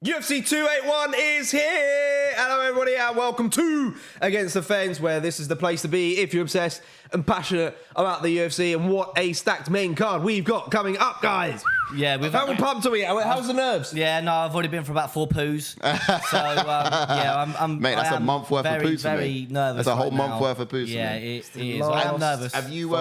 UFC 281 is here! Hello everybody and welcome to Against the Fence, where this is the place to be if you're obsessed and passionate about the UFC, and what a stacked main card we've got coming up, guys! Yeah, How pumped are we? How's the nerves? Yeah, no, I've already been for about 4 poos. So, yeah, I'm Mate, that's a month worth of poos for me. Very nervous. That's a whole right month now. worth of poos Yeah, for me. it is. I'm nervous. Have you,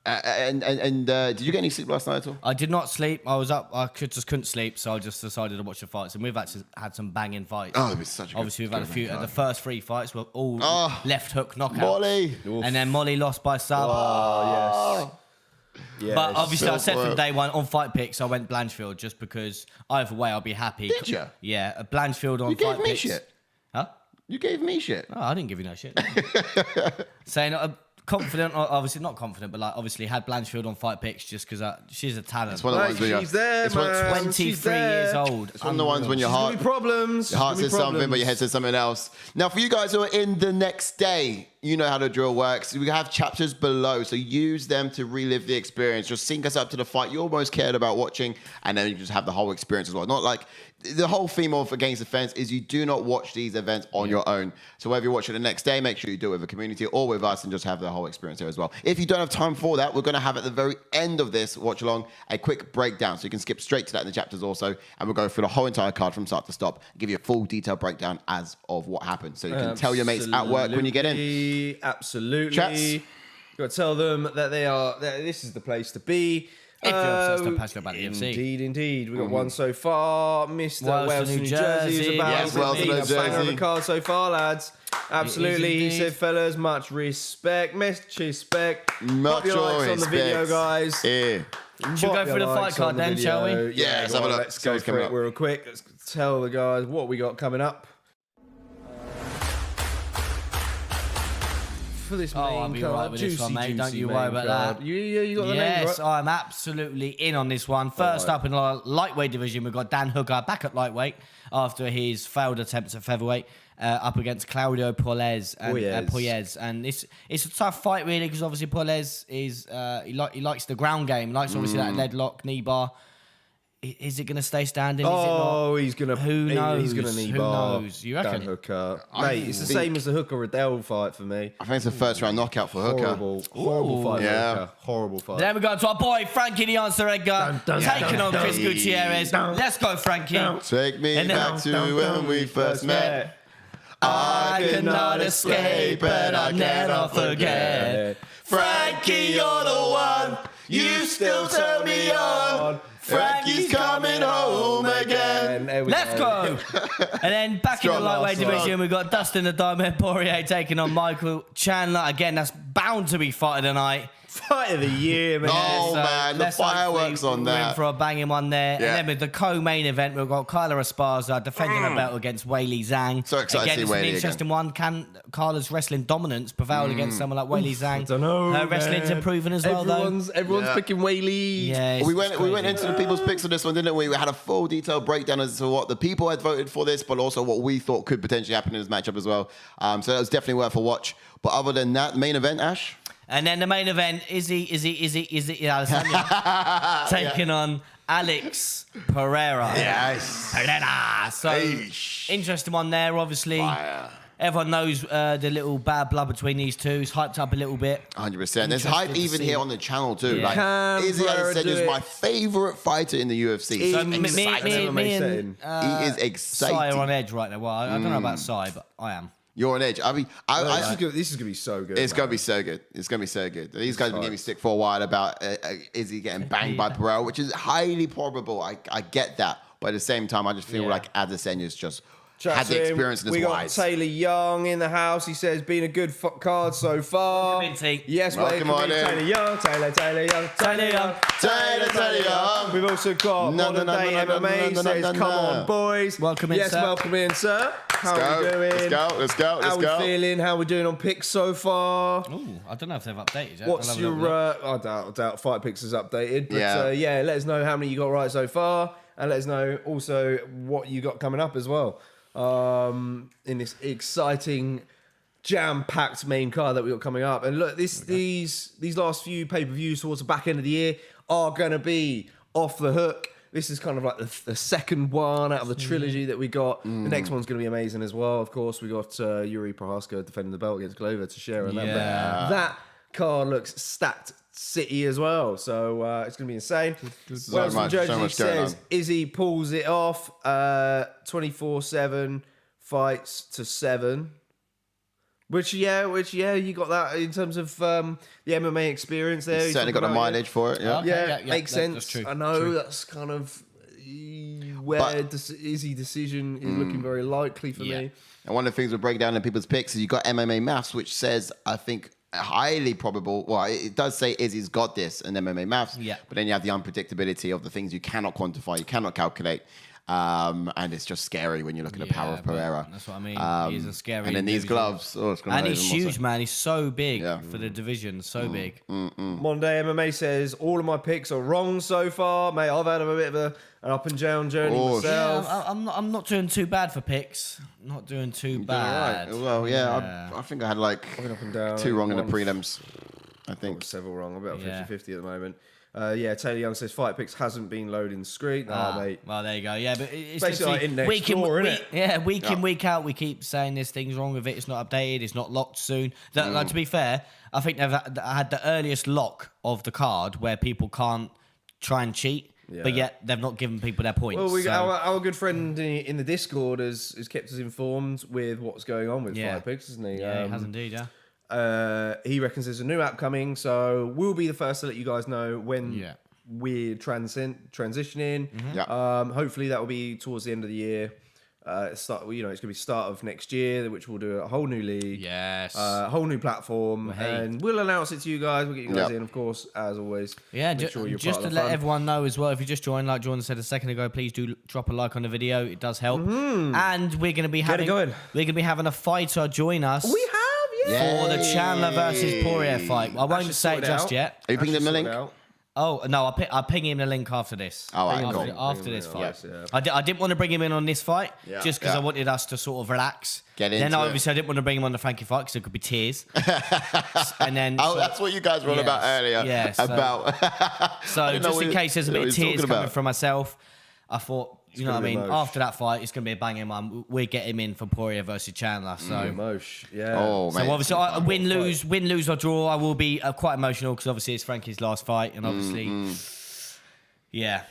did you get any sleep last night at all? I did not sleep. I was up. I just couldn't sleep, so I just decided to watch the fights. And we've actually had some banging fights. Oh, it was such a good Obviously, we've had a few. The first 3 fights were all left hook knockouts. Molly. And then Molly lost by sub. Oh, yes. But obviously, I said So from day one on fight picks, I went Blanchfield just because either way I'll be happy. Did you? Yeah, Blanchfield on You fight gave me picks. shit. Huh? You gave me shit. Oh, I didn't give you no shit. Saying confident, obviously not confident, but like obviously had Blanchfield on fight picks just because she's a talent. It's one of the ones where She's there, man. 23 years old. It's one of the ones when your There's heart, gonna be problems. your heart There's says gonna be something, but your head says something else. Now, for you guys who are in the next day, you know how the drill works. We have chapters below, so use them to relive the experience. Just sync us up to the fight you almost cared about watching, and then you just have the whole experience as well. Not like the whole theme of Against the Fence is you do not watch these events on your own. So whether you're watching the next day, make sure you do it with a community or with us and just have the whole experience here as well. If you don't have time for that, we're going to have at the very end of this watch along a quick breakdown. So you can skip straight to that in the chapters also, and we'll go through the whole entire card from start to stop and give you a full detailed breakdown as of what happened. So you can tell your mates at work when you get in. Absolutely. Chats. You got to tell them that this is the place to be. If you're obsessed and passionate about the UFC. Indeed. We got one so far. Mr. Wales to New Jersey is about Yes, to Wales to be New a banger of a Jersey. card so far, lads. Absolutely. He indeed. said, fellas, much respect. Much respect. Much Pop your likes on the video, respect. guys. Yeah. Should we Pop go through your the fight likes card on the then, shall video. we? Yeah, let's go have a on, look. Let's See go what's for coming it up. real quick. Let's tell the guys what we got coming up. For this main I'll be card, right with this one, juicy, mate. Don't juicy you main worry about card. that. You got the name Yes, right? I'm absolutely in on this one. First up in the lightweight division, we've got Dan Hooker back at lightweight after his failed attempts at featherweight, up against Claudio Puelles and Poirier. And it's a tough fight really because obviously Puelles is he likes the ground game, likes obviously that lead lock, knee bar. Is it going to stay standing? Is it not? He's gonna. Who knows? He's gonna knee Who bar. knows? You reckon? Dan Hooker, mate. It's the same as the Hooker Riddell fight for me. I think it's a first round knockout for Hooker. Horrible fight. Yeah. For Hooker. Horrible fight. Then we go to our boy Frankie the Answer Edgar, taking on Chris Gutierrez. Let's go, Frankie. Take me And then- back to when we first met. I cannot escape, but I'll never forget. Frankie, you're the one. You still turn me on. Frankie's coming home again. Let's go. And then back in the Strong lightweight last division, we've got Dustin the Diamond Poirier taking on Michael Chandler. Again, that's bound to be fight of the night. Fight of the year, man. Oh, man, the let's fireworks hopefully on we're in that. for a banging one there. Yeah. And then with the co-main event, we've got Carla Esparza defending her belt against Weili Zhang. So excited again, to see it's an Weili interesting one. Can Carla's wrestling dominance prevail against someone like Weili Zhang? I don't know. Her wrestling's man. improving as well, Everyone's picking Weili. though. Yeah, We went into the people's picks on this one, didn't we? We had a full detailed breakdown as to what the people had voted for this, but also what we thought could potentially happen in this matchup as well. So that was definitely worth a watch. But other than that, the main event, Ash? And then the main event, is he Adesanya taking on Alex Pereira. Yes. Pereira. So, Eesh. interesting one there, obviously. Fire. Everyone knows the little bad blood between these two. It's hyped up a little bit. 100%. There's hype to even see. here on the channel too. Yeah. Like, Izzy Pereira Adesanya do is it. my favorite fighter in the UFC. So So me exciting. and He is exciting. Sai are on edge right now. Well, I don't know about Sai, but I am. You're on edge. I mean, This is gonna be so good. it's man. going to be so good. It's going to be so good. These guys have been giving me stick for a while about Izzy getting banged by Pereira, which is highly probable. I get that. But at the same time, I just feel like Adesanya's just had the experience in his We got wise. Taylor Young in the house. He says, been a good card so far. Welcome in, T. Yes, Welcome on in. Taylor Young, Taylor Young. Taylor Young. We've also got Modern Day MMA. Says, come on, boys. Welcome in, yes, sir. welcome in, sir. How are we doing? Let's go. How we feeling? How we doing on picks so far? Ooh, I don't know if they've updated yet. What's I'll have a your? look. I doubt Fight Picks is updated, but Yeah. yeah, let us know how many you got right so far, and let us know also what you got coming up as well. In this exciting, jam-packed main card that we got coming up, and look, these last few pay-per-views towards the back end of the year are gonna be off the hook. This is kind of like the second one out of the trilogy that we got. The next one's going to be amazing as well. Of course, we got Yuri Prohaska defending the belt against Glover to share on that. But that card looks stacked city as well. So it's going to be insane. So much going on. Izzy pulls it off 24/7 fights to 7. Which you got that in terms of the MMA experience there. Certainly got a mileage for it. Yeah, yeah, makes sense. That's true. I know that's kind of where Izzy decision is looking very likely for me. And one of the things we'll break down in people's picks is you got MMA Maths, which says, I think, highly probable. Well, it does say Izzy's got this in MMA Maths. Yeah. But then you have the unpredictability of the things you cannot quantify, you cannot calculate. And it's just scary when you look at the power of Pereira. That's what I mean. He's a scary. And then these gloves. Oh, it's gonna and he's huge, man. He's so big Yeah. for the division. So big. Monday MMA says all of my picks are wrong so far, mate. I've had a bit of an up and down journey myself. Yeah, I'm not doing too bad for picks. Not doing too bad. Right. Well, I think I had like I've been up and down. 2 wrong in the prelims. I think. Several wrong. I'm about 50-50 at the moment. Taylor Young says Fight Picks hasn't been loading the screen. Mate. Well, there you go. Yeah, but it's basically like Index week in, week out, we keep saying there's things wrong with it. It's not updated. It's not locked soon. Like, to be fair, I think they've had the earliest lock of the card where people can't try and cheat, but yet they've not given people their points. Well, our good friend in the Discord has kept us informed with what's going on with Fight Picks, hasn't he? Yeah, he has indeed, yeah. He reckons there's a new app coming, so we'll be the first to let you guys know when we're transitioning. Hopefully that will be towards the end of the year. It's going to be start of next year, which we'll do a whole new league, a whole new platform, and we'll announce it to you guys. We'll get you guys in, of course, as always. Yeah, Make sure you're just part to of the let fun. everyone know as well. If you just joined, like Jordan said a second ago, please do drop a like on the video. It does help. And we're going to be having a fighter join us. We have. For the Chandler versus Poirier fight. I won't say it just yet. Are you pinging them the link? Oh, no, I'll ping him the link after this. Oh, right, cool. After this fight. I didn't want to bring him in on this fight just because I wanted us to sort of relax. Get into Then it. obviously I didn't want to bring him on the Frankie fight because there could be tears. And then That's what you guys were on about earlier. Yeah, so just in case there's a bit of tears coming from myself, I thought, you know what I mean? After that fight, it's going to be a banging one. We're getting in for Poirier versus Chandler. So, Oh, so mate. obviously, win, lose or draw, I will be quite emotional because obviously it's Frankie's last fight, and obviously, Yep.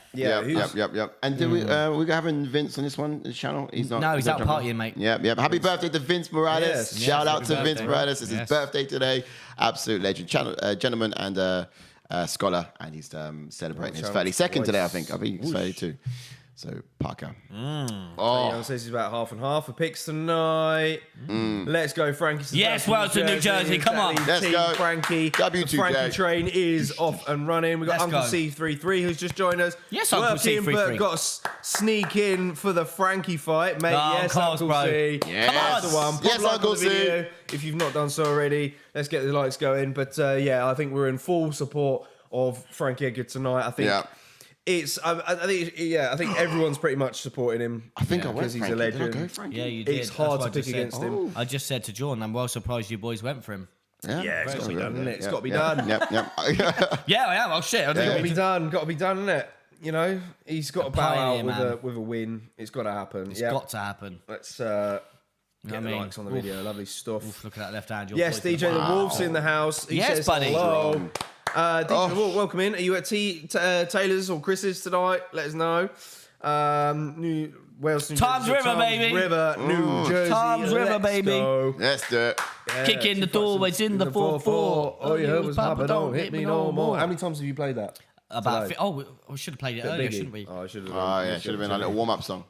And do we're having Vince on this one, this channel? He's not. No, he's out partying, mate. Yep. Happy birthday to Vince Morales. Yes. Shout out to happy Vince birthday. Morales. It's his birthday today. Absolute legend. Gentleman and scholar, and he's celebrating his 32nd today, I think. I think he's 32. So, Parker. Young says he's about half and half for picks tonight. Let's go, Frankie. Yes, well, to New Jersey. Come on. Let's go. Frankie. W2J. The Frankie train is off and running. We've got Let's Uncle go. C33 who's just joined us. Yes, Uncle Working, C33. but got to sneak in for the Frankie fight, mate. Oh, Yes, of course, Uncle bro. C. Yes. That's the one. Pop Yes, like Uncle on the C. video if you've not done so already. Let's get the likes going. But I think we're in full support of Frankie Edgar tonight. I think. Yeah. I think everyone's pretty much supporting him. I think I went because he's a Frankie. Did I legend. go Frankie? Yeah, you did. It's That's hard what to I pick just against said. him. I just said to Jordan, I'm well surprised you boys went for him. Yeah, it's got to be done, isn't it? It's got to be Yep. done. Yeah, I am. Oh, shit. Got to be done. Got to be done, isn't it? You know, he's got to bow pioneer, out man. with a win. It's got to happen. It's got to happen. Let's You get know the what I mean? likes on the video. Lovely stuff. Oof, look at that left hand. You're Yes, pointing DJ at- the Wolf's in the house. He Yes, says buddy. hello. DJ the Wolf, welcome in. Are you at Taylor's or Chris's tonight? Let us know. New Wales, New Times Jersey. River, baby. River, New Jersey. Times River, Let's baby. go. Let's do it. Kick in the doorways in the 4-4. Oh, you heard was Papa, don't hit me no more. How many times have you played that? About today? we should have played it earlier, shouldn't we? Oh, I should have. Oh, yeah. Should have been a little warm-up song.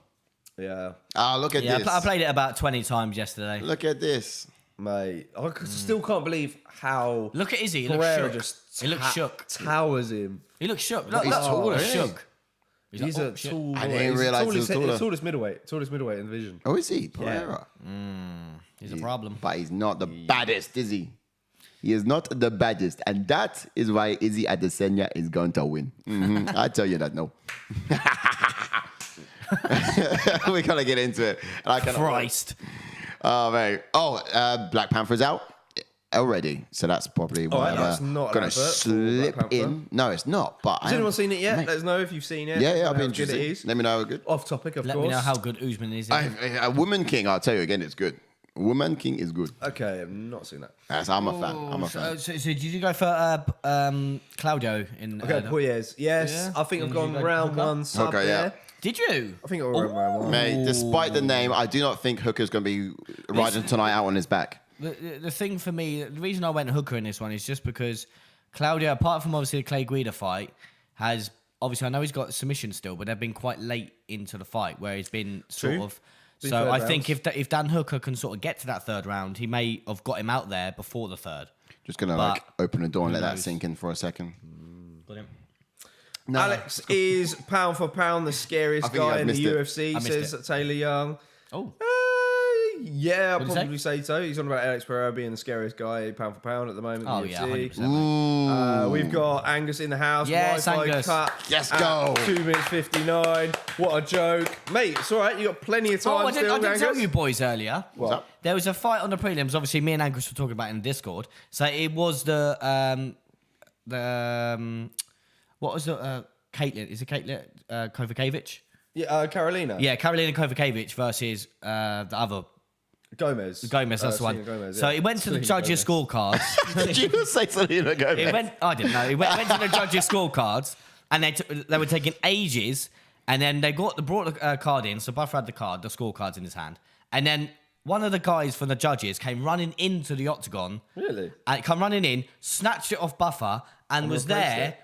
Yeah, Look at Yeah, this. I played it about 20 times yesterday. Look at this. mate. I still can't believe how Look at Izzy. He Pereira looks shook. just He looks shook. towers him. He looks shook. He's taller, He's isn't he? shook. He's like, a oh, shit. tall. I didn't realise he was taller. Tallest middleweight in the division. Oh, is he? Pereira. He's a problem. But he's not the baddest, is he? He is not the baddest. And that is why Izzy Adesanya is going to win. I tell you that, no. We're going to get into it. And I cannot Christ. Oh, mate. Oh, Black Panther's out. already, so that's probably why that's not an gonna advert for slip Black Panther. in. No, it's not. But Has anyone seen it yet? Mate. Let us know if you've seen it. Yeah, I'll be How good interested. it is. Let me know how good. Off topic, of Let course. me know how good Usman is. A Woman King, I'll tell you again, it's good. Woman King is good. Okay, I've not seen that. I'm a fan. I'm a fan. So did you go for Claudio in? Okay, Puelles. Yes, Yeah. I think I've Did gone you go round Hooker? one sub Hooker, yeah. there. Did you? I think I went round one. Mate, despite the name, I do not think Hooker's going to be riding tonight out on his back. The thing for me, the reason I went Hooker in this one is just because Claudio, apart from obviously the Clay Guida fight, has obviously I know he's got submission still, but they've been quite late into the fight where he's been sort True. of. Been So third I think rounds. if Dan Hooker can sort of get to that third round, he may have got him out there before the third. Just going to But like open the door and let that knows? sink in for a second. Brilliant. No. Alex is pound for pound the scariest I think guy I've in the missed it. UFC, I missed says Taylor Young. Oh. Yeah, I'll What'd he probably say so. He's on about Alex Pereira being the scariest guy pound for pound at the moment. Oh in the yeah, UFC. 100%. Mate. We've got Angus in the house. Yes, Wi-Fi Angus. cut. Yes, at go. 2 minutes 59. What a joke, mate. It's all right. You got plenty of time. Oh, I still, didn't Angus. tell you boys earlier. What's up? There was a fight on the prelims. Obviously, me and Angus were talking about it in Discord. So it was the what was the Caitlin? Is it Caitlin Kovacevic? Yeah, Carolina. Yeah, Karolina Kovacevic versus the other Gomez. Gomez. That's the one. Selena Gomez, So yeah. it went to the Selena judges' Gomez. scorecards. Did you just say Selena Gomez? It went. I didn't know. It went to the judges' scorecards, and they were taking ages. And then they brought the card in. So Buffer had the scorecards in his hand, and then one of the guys from the judges came running into the octagon. Really? And come running in, snatched it off Buffer, and was replaced there, it?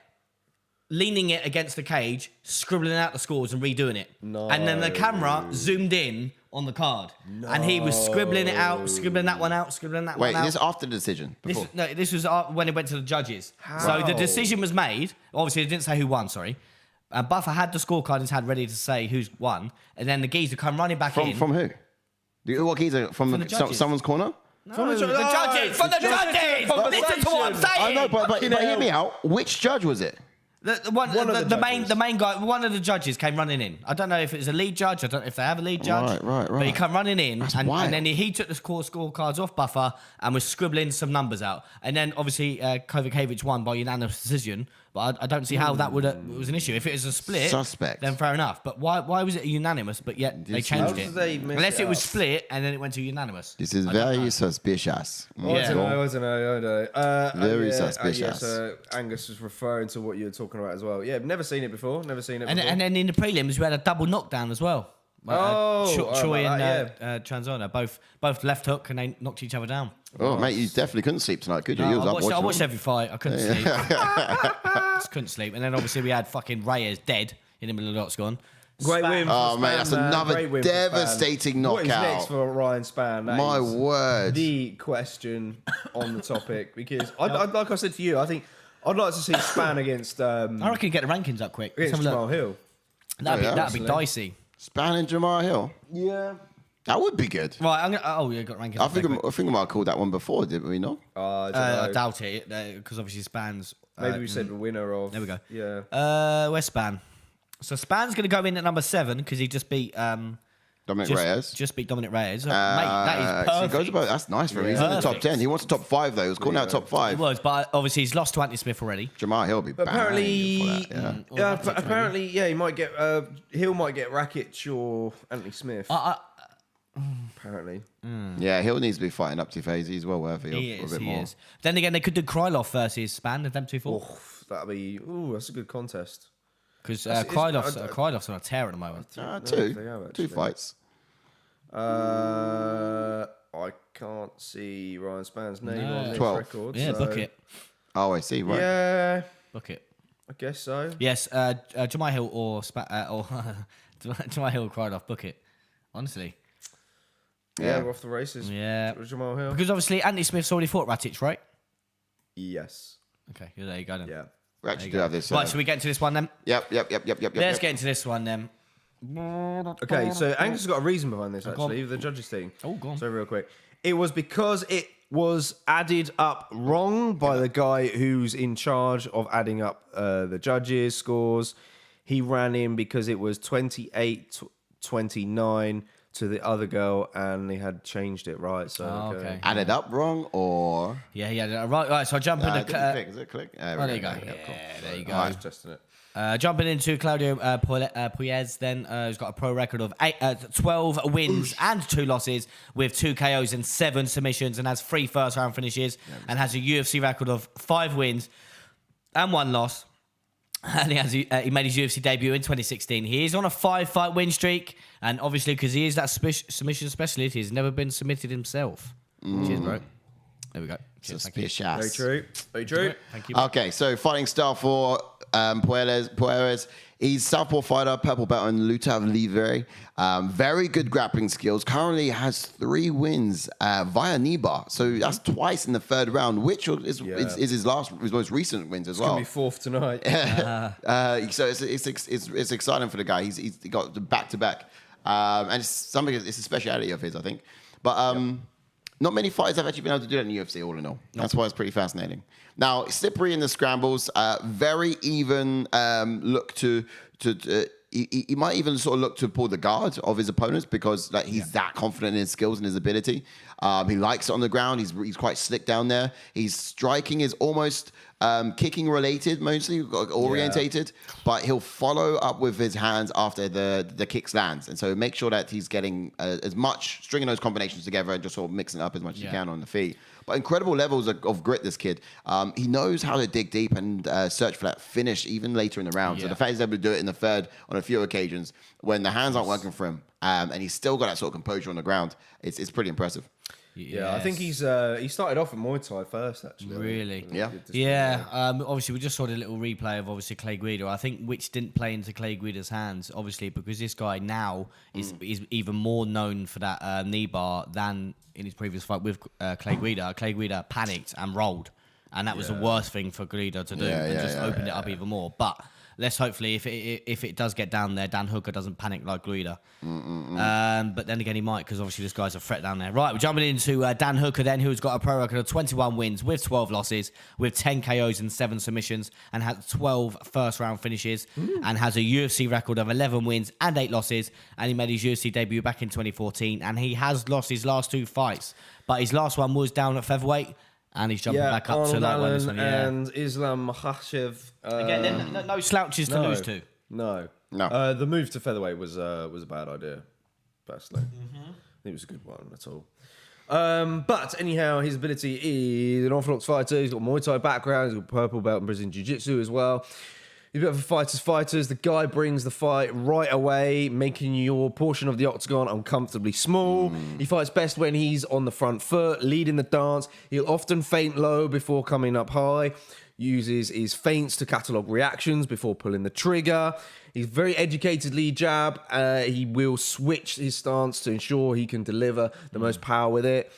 leaning it against the cage, scribbling out the scores and redoing it. And then the camera zoomed in on the card, and he was scribbling it out, scribbling that one out, scribbling that Wait, one out. this after the decision? Before? This was when it went to the judges. So the decision was made. Obviously, it didn't say who won. Sorry. Buffer had the scorecard in his hand ready to say who's won, and then the geezer come running back in. From who? What geezer? From the judges. someone's corner? From the judges! From the judges! Listen to what I'm saying! I know, but hear me out. Which judge was it? The main guy, one of the judges came running in. I don't know if it was a lead judge. I don't know if they have a lead judge. Right. But he come running in, wild. and then he took the scorecards off Buffer and was scribbling some numbers out. And then obviously Kovacevic won by unanimous decision. But I don't see how that was an issue. If it was a split, Suspect. then fair enough. But why was it unanimous? But yet they changed How did it. they mess Unless it it was up? split and then it went to unanimous. This is very suspicious. I don't know. Very yeah, suspicious. Angus was referring to what you were talking about as well. Yeah, never seen it before. And then in the prelims, we had a double knockdown as well. Choi like and that, Tranzona both left hook and they knocked each other down. Oh, mate, you definitely couldn't sleep tonight, could you? You was up I watching watched it. every fight. I couldn't sleep. Just couldn't sleep. And then obviously we had fucking Reyes dead in the middle of the octagon. Great win. Oh, for mate, Span, that's man. another Great win for devastating Span. What is knockout. next for Ryan Span? That My is word. the question on the topic, because like I said to you, I think I'd like to see Span against I reckon you get the rankings up quick. Let's have a Jamal look. Hill. That'd be dicey. Span and Jamal Hill. Yeah. That would be good. Right, you got rankings. I up think quick. I think I might have called that one before, didn't we? No. I don't I know. doubt it because obviously Span's. Maybe we said the winner of. There we go. Yeah. Where's Span? So Span's going to go in at number 7 because he just beat Dominic Reyes. Just beat Dominic Reyes. Mate, that is so he perfect. goes about, that's nice for him. He's in the top Perfect. 10. He wants a top 5 though. He was calling out top It 5. was, but obviously he's lost to Anthony Smith already. Jamal Hill will be But banging apparently, for that, yeah, apparently, yeah, he might get. Hill might get Rakic or Anthony Smith. Apparently. Yeah, Hill needs to be fighting up to phase. He's well worthy He of is, a bit he more. is. Then again, they could do Krylov versus Span, if them two fall. Oh, that'll be. Ooh, that's a good contest. Because it's- Krylov's on a tear at the moment. They have, Two actually. fights. I can't see Ryan Span's name No. on this 12. record. Yeah, so- book it. Oh, I see. Right. Yeah, Book it. I guess so. Yes, Jamal Hill or Jamal Hill or Krylov, book it. Honestly. Yeah, Yeah. we're off the races. Yeah. Jamal Hill. Because obviously Anthony Smith's already fought Ratic, right? Yes. Okay, there you go then. Yeah. We actually There do you have go. this. Right, should we get into this one then? Yep. Let's get into this one then. Okay, so Angus has got a reason behind this, go actually, the judges thing. Oh, go on. So, real quick. It was because it was added up wrong by the guy who's in charge of adding up the judges' scores. He ran in because it was 28-29 to the other girl, and he had changed it right. So okay. Added up wrong or? Yeah. Right. So I jump into. Click. Is it click? There you go. Yeah, cool. there you go. I was testing it. Jumping into Claudio Puelles, then who's got a pro record of 12 wins and 2 losses with 2 KOs and 7 submissions, and has 3 first-round finishes, and has a UFC record of 5 wins and 1 loss. And he made his UFC debut in 2016. He is on a 5-fight win streak, and obviously because he is that submission specialist, he's never been submitted himself. Cheers, bro. There we go. Cheers, Very true. Very true. Thank you. Okay, so fighting style for Puelles. He's southpaw fighter, purple belt in luta livre. Very good grappling skills. Currently has 3 wins via knee bar. So that's twice in the 3rd round, which is his most recent wins as well. Gonna be 4th tonight. So it's exciting for the guy. He's got the back-to-back. And it's a speciality of his, I think. But not many fighters have actually been able to do that in the UFC, all in all. That's why it's pretty fascinating. Now, slippery in the scrambles, very even look to he might even sort of look to pull the guard of his opponents because he's that confident in his skills and his ability. He likes it on the ground. He's quite slick down there. His striking is almost kicking related, mostly orientated, but he'll follow up with his hands after the kicks lands. And so make sure that he's getting as much, stringing those combinations together and just sort of mixing it up as much as he can on the feet. But incredible levels of grit, this kid. He knows how to dig deep and search for that finish even later in the round. So the fact he's able to do it in the 3rd on a few occasions when the hands aren't working for him, and he's still got that sort of composure on the ground, it's pretty impressive. Yeah, I think he started off in Muay Thai first, actually. Really? Yeah. Obviously, we just saw the little replay of obviously Clay Guida. I think which didn't play into Clay Guida's hands, obviously, because this guy now is even more known for that knee bar than in his previous fight with Clay Guida. Clay Guida panicked and rolled, and that was the worst thing for Guida to do, and just opened it up even more. But let's hopefully, if it does get down there, Dan Hooker doesn't panic like Guida. But then again, he might, because obviously this guy's a threat down there. Right, we're jumping into Dan Hooker then, who's got a pro record of 21 wins with 12 losses, with 10 KOs and 7 submissions, and has 12 first-round finishes, and has a UFC record of 11 wins and 8 losses, and he made his UFC debut back in 2014, and he has lost his last 2 fights, but his last one was down at featherweight, and he's jumping back up to lightweight this one. And Islam Makhachev. Again, no slouches to lose to. No. The move to featherweight was a bad idea, personally. I think it was a good one, that's all. But anyhow, his ability is an orthodox fighter. He's got a Muay Thai background. He's got purple belt in Brazilian Jiu-Jitsu as well. He's a bit of a fighters. The guy brings the fight right away, making your portion of the octagon uncomfortably small. He fights best when he's on the front foot, leading the dance. He'll often feint low before coming up high, uses his feints to catalogue reactions before pulling the trigger. He's very educatedly jab. He will switch his stance to ensure he can deliver the most power with it.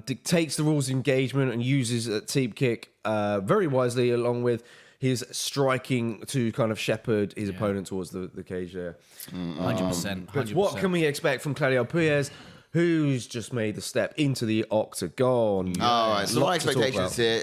Dictates the rules of engagement and uses a teep kick very wisely, along with his striking to kind of shepherd his opponent towards the cage there. 100%. But what can we expect from Claudio Puelles, who's just made the step into the octagon? All right, so my expectations here.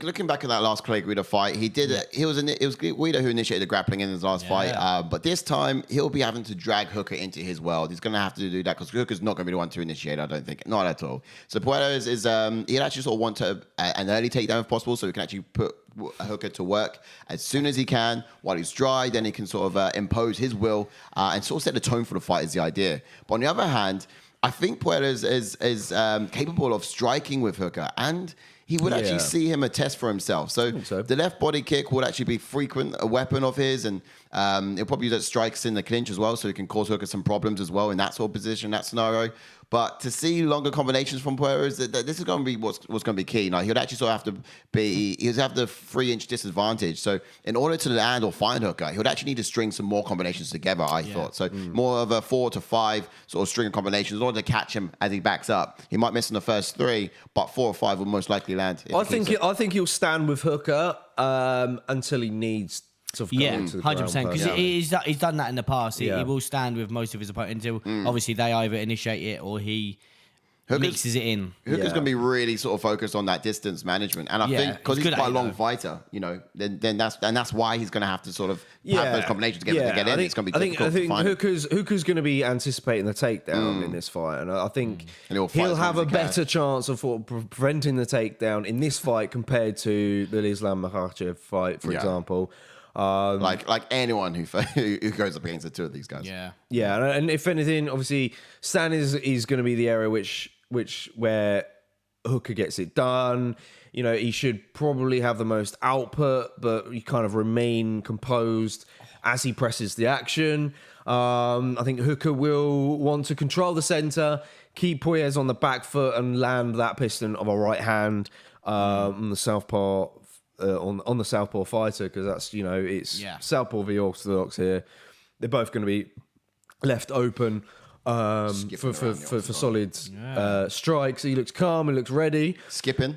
Looking back at that last Clay Guida fight, he did it. It was Guida who initiated the grappling in his last fight. But this time he'll be having to drag Hooker into his world. He's going to have to do that because Hooker's not going to be the one to initiate. I don't think, not at all. So Puelles is he'd actually sort of want an early takedown if possible, so he can actually put Hooker to work as soon as he can while he's dry. Then he can sort of impose his will and sort of set the tone for the fight is the idea. But on the other hand, I think Puelles is capable of striking with Hooker, and he would actually see him a test for himself. So the left body kick would actually be frequent a weapon of his, and he'll probably use that strikes in the clinch as well, so he can cause Hooker some problems as well in that sort of position, that scenario. But to see longer combinations from Puelles, this is going to be what's going to be key. Now, he would actually sort of have to he'd have the 3-inch disadvantage. So in order to land or find Hooker, he would actually need to string some more combinations together, I thought. So more of a 4 to 5 sort of string of combinations in order to catch him as he backs up. He might miss in the first 3, but 4 or 5 will most likely land. I think he'll stand with Hooker until he needs to go into the 100%. Because he's done that in the past. He will stand with most of his opponents until obviously they either initiate it or he mixes it in. Hooker's going to be really sort of focused on that distance management, and I think because he's quite a long fighter, then that's why he's going to have to sort of have those combinations together to get in. It's going to be difficult to find. Hooker's going to be anticipating the takedown in this fight, and I think he'll have a better chance of preventing the takedown in this fight compared to the Islam Makhachev fight, for example. Like anyone who goes up against the two of these guys. Yeah, and if anything, obviously, Stan is going to be the area where Hooker gets it done. He should probably have the most output, but he kind of remain composed as he presses the action. I think Hooker will want to control the center, keep Puelles on the back foot, and land that piston of a right hand on the southpaw. On the southpaw fighter, because that's it's southpaw v orthodox here. They're both going to be left open for solid strikes. He looks calm. He looks ready. Skipping.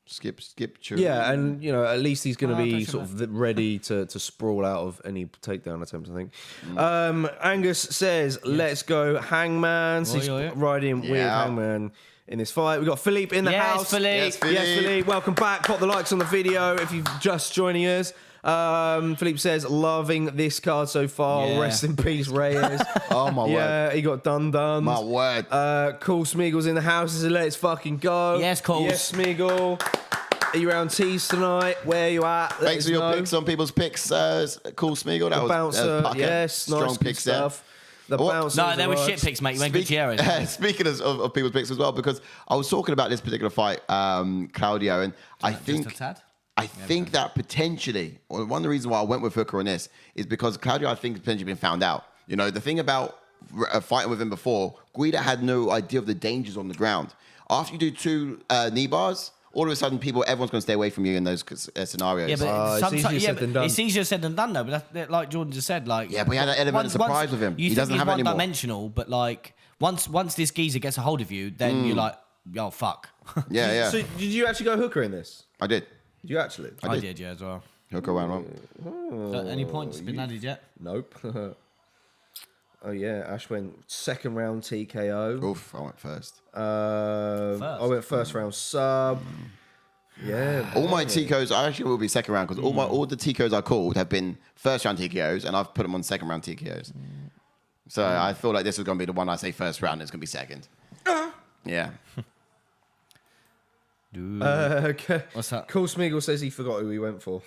Skip. True. Yeah, and at least he's going to be sort of ready to sprawl out of any takedown attempts, I think. Angus says, "Let's go, Hangman." So he's riding with Hangman in this fight. We've got Philippe in the house. Philippe. Yes, Philippe. Welcome back. Pop the likes on the video if you've just joining us. Philippe says, loving this card so far. Yeah. Rest in peace, Reyes. Oh, my word. Yeah, he got done. My word. Cool Smeagol's in the house. He said, let's fucking go. Yes, Cool. Yes, Smeagol. Are you around tees tonight? Where are you at? Thanks for your picks on people's picks. Cool Smeagol. That the was bouncer. Yes, strong nice pick stuff. No, they were shit picks, mate. You went Gutierrez. Speaking of people's picks as well, because I was talking about this particular fight, Claudio, and I think that potentially, or one of the reasons why I went with Hooker on this is because Claudio, I think, has potentially been found out. The thing about fighting with him before, Guida had no idea of the dangers on the ground. After you do 2 knee bars, all of a sudden, everyone's going to stay away from you in those scenarios. Yeah, but it's easier said than done, though. But that's, like Jordan just said, but he had an element of surprise with him. He doesn't have any more. One-dimensional, but once this geezer gets a hold of you, then you're like, yo, fuck. Yeah. So did you actually go Hooker in this? I did. Did you actually? I did, yeah, as well. Hooker went wrong. Any points been added yet? Nope. Oh yeah, Ash went second round TKO. Oof, I went first. I went first round sub. Yeah. All my TKOs, I actually will be second round because all the TKOs I called have been first round TKOs, and I've put them on second round TKOs. So I feel like this is going to be the one I say first round. It's going to be second. Yeah. Okay. What's that? Cool Smeagol says he forgot who he went for.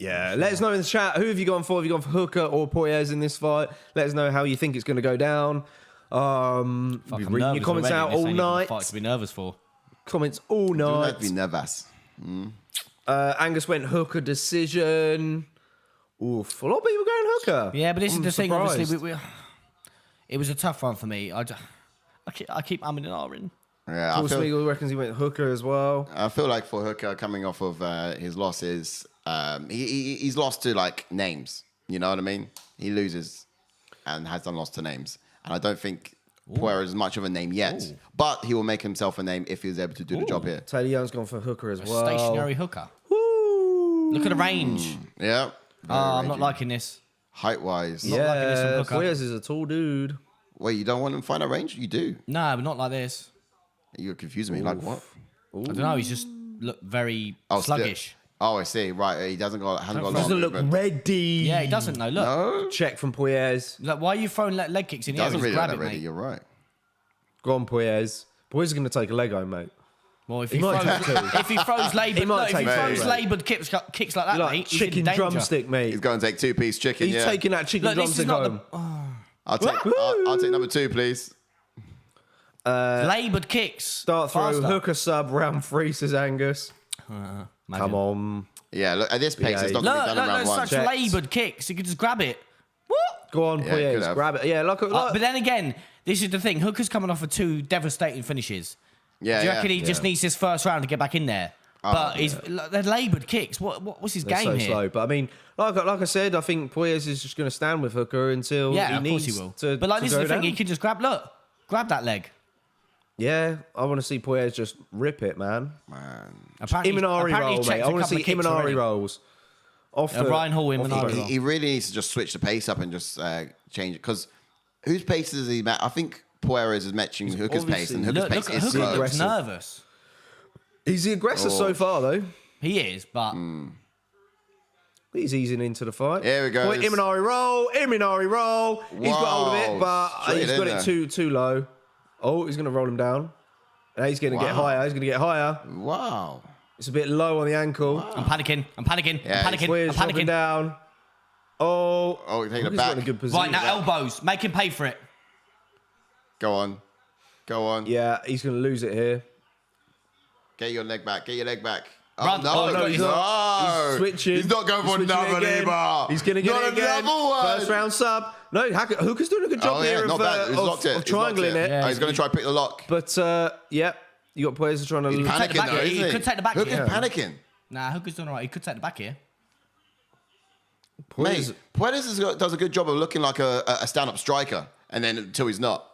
Yeah, let us know in the chat. Who have you gone for? Have you gone for Hooker or Puelles in this fight? Let us know how you think it's going to go down. Be reading your comments out all night. Fight to be nervous for. Comments all night. Be nervous. Angus went Hooker decision. Oof, a lot of people going Hooker. Yeah, but this is the thing. Obviously, it was a tough one for me. I keep umming and ahhing. Yeah, Paul Smeagol reckons he went Hooker as well. I feel like for Hooker, coming off of his losses, he's lost to names. You know what I mean? He loses and has done lost to names, and I don't think Poirier is much of a name yet. Ooh. But he will make himself a name if he's able to do the job here. Taylor Young's gone for Hooker as well. Stationary Hooker. Woo. Look at the range. Yeah. I'm not liking this. Height-wise. Yeah, liking this from Hooker. Poirier is a tall dude. Wait, you don't want him to find a range? You do. No, but not like this. You're confusing me. Oof. Like what? Ooh. I don't know. He's just look very sluggish. I see. Right, he hasn't got a lot. Doesn't look ready. Yeah, he doesn't. No, look. No? Check from Puelles. Like, why are you throwing leg kicks in here? Doesn't really grab look it, ready. mate. You're right. Go on, Puelles. Puelles is going to take a leg home, mate. Well, if he throws laboured kicks like that, like mate, chicken drumstick, mate. He's going to take 2-piece chicken. He's taking that chicken drumstick home. I'll take number 2, please. Laboured kicks. Start throw Hooker sub round 3, says Angus. Come on. Yeah, look, at this pace, it's not going to be done in round 1. Such laboured kicks. You can just grab it. What? Go on, Puelles. Grab it. Yeah, but then again, this is the thing. Hooker's coming off of 2 devastating finishes. Yeah, do you reckon he just needs this first round to get back in there? But they're laboured kicks. What's his game here? Slow. But I mean, like I said, I think Puelles is just going to stand with Hooker until he needs to. Of course he will. But this is the thing. He can just grab that leg. Yeah, I want to see Puelles just rip it, man. Apparently, Imanari roll, mate. I want to see Imanari rolls. Ryan Hall Imanari roll. He really needs to just switch the pace up and just change it because Whose pace is he match? I think Poirier is matching Hooker's pace, and Hooker's pace is Hooker slow. looks nervous. He's the aggressor so far, though. He is, but He's easing into the fight. Here we go. Imanari roll. He's got hold of it, but Straight he's got in it too low. Oh, he's going to roll him down. Now he's going to get higher. Wow. It's a bit low on the ankle. wow. I'm panicking. Yeah, I'm Weir's dropping down. Oh, he's taking it Hooker's back. got in a good position. Right, now elbows. Make him pay for it. Go on. Yeah, he's going to lose it here. Get your leg back. Run. Oh, no, he's not. He's switching. He's not going for another again. lever. He's going to get Not it again. another one. First round sub. No, Hooker's doing a good job here not bad. He's locked it. of triangling it. Yeah, he's going to try to pick the lock. But, yeah, you got players trying to... He's panicking though, He isn't he? could take the back Hooker's here. panicking. Nah, Hooker's doing all right. He could take the back here. Mate, Puelles does a good job of looking like a stand-up striker, and then until he's not,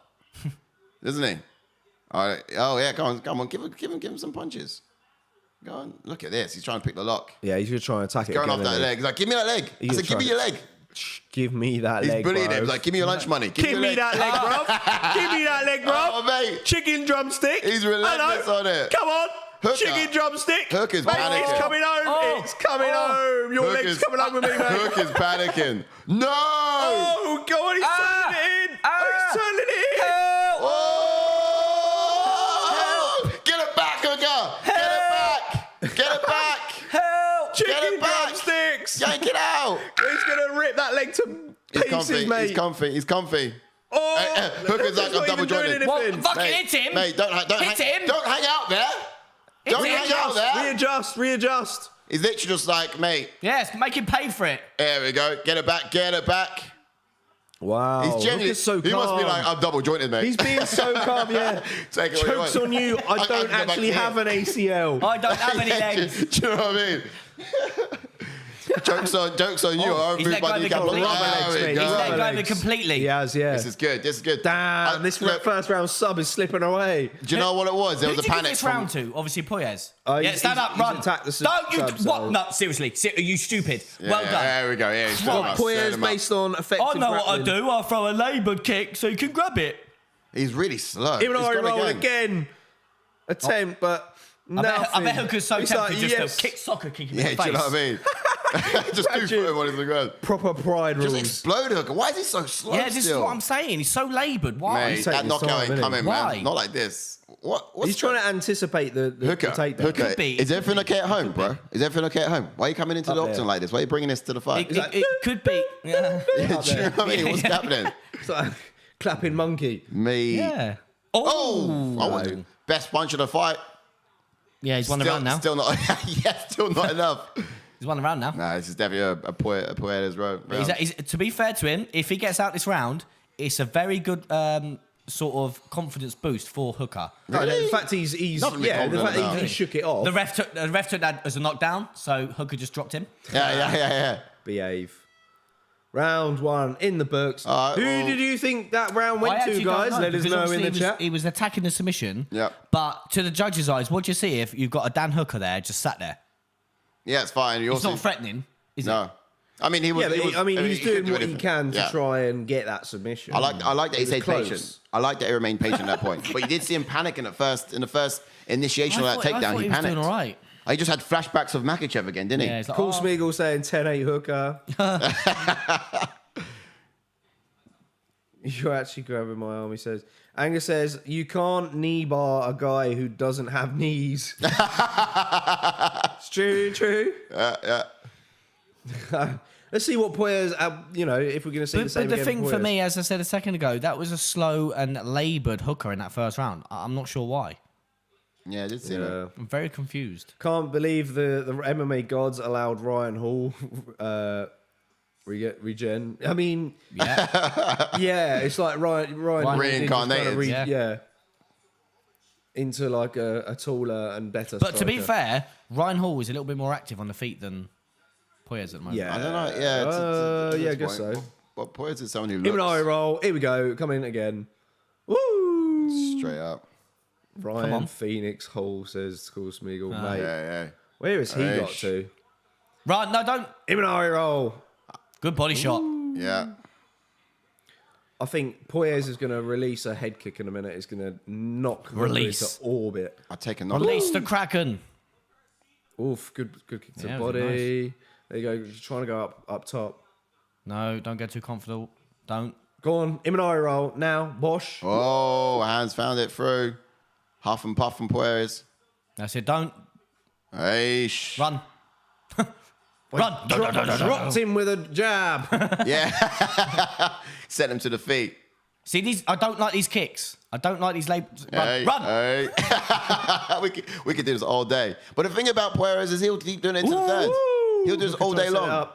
doesn't he? All right. Oh yeah, come on, give him some punches. Go on, look at this. He's trying to pick the lock. Yeah, he's going to try and attack it Going again, off that isn't he? leg. He's like, give me that leg. I said, give me your leg. Give me that He's leg, bullying bro. him. He's like, give me your lunch money. Give me that leg, bro. Give me that leg, bro. Oh, mate. Chicken drumstick. He's relentless on it. Come on. Hooker. Chicken drumstick. Hooker's Mate, panicking. It's coming home. Oh. It's coming home. Your leg's coming home with me, mate. Hooker's panicking. No! Oh, go on. He's turning it in. He's turning it in. Oh! Get it back, Hooker! Get it back! Help! Get Chicken it back! drumsticks. Yank it out! He's going to rip that leg to pieces, mate. He's comfy. Oh, Hooker's like, not I'm double even doing jointed. anything. Well, fucking hit him. Mate, don't Hit him. Don't hang out there. Don't hang out there. Readjust. He's literally just like, mate, Yes, make him pay for it. there we go. Get it back. Wow. He's genuinely Hooker's so calm. He must be like, I'm double jointed, mate. He's being so calm, yeah. Take it what you Jokes want. on you. I can don't go back actually here. have an ACL. I don't have any legs. Do you know what I mean? Jokes on you. I he's moved let my go of the kneecap. complete- There we He's go. He's let go of it legs. completely. He has, yeah. This is good. Damn, this look, first round sub is slipping away. do you know what it was? There Who was a did you give panic this from... round to? Obviously, Puelles. He's- Yeah, stand up, he's run. attacked the Don't you... sub, What? so- No, seriously. Are you stupid? Yeah, Well done. There we go. Yeah, he's Well, set Poirier him up. based on effective I know what I grappling. do. I throw a labour kick so you can grab it. He's really slow. He's Imanari gone roll again. Attempt, but I bet nothing. Hooker's so It's tempted like, just yes. to kick soccer kick him Yeah, in the do you face. know what I mean? Just do Imagine. put him on the ground. Proper pride Just rules. explode Hooker. Why is he so slow Yeah, this is still? what I'm saying. He's so laboured. Why? Mate, He's that taking his knockout time, ain't isn't he? coming, Why? man. Not like this. What's He's trying to anticipate the Hooker, takedown. Hooker, Could be. is everything okay at home, bro? Is everything okay at home? Why are you coming into the Up there. octagon like this? Why are you bringing this to the fight? It could be. Yeah. Do you know what I mean? What's happening? It's like clapping monkey. Me. Yeah. Oh, I want best punch of the fight. Yeah, he's won the round now. Still not. Yeah, still not enough. He's won the round now. Nah, this is definitely a Puelles round. To be fair to him, if he gets out this round, it's a very good sort of confidence boost for Hooker. Really? The fact he's Nothing to be the fact confident that about. he shook it off. The ref took that as a knockdown, so Hooker just dropped him. Yeah. Behave. Round one in the books. All right, Who well- did you think that round went I to, actually don't guys? know, Let us because know in obviously the chat. He was attacking the submission. Yep. But to the judge's eyes, what do you see if you've got a Dan Hooker there just sat there? Yeah, it's fine. You It's also not threatening, is it? no. I mean, he was. Yeah, but he's could doing do what he anything. can to Yeah. try and get that submission. I like that he It was stayed close. patient. I like that he remained patient at that point. But you did see him panicking in the first initiation I of that thought takedown. he He was panicked. doing all right. He just had flashbacks of Makhachev again, didn't he? Yeah, it's like, Cool oh, Smeagol saying 10-8 Hooker. You're actually grabbing my arm, he says. Angus says, you can't knee bar a guy who doesn't have knees. It's true. Yeah. Let's see what Poirier, if we're going to see the same But the again thing for Poirier. me, as I said a second ago, that was a slow and laboured Hooker in that first round. I'm not sure why. Yeah, I did see that. I'm very confused. Can't believe the MMA gods allowed Ryan Hall regen. I mean, Yeah. yeah, it's like Ryan Hall Reincarnated, yeah. into like a taller and better But to be striker. fair, Ryan Hall is a little bit more active on the feet than Poirier at the moment. Yeah. I don't know. Yeah, I guess so. But Poirier is someone who Imanari looks roll. Here we go. Coming in again. Woo! straight up. Ryan on. Phoenix Hall says, "Cool Smeagol, mate. Yeah. Where has he got Eish. to?" Right, no, don't. Imanari roll. Good body shot. Yeah. I think Puelles is going to release a head kick in a minute. It's going to knock Release. into orbit. I'll take a knock. Release the Kraken. Oof, good kick to the Yeah, body. nice. There you go. Just trying to go up top. No, don't get too confident. Don't. Go on, Imanari roll now. Bosh. Oh, hands found it through. Huff and puff from Puelles. That's it. Don't Hey, run. Run. Dropped him with a jab. yeah. Sent him to the feet. See these? I don't like these kicks. I don't like these labels. Hey, Run. hey. we could do this all day. But the thing about Puelles is he'll keep doing it into the third. He'll do this all day long.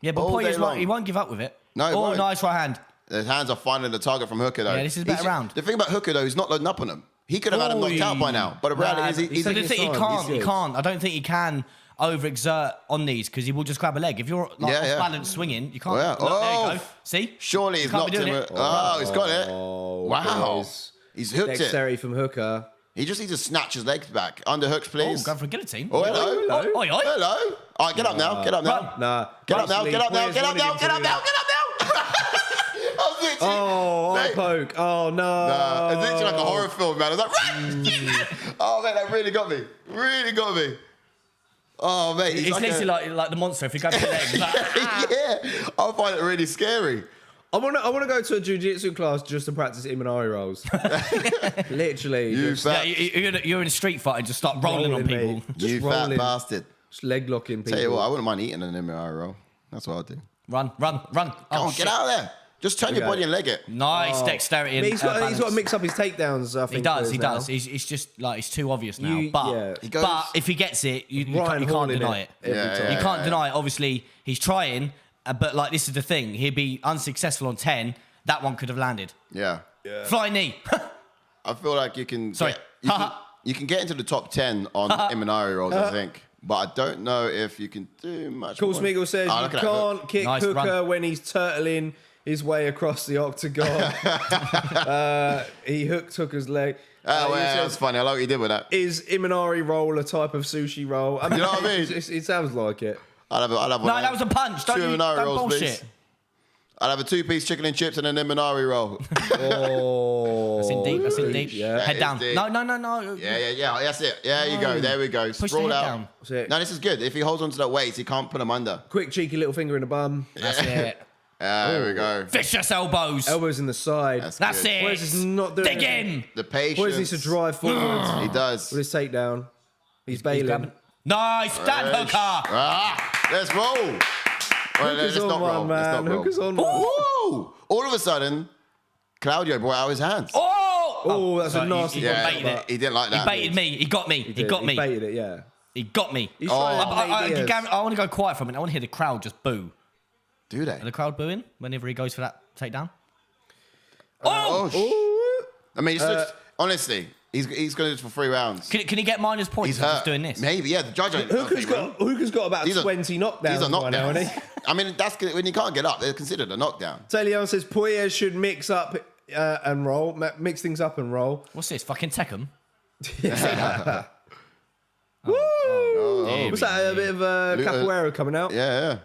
Yeah, but All day Poirier long. he won't give up with it. No, he Oh, won't. nice right hand. His hands are finding the target from Hooker, though. Yeah, this is a better round. The thing about Hooker, though, he's not loading up on him. He could have had him knocked out by now. But the reality is he's So the taking thing, his he time. can't. He's He good. can't. I don't think he can overexert on these because he will just grab a leg. If you're like Yeah, yeah. off balance swinging, you can't. Oh, yeah. Look, there you Oh. go. See? surely You he's can't be knocked doing him. it. Oh, he's got it. Oh, Wow. boys. He's hooked it. Dexterity from Hooker. He just needs to snatch his legs back. Underhooks, Oh, please. go for a guillotine. Oh, hello. Hello. Oi, oi. Hello. All right, get up now. Get up now. Run. Nah. Get up now. basically, Get up now. Puelles Get up wanted now. him Get to up do now. that. Get up now. I was literally- Oh, eye Mate. poke. Oh, no. It's literally like a horror film, man. I was like, oh, man, that really got me. Really got me. Oh, mate. It's like literally like the monster. If you grab the leg, like, yeah, I find it really scary. I want to go to a jiu-jitsu class just to practice Imanari rolls. Literally. You just, fat, you're in a street fight and just start rolling on people. mate. Just you fat rolling. bastard. Just leg locking people. Tell you what, I wouldn't mind eating an MRI roll. That's what I'll do. Run. Come Oh, on, shit. get out of there. Just turn your Okay. body and leg it. Nice dexterity. And, He's got balance. to mix up his takedowns, I think. He does. Puelles He now. does. It's just like it's too obvious now. You- but yeah. He goes- but if he gets it, you Ryan can't Hall in deny it. every Yeah, time. You can't deny it. Obviously, he's trying, but like this is the thing. He'd be unsuccessful on 10. That one could have landed. Yeah. Flying knee. I feel like you can. Sorry. You can get into the top 10 on Imanari rolls, I think. But I don't know if you can do much Cool more. Smeagol says Oh, you look at that hook. can't kick Nice Hooker run. when he's turtling his way across the octagon. He hooked Hooker's leg. Oh, He well, that says, was funny. I like what you did with that. is Imanari roll a type of sushi roll? I mean, know what I mean? It sounds like it. I'll have one. No, that was a punch. Don't, Two you, Imanari don't rolls, bullshit. please. I'll have a 2-piece chicken and chips and an Imanari roll. Oh, That's in deep. That's in deep. Yeah. Head That down. is deep. No. yeah. That's it. There you go. There we go. Push the Sprawl head out. down. That's it. No, this is good. If he holds onto that weight, he can't put him under. Quick cheeky little finger in the bum. That's it. There we go. Vicious elbows. Elbows in the side. That's good. it. Puelles is not doing Dig anything. in. The patience. Puelles needs to drive forwards He does. with his takedown. He's bailing. grabbing- Nice. Dan Hooker. Ah, let's roll. Well, Hooker's let's on not one, roll. Let's man. not roll. Hooker's on one. Woo! All of a sudden, Claudio brought out his hands. Oh, that's a sorry, nasty he one. baited Yeah, it. he didn't like He that. baited me. He got me. He did. got me. He baited it, yeah. He got me. He's Oh. trying to I make Diaz. want to go quiet for a minute. I want to hear the crowd just boo. Do they? Are the crowd booing whenever he goes for that takedown? Oh, Ooh. I mean, it's just, honestly, he's going to do this for 3 rounds. Can he get minus points He's for hurt. just doing this? Maybe, yeah. The judge. Hooker's got about These are- 20 knockdowns. These are by now, knockdowns. hasn't he? I mean, that's good. When you can't get up, they're considered a knockdown. Taylor says Poirier should mix up and roll. Mix things up and roll. What's this? Fucking Tekken? Woo! Dear Was that a bit of capoeira coming out? Yeah.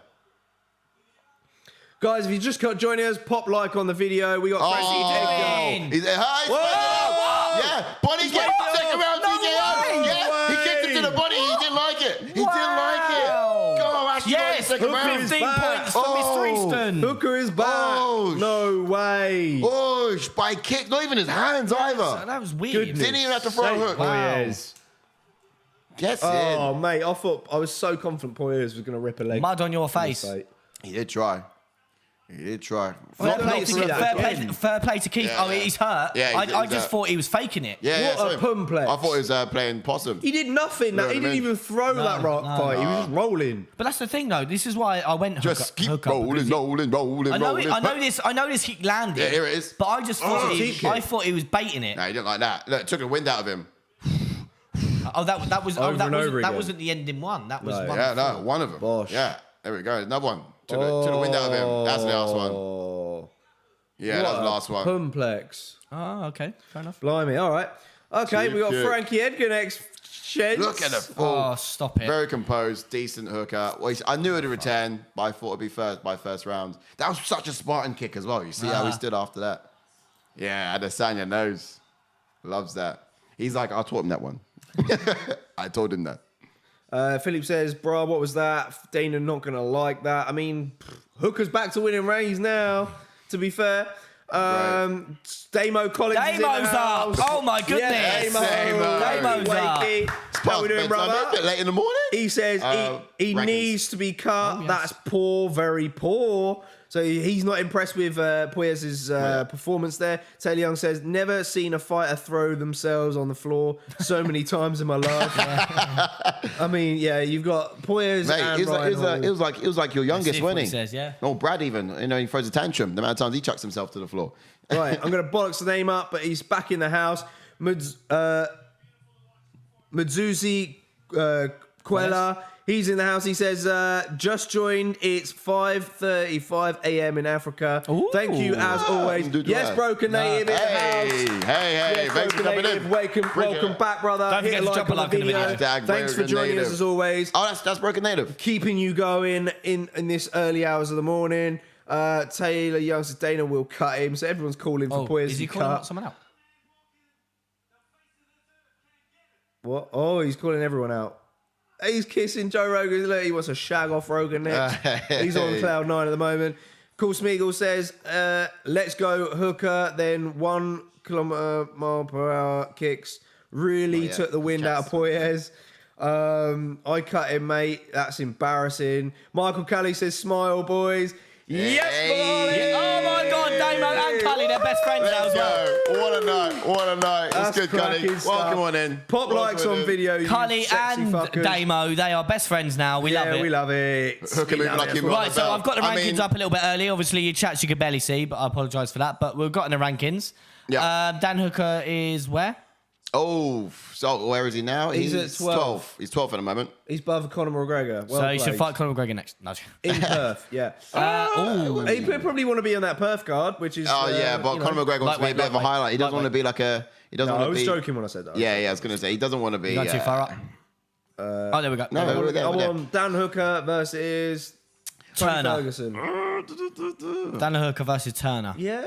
Guys, if you just got joining us, pop like on the video. We got Frankie Edgar. He's Whoa! Yeah, body kick, it second off. round No TKO. way. Yeah, he kicked it to the body. He didn't like it. He didn't like it. Go, Ashley, Yes, second Hooker round. is 15 back. points for Oh. Mr. Easton. Hooker is back. Oh, No way. Oh, by kick, not even his hands either. That was weird. Goodness. Didn't even have to throw a sake, hook. Poiriers. Gets Oh, in. mate, I was so confident Poiriers was going to rip a leg. Mud on your face. He did try. He did try. Fair play to see that again. Fair play to Keith. Yeah, Oh, yeah. he's hurt. Yeah, he's I just hurt. thought he was faking it. Yeah, What a same. pumplex. I thought he was playing possum. He did nothing. know He what I didn't mean? even throw that no, fight. He was just rolling. But that's the thing, though. This is why I went Just keep hook up, rolling, because rolling. I know this kick landed. Yeah, here it is. But I just thought cheap I kick. thought he was baiting it. No, he didn't like that. Look, it took the wind out of him. Over and over again. wasn't the ending one. That was No. one. Yeah, no, one of them. Bosh. Yeah, there we go. Another one. Took the wind out of him. That's the last one. Oh, Yeah, that was the last one. Pumplex. Oh, okay, fair enough. Blimey. All right. Okay, we got Cheap kick. Frankie Edgar next. Sheds. Look at the Oh, stop it. Very composed, decent hooker. Well, I knew it'd return, but I thought it'd be first round. That was such a Spartan kick as well. You see how he stood after that? Yeah, Adesanya knows. Loves that. He's like, I taught him that one. I told him that. Philip says, bruh, what was that? Dana not going to like that. I mean, Hooker's back to winning rays now, to be fair. Damo Collins is in the Damo's house. up. Oh, my goodness. Yeah, Damo's up. How we doing, brother? A bit late in the morning. He says he needs to be cut. yes. That's poor, very poor. So he's not impressed with Puelles' performance there. Taylor Young says, never seen a fighter throw themselves on the floor so many times in my life. I mean, yeah, you've got Puelles and it was like your youngest, wasn't he? He says, yeah. Oh, Brad even. He throws a tantrum. The amount of times he chucks himself to the floor. Right, I'm going to bollocks the name up, but he's back in the house. Madzuzi Quella. He's in the house. He says, just joined. It's 5:35 a.m. in Africa. Ooh. Thank you, as always. Yes, Broken Native in the house. Hey, thanks for coming in. Welcome back, brother. Don't forget to drop a like in the video. Thanks for joining us, as always. Oh, that's Broken Native. Keeping you going in this early hours of the morning. Taylor Young says Dana will cut him. So everyone's calling for Puelles is he to calling cut. someone out? What? Oh, he's calling everyone out. He's kissing Joe Rogan. Look, he wants to shag off Rogan next. He's on cloud 9 at the moment. Cool Smeagol says, let's go Hooker, then 1 km/h kicks. Really took the wind out of Poirier. I cut him, mate. That's embarrassing. Michael Kelly says, smile, boys. Yes, Hey. Oh, my God. Damo and Cully, they're best friends now as well. What a night. That's It's good, Cully. cracking stuff. Welcome on in. Pop likes on video, you Cully sexy and fuckers. Damo, they are best friends now. We love it. we love it. Hooker We moving love like it. you Right, so I've got the I rankings mean- up a little bit early. Obviously, your chats you could barely see, but I apologise for that. But we've got in the rankings. Yeah. Dan Hooker is where? Oh, so where is he now? He's at 12. He's 12 at the moment. He's above Conor McGregor. Well So he should played. fight Conor McGregor next. No. In Perth, yeah. He probably want to be on that Perth card, which is. Oh, yeah, but Conor McGregor wants to be a bit of a highlight. He doesn't want to be like a... He doesn't No, I want to was be... joking when I said that. Yeah, I was going to say. He doesn't want to be... Not too far up. Oh, there we go. No, I we're there. want Dan Hooker versus Tony Turner. Ferguson. Dan Hooker versus Turner. Yeah.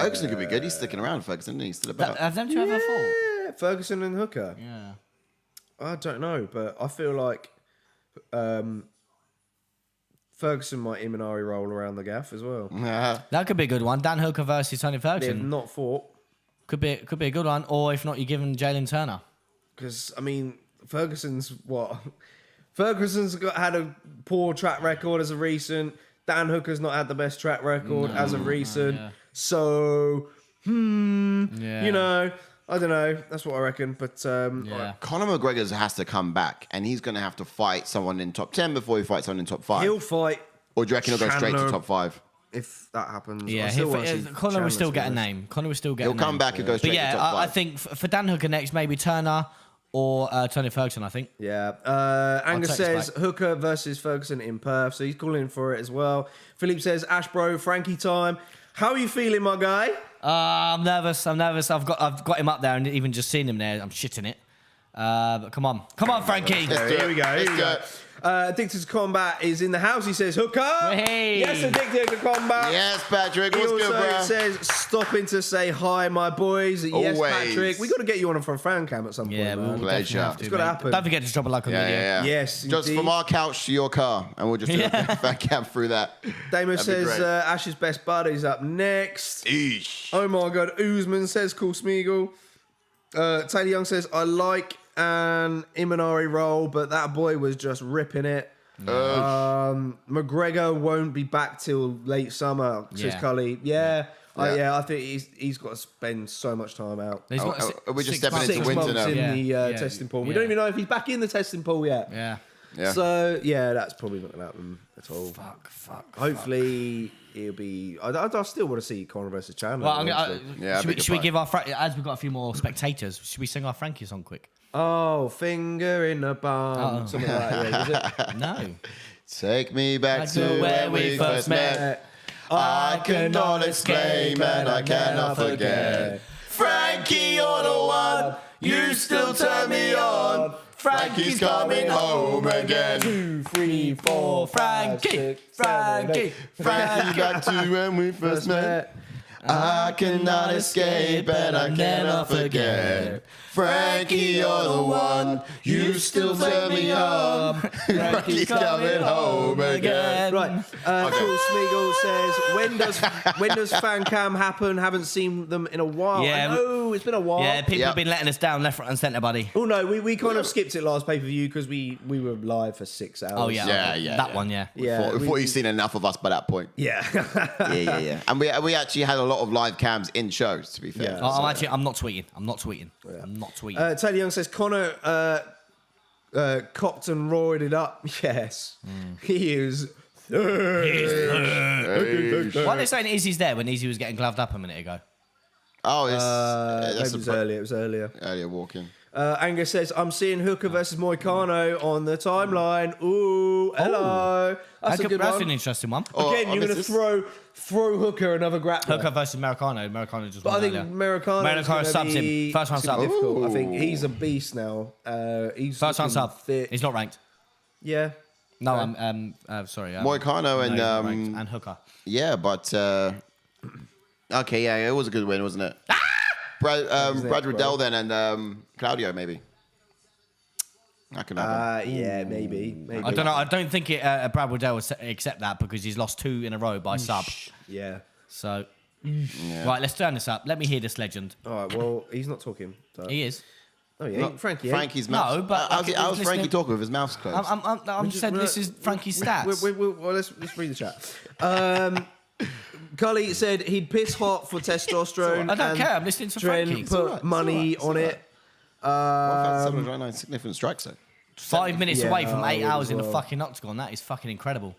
Ferguson could be good. He's sticking around, Ferguson. He's still about. Have them two ever fought? Yeah, Ferguson and Hooker. Yeah. I don't know, but I feel like Ferguson might Imanari roll around the gaff as well. That could be a good one. Dan Hooker versus Tony They have Ferguson. not fought. Could be a good one. Or if not, you're giving Jalen Turner. Because, I mean, Ferguson's what? Ferguson's had a poor track record as of recent. Dan Hooker's not had the best track record as of recent. yeah. So, Yeah. you know, I don't know. That's what I reckon. But Yeah. Conor McGregor has to come back, and he's going to have to fight someone in top 10 before he fights someone in top 5. he'll fight Or do you reckon he'll go straight to Chandler. top 5? if that happens. Yeah, I still want to see Conor will still get a Chandler's name. Conor will still get a He'll name. come back and go straight But yeah, to top 5. I think for Dan Hooker next, maybe Turner or Tony Ferguson, I think. Yeah. Angus take this says back. Hooker versus Ferguson in Perth, so he's calling for it as well. Philippe says Ash Bro, Frankie time. How are you feeling, my guy? I'm nervous. I've got him up there, and even just seeing him there, I'm shitting it. But come on, Frankie. Here we go. Let's do it. Addicted to Combat is in the house. He says Hooker. Hey. Yes, Addicted to Combat. Yes, Patrick. He What's also good, bro? says stopping to say hi, my boys. Yes, Always. Patrick. We got to get you on for a fan cam at some point. Yeah, man. we'll Pleasure. definitely have to, It's gotta mate. happen. Don't forget to drop a like on the video. Yeah. Yes, Just indeed. from our couch to your car, and we'll just do a fan cam through that. Damon That'd be says great. Ash's best buddy's up next. Eesh. Oh my God, Usman says Cool Smeagol. Taylor Young says I like an Imanari roll, but that boy was just ripping it. McGregor won't be back till late summer, says Yeah. Cully. Yeah. Yeah. I think he's got to spend so much time out. He's got Are we just 6 stepping months. into 6 winter months now? in Yeah. the Yeah. testing pool. We Yeah. don't even know if he's back in the testing pool yet. Yeah. Yeah. So, yeah, that's probably not going to happen at all. Fuck. Hopefully, he'll be... I still want to see Conor versus Chandler. Well, eventually. Yeah, should big we fight. give our as we've got a few more spectators? Should we sing our Frankie song quick? Oh, finger in the bum. Something like that, yeah, was it? No. Take me back Back to where we first met. I cannot exclaim and I cannot forget. Frankie, you're the one. You still turn me on. Frankie's coming home again. 2, 3, 4, Frankie, 5, 6, 7, Frankie, 8. Frankie, back to when we first met. I cannot escape and I cannot forget. Frankie, you're the one. You still turn me on. Frankie's coming home again. Right. Cool Smeagol says, when does fan cam happen? Haven't seen them in a while. Yeah, Oh, it's been a while. Yeah, people have been letting us down left, right, and centre, buddy. Oh no, we kind of skipped it last pay-per-view because we were live for 6 hours. Oh yeah, Yeah. that one, yeah. Yeah, We thought you'd seen enough of us by that point. Yeah. Yeah. And we actually had a lot of live cams in shows, to be fair. Yeah. Oh, I'm not tweeting. I'm not tweeting. Taylor Young says Connor copped and roided up. Yes, he is. Why are they saying Izzy's there when Izzy was getting gloved up a minute ago? Oh, Maybe that's it was earlier. It was earlier. earlier walking. Angus says, I'm seeing Hooker versus Moicano on the timeline. Ooh, hello. That's a good That's one. an interesting one. Again, you're going to throw Hooker another grappler. Hooker versus Americano. Americano just But I won think earlier. Americano subs him. First round sub. difficult. I think he's a beast now. He's First round looking sub. fit. He's not ranked. Yeah. No, I'm sorry. Moicano no, not ranked. And Hooker. Yeah, but okay, yeah, it was a good win, wasn't it? Brad Riddell then and Claudio maybe. That can happen. Yeah, maybe. I don't know. I don't think Brad Riddell will accept that because he's lost 2 in a row by sub. Yeah. So, right, let's turn this up. Let me hear this legend. All right. Well, he's not talking. So. He is. Oh yeah, Frankie. Frankie's mouth. No, but how's Frankie talking with his mouth closed? I'm saying this is Frankie's stats. Well, let's read the chat. Cully said he'd piss hot for testosterone. I don't care. I'm listening to Dren Frankie. put money on it. 799 significant strikes though. 5 minutes away from 8 I would hours as in the well. fucking octagon. That is fucking incredible.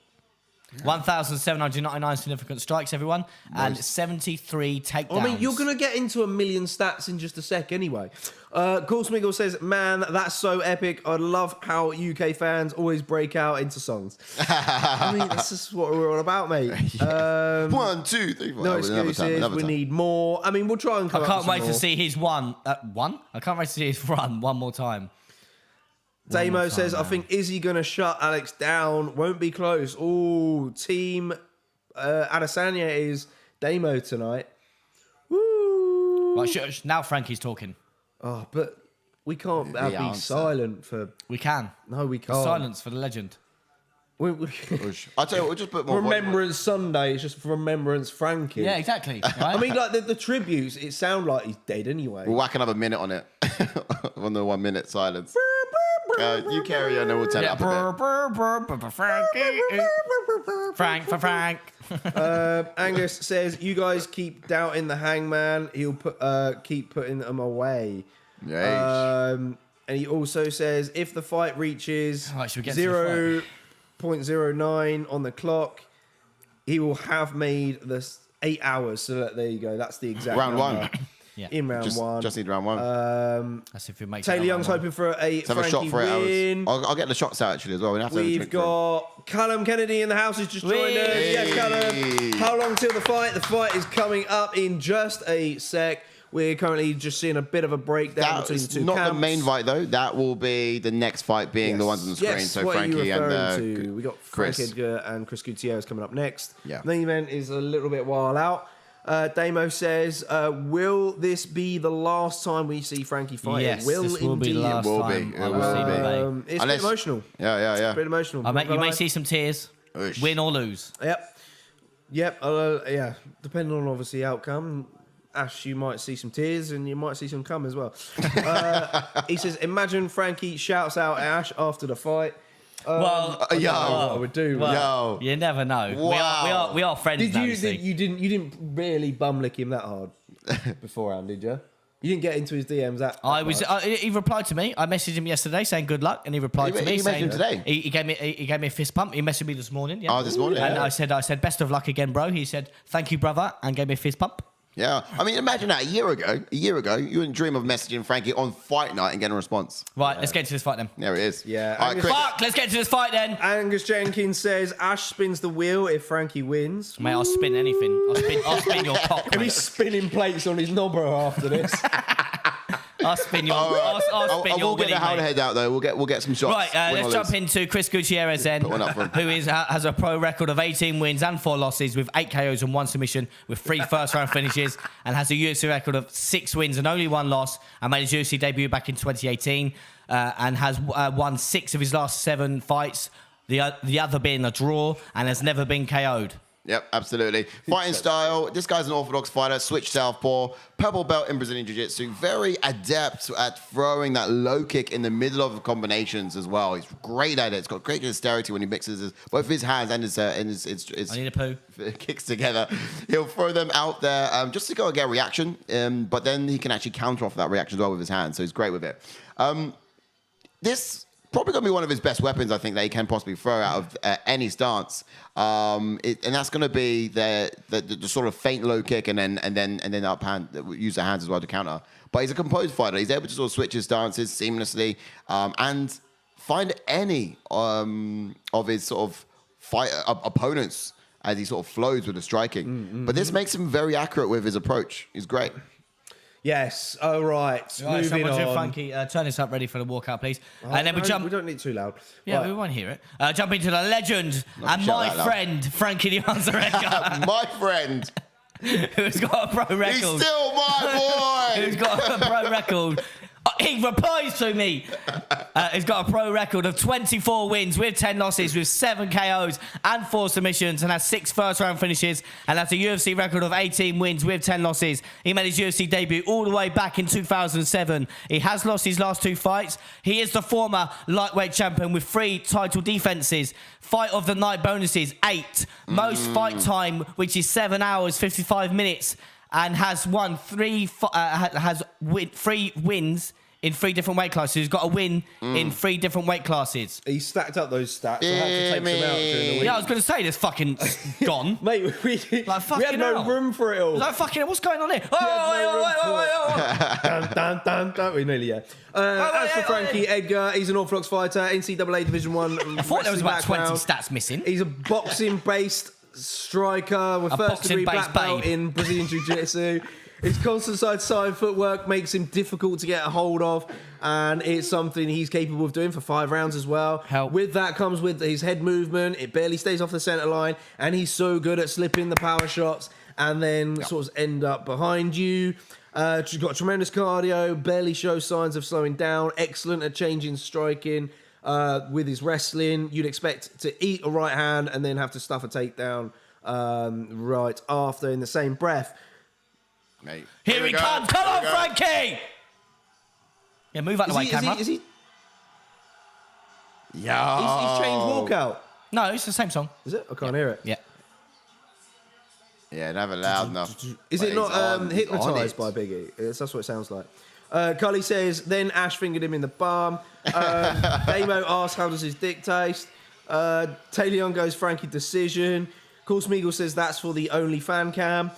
1,799 significant strikes, everyone, and 73 takedowns. I mean, you're going to get into a million stats in just a sec anyway. Cool Smiggle says, man, that's so epic. I love how UK fans always break out into songs. I mean, this is what we're all about, mate. 1, 2, 3, 4. No excuses. We need more. I mean, we'll try and come I up can't with some wait to more. see his one. I can't wait to see his run one more time. Damo says, I think Izzy going to shut Alex down. Won't be close. Oh, team Adesanya is Damo tonight. Woo. Right, now Frankie's talking. Oh, but we can't be answer. silent for... We can. No, we can't. Silence for the legend. I'll tell you what, we'll just put more. Remembrance Sunday. It's just for Remembrance Frankie. Yeah, exactly. Right? I mean, like the tributes, it sound like he's dead anyway. We'll whack another minute on it. On the 1 minute silence. You carry on and we'll tell it up a bit. Frank for Frank. Angus says, you guys keep doubting the Hangman. He'll keep putting them away. Yeesh. And he also says, if the fight reaches Right, should we get to the 0.09 on the clock, he will have made the 8 hours. So there you go. That's the exact Round number. 1. Yeah. In round 1. Just need round 1. That's if it makes Taylor it Young's round hoping for a Let's have a Frankie shot for 8 win. hours. I'll get the shots out actually as well. We have to have a We've drink for him. got Callum Kennedy in the house who's just joined us. Whee! Yeah, Callum. How long till the fight? The fight is coming up in just a sec. We're currently just seeing a bit of a breakdown between the That's two not camps. the main fight though. That will be the next fight being the ones on the screen. Yes, So what are you Frankie and referring to? We got Frank Chris. Edgar and Chris Gutierrez coming up next. Yeah. The main event is a little bit while out. Damo says, will this be the last time we see Frankie fight? Yes, It will this will be indeed. the last will time be. I It will will see be. him play. It's a bit emotional. Yeah. A bit emotional. You Not gonna may lie. see some tears, Oosh. win or lose. Yep. Yeah. Depending on obviously outcome. Ash, you might see some tears and you might see some cum as well. He says, imagine Frankie shouts out Ash after the fight. Well, Yo. What I would do. Yo. you never know. Wow. We are friends Did now, you? you see. You didn't really bum lick him that hard beforehand, did you? You didn't get into his DMs that. He replied to me. I messaged him yesterday saying good luck, and he replied to me You messaged saying him today? He gave me a fist pump. He messaged me this morning. Yeah. Oh, this morning, And yeah. I said best of luck again, bro. He said thank you, brother, and gave me a fist pump. Yeah, I mean, imagine that a year ago, you wouldn't dream of messaging Frankie on fight night and getting a response. Right, let's get to this fight then. There it is. Yeah. All right, Chris. Fuck, let's get to this fight then. Angus Jenkins says Ash spins the wheel if Frankie wins. Mate, I'll spin anything. I'll spin your cock, He'll be mate. spinning plates on his knobber after this. I'll spin your, All right. I'll spin your We'll get willy, the Howler mate. head out though. We'll get some shots. Right, Win or let's jump lose. into Chris Gutierrez then, Put one up for him. who has a pro record of 18 wins and 4 losses with 8 KOs and 1 submission with 3 first-round finishes, and has a UFC record of 6 wins and only 1 loss, and made his UFC debut back in 2018, and has won 6 of his last 7 fights, the other being a draw, and has never been KO'd. Yep, absolutely. Fighting style. This guy's an orthodox fighter, switch southpaw, purple belt in Brazilian Jiu-Jitsu, very adept at throwing that low kick in the middle of combinations as well. He's great at it. It's got great dexterity when he mixes both his hands and his I need a poo. kicks together. He'll throw them out there just to go and get a reaction, but then he can actually counter off that reaction as well with his hands, so he's great with it. This probably going to be one of his best weapons, I think, that he can possibly throw out of any stance. And that's going to be the sort of feint low kick and then up hand, use the hands as well to counter. But he's a composed fighter. He's able to sort of switch his stances seamlessly and find any of his sort of opponents as he sort of flows with the striking. But this makes him very accurate with his approach. He's great. Yes. All right. Right, Moving someone on. to Frankie, turn this up ready for the walkout, please. And then we No, jump. We don't need too loud. Yeah, Right. we won't hear it. Jump into the legend and shout my that loud. friend, Frankie the Answer Edgar, My friend. who's got a pro record. He's still my boy. Who's got a pro record. He replies to me. He's got a pro record of 24 wins with 10 losses, with 7 KOs and 4 submissions, and has 6 first-round finishes, and has a UFC record of 18 wins with 10 losses. He made his UFC debut all the way back in 2007. He has lost his last 2 fights. He is the former lightweight champion with 3 title defenses. Fight of the night bonuses, 8. Most fight time, which is 7 hours, 55 minutes. And has won 3 wins in 3 different weight classes. He's got a win in 3 different weight classes. He stacked up those stats. I had to take them out during the week. Yeah, I was going to say this fucking gone. Mate, we fucking had no hell. room for it all. Like fucking, what's going on here? Don't we nearly, yeah. As for Frankie, Edgar, he's an orthodox fighter, NCAA Division 1. I thought there was about 20 stats missing. He's a boxing-based striker with A first-degree boxing-based black belt babe. in Brazilian Jiu-Jitsu. His constant side-to-side footwork makes him difficult to get a hold of, and it's something he's capable of doing for 5 rounds as well. Help. With that comes with his head movement. It barely stays off the center line, and he's so good at slipping the power shots and then sort of end up behind you. She's got tremendous cardio, barely shows signs of slowing down, excellent at changing striking. With his wrestling, you'd expect to eat a right hand and then have to stuff a takedown right after in the same breath. Mate. Here he we go. comes. Come Here on, we go. Frankie. Yeah, move out the way, camera. Is he Yeah. he's changed walkout? No, it's the same song. Is it? I can't hear it. Yeah. Yeah, never loud enough. Is But it not he's on hypnotised it. by Biggie? That's what it sounds like. Cully says, then Ash fingered him in the bum. Damo asks, how does his dick taste? Taylor goes, Frankie decision. Cool Smeagol says, that's for the only fan cam.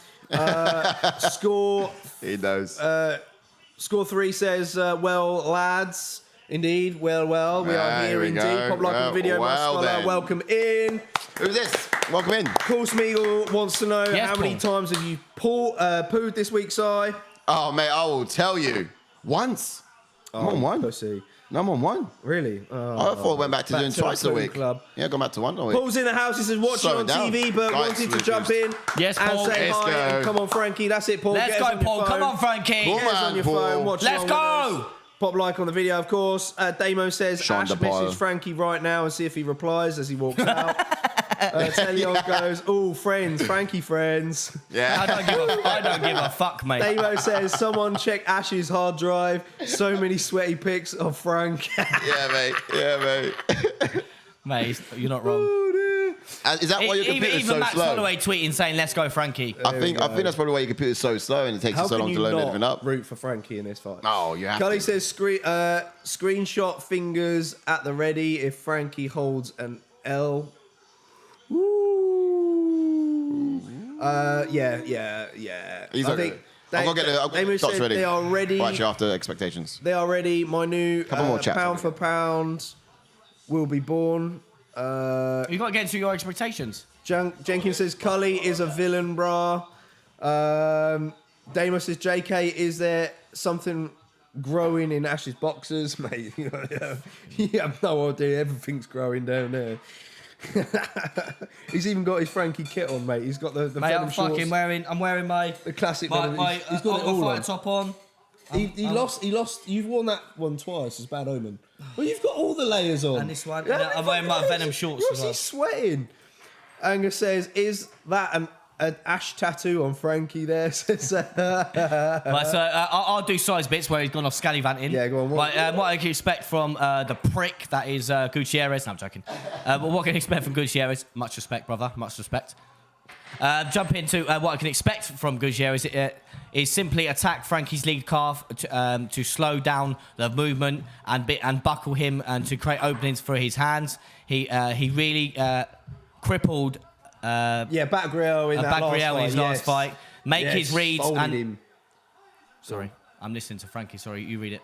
Score He knows. Score 3 says, well, lads. Indeed, well, we are here we indeed. go. Pop like on the video, Well, Muscular, then. welcome in. Who's this? Welcome in. Cool Smeagol wants to know Yes, how many Paul. times have you pooed this week, Si? Oh, mate, I will tell you. Once. I'm on 1. Pussy. No, I'm on 1. Really? I thought I went back to Back doing to twice the a poo week. club. Yeah, gone back to 1 a week. Paul's in the house. He says watching Slow on it down. TV, but Guys, wanted to we're jump in Yes, and Paul. say Let's hi. go. And come on, Frankie. That's it, Paul. Let's Get us go, on your Paul. phone. Come on, Frankie. Cool. Get us on your Paul. phone. Watch Let's along with go. us. Pop like on the video, of course. Damo says Sean Ash the Boyle. message Frankie right now and see if he replies as he walks out. Telion goes, oh, friends, Frankie friends. Yeah. I don't give a fuck, mate. Damo says, someone check Ash's hard drive. So many sweaty pics of Frank. Yeah, mate. Yeah, mate. Mate, you're not wrong. Is that why your computer's Even so Max slow? Holloway tweeting saying, let's go, Frankie. I think that's probably why your computer's so slow and it takes How you so can long you to load not everything up. root for Frankie in this fight? Oh, you have Cully to. says screenshot fingers at the ready if Frankie holds an L. Ooh. Yeah. He's I okay. think I'm gonna get the shots ready. they are ready. Right, after expectations. They are ready. My new Couple more chats, pound for pound will be born. You got to get into your expectations. Jenkins says Cully is a villain, brah. Damo says JK, is there something growing in Ash's boxers, mate? You have no idea. Everything's growing down there. He's even got his Frankie kit on, mate. He's got the Mate, Venom shorts. I'm wearing my The classic my, Venom. my He's got it all fighter on. top on. He lost. You've worn that one twice. It's bad omen. Well, you've got all the layers on. And this one. Yeah, And I'm wearing my Venom shorts as well. He's sweating. Angus says, "Is that an Ash tattoo on Frankie?" There says. Right, so I'll do size bits where he's gone off scallyvanting. Yeah, go on. What I can expect from the prick that is Gutierrez. No, I'm joking. But what can I expect from Gutierrez? Much respect, brother. Much respect. Jump into what I can expect from Gutierrez is simply attack Frankie's lead calf to slow down the movement and buckle him and to create openings for his hands. He really crippled. Bagriel in that last fight. Make his reads folded and. him. Sorry, I'm listening to Frankie. Sorry, you read it.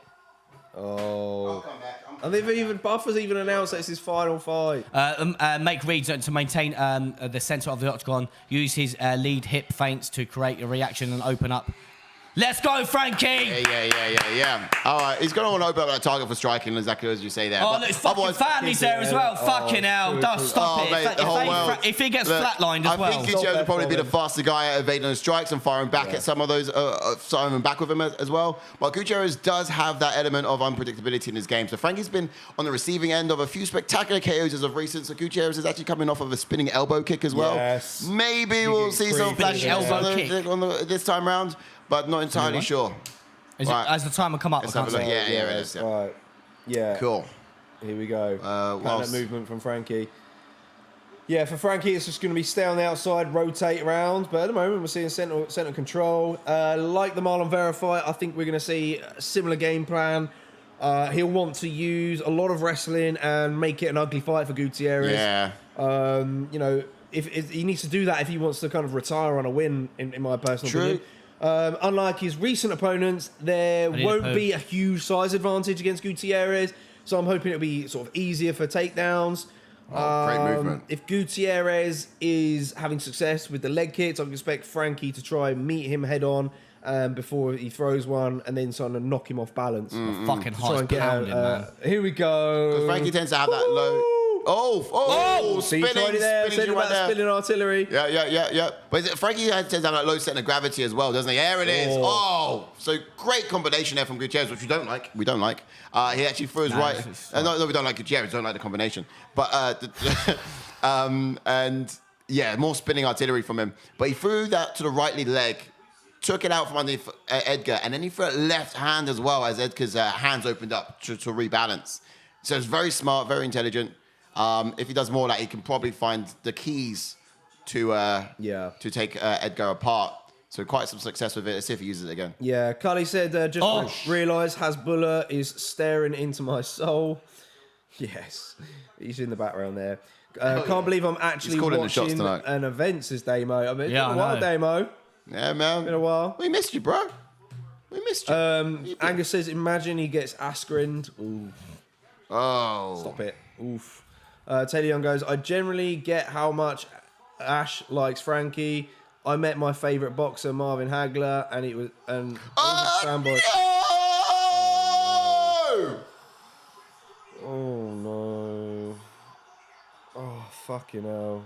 I'll come back. And Buffer's even announced that it's his final fight. Make reads to maintain the centre of the octagon. Use his lead hip feints to create a reaction and open up. Let's go, Frankie! Yeah. All right, he's going to want to open up that target for striking, exactly as you say there. Oh, look, his fucking family's there as well. Fucking hell. Don't stop it. Mate, the whole world. If he gets flatlined as well. I think Gutierrez would probably be the faster guy at evading those strikes and firing back at some of those, firing back with him as well. But Gutierrez does have that element of unpredictability in his game. So Frankie's been on the receiving end of a few spectacular KOs as of recent. So Gutierrez is actually coming off of a spinning elbow kick as well. Yes. Maybe we'll see some flashy elbow kick this time round, but not entirely sure. As the time will come up, Let's I have can't a look. say. Yeah, it is. Yeah. Right. Yeah. Cool. Here we go. whilst- movement from Frankie. Yeah, for Frankie, it's just going to be stay on the outside, rotate around. But at the moment, we're seeing center control. Like the Marlon Vera fight, I think we're going to see a similar game plan. He'll want to use a lot of wrestling and make it an ugly fight for Gutierrez. Yeah. If he needs to do that if he wants to kind of retire on a win, in my personal True. opinion. Unlike his recent opponents, there won't be a huge size advantage against Gutierrez. So I'm hoping it'll be sort of easier for takedowns. Great movement. If Gutierrez is having success with the leg kicks, I can expect Frankie to try and meet him head on before he throws one and then sort of knock him off balance. Fucking heart's pounding, man. Here we go. Frankie tends to have that low. See, tried it there. Said about spinning artillery. Yeah. But Frankie tends to have that low center of gravity as well, doesn't he? There it is. So great combination there from Gutierrez, which we don't like. He actually threw his right. No, we don't like Gutierrez. We don't like the combination. But and yeah, more spinning artillery from him. But he threw that to the right lead leg, took it out from underneath Edgar, and then he threw it left hand as well as Edgar's hands opened up to rebalance. So it's very smart, very intelligent. If he does more of that, he can probably find the keys to take Edgar apart. So quite some success with it. Let's see if he uses it again. Yeah, Carly said, just realised Hasbulla is staring into my soul. Yes, he's in the background there. Can't believe I'm actually watching an event, says Damo. I mean, it's been a while, Damo. Yeah, man. Been a while. We missed you, bro. We missed you. Angus says, imagine he gets Askrened. Ooh. Oh. Stop it. Oof. Teddy Young goes, I generally get how much Ash likes Frankie. I met my favourite boxer, Marvin Hagler, and it was Sandboy. No! Oh no. Oh fucking hell.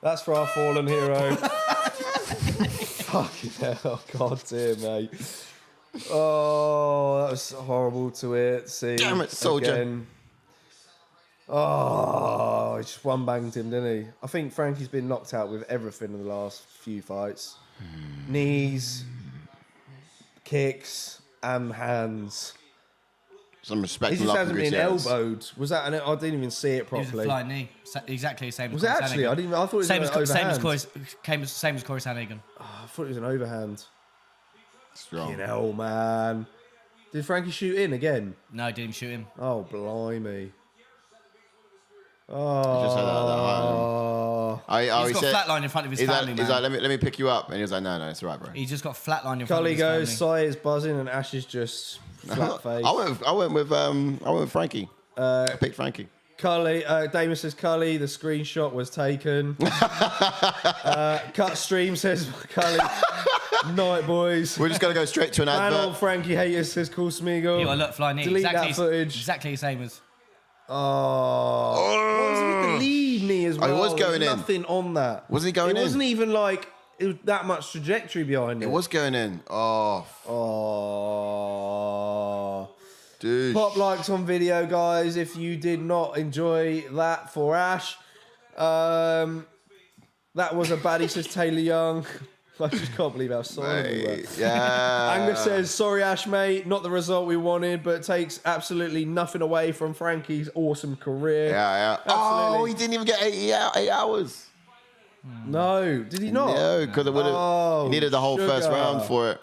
That's for our fallen hero. Fucking hell. God dear, mate. Oh, that was horrible to it. See, Damn it, soldier. Again. Oh, he just one-banged him, didn't he? I think Frankie's been knocked out with everything in the last few fights. Knees, kicks, and hands. Some respect. He and just love hasn't for been Gutierrez. elbowed. Was that? I didn't even see it It was a properly. flying knee. Exactly the same. Was as it Corey actually? Sandhagen. I thought it was Same an as Corey overhand. same as Corey Sandhagen. I thought it was an overhand. Strong. You know, man. Did Frankie shoot in again? No, didn't shoot him. Oh, blimey. He just had Oh. He's got flatline in front of his family, He's man. like, let me pick you up, and he was like, no, it's all right, bro. He's just got flatline in front Cully of his goes, family. Sai is buzzing, and Ash is just flat face. I went with Frankie. I picked Frankie. Cully, Damon says Cully, the screenshot was taken. Cut stream says Cully. Night, boys. We're just gonna go straight to an Man advert. on Frankie haters says cool Smeagol. You got a look flying knee. Delete Exactly, that footage. exactly the same as. Oh. What was it with the lead knee as well? he was going There's in. nothing on that. Wasn't he going It in? wasn't even like it was that much trajectory behind it. It was going in. Oh, Oh. dude. Pop likes on video, guys, if you did not enjoy that for Ash. That was a baddie, says Taylor Young. I just can't believe how silent we were. Yeah. Angus says, sorry, Ash, mate. Not the result we wanted, but it takes absolutely nothing away from Frankie's awesome career. Yeah. Oh, Absolutely. he didn't even get 8 hours. No, did he not? No, because it would have. Oh, he needed the whole first sugar. round for it.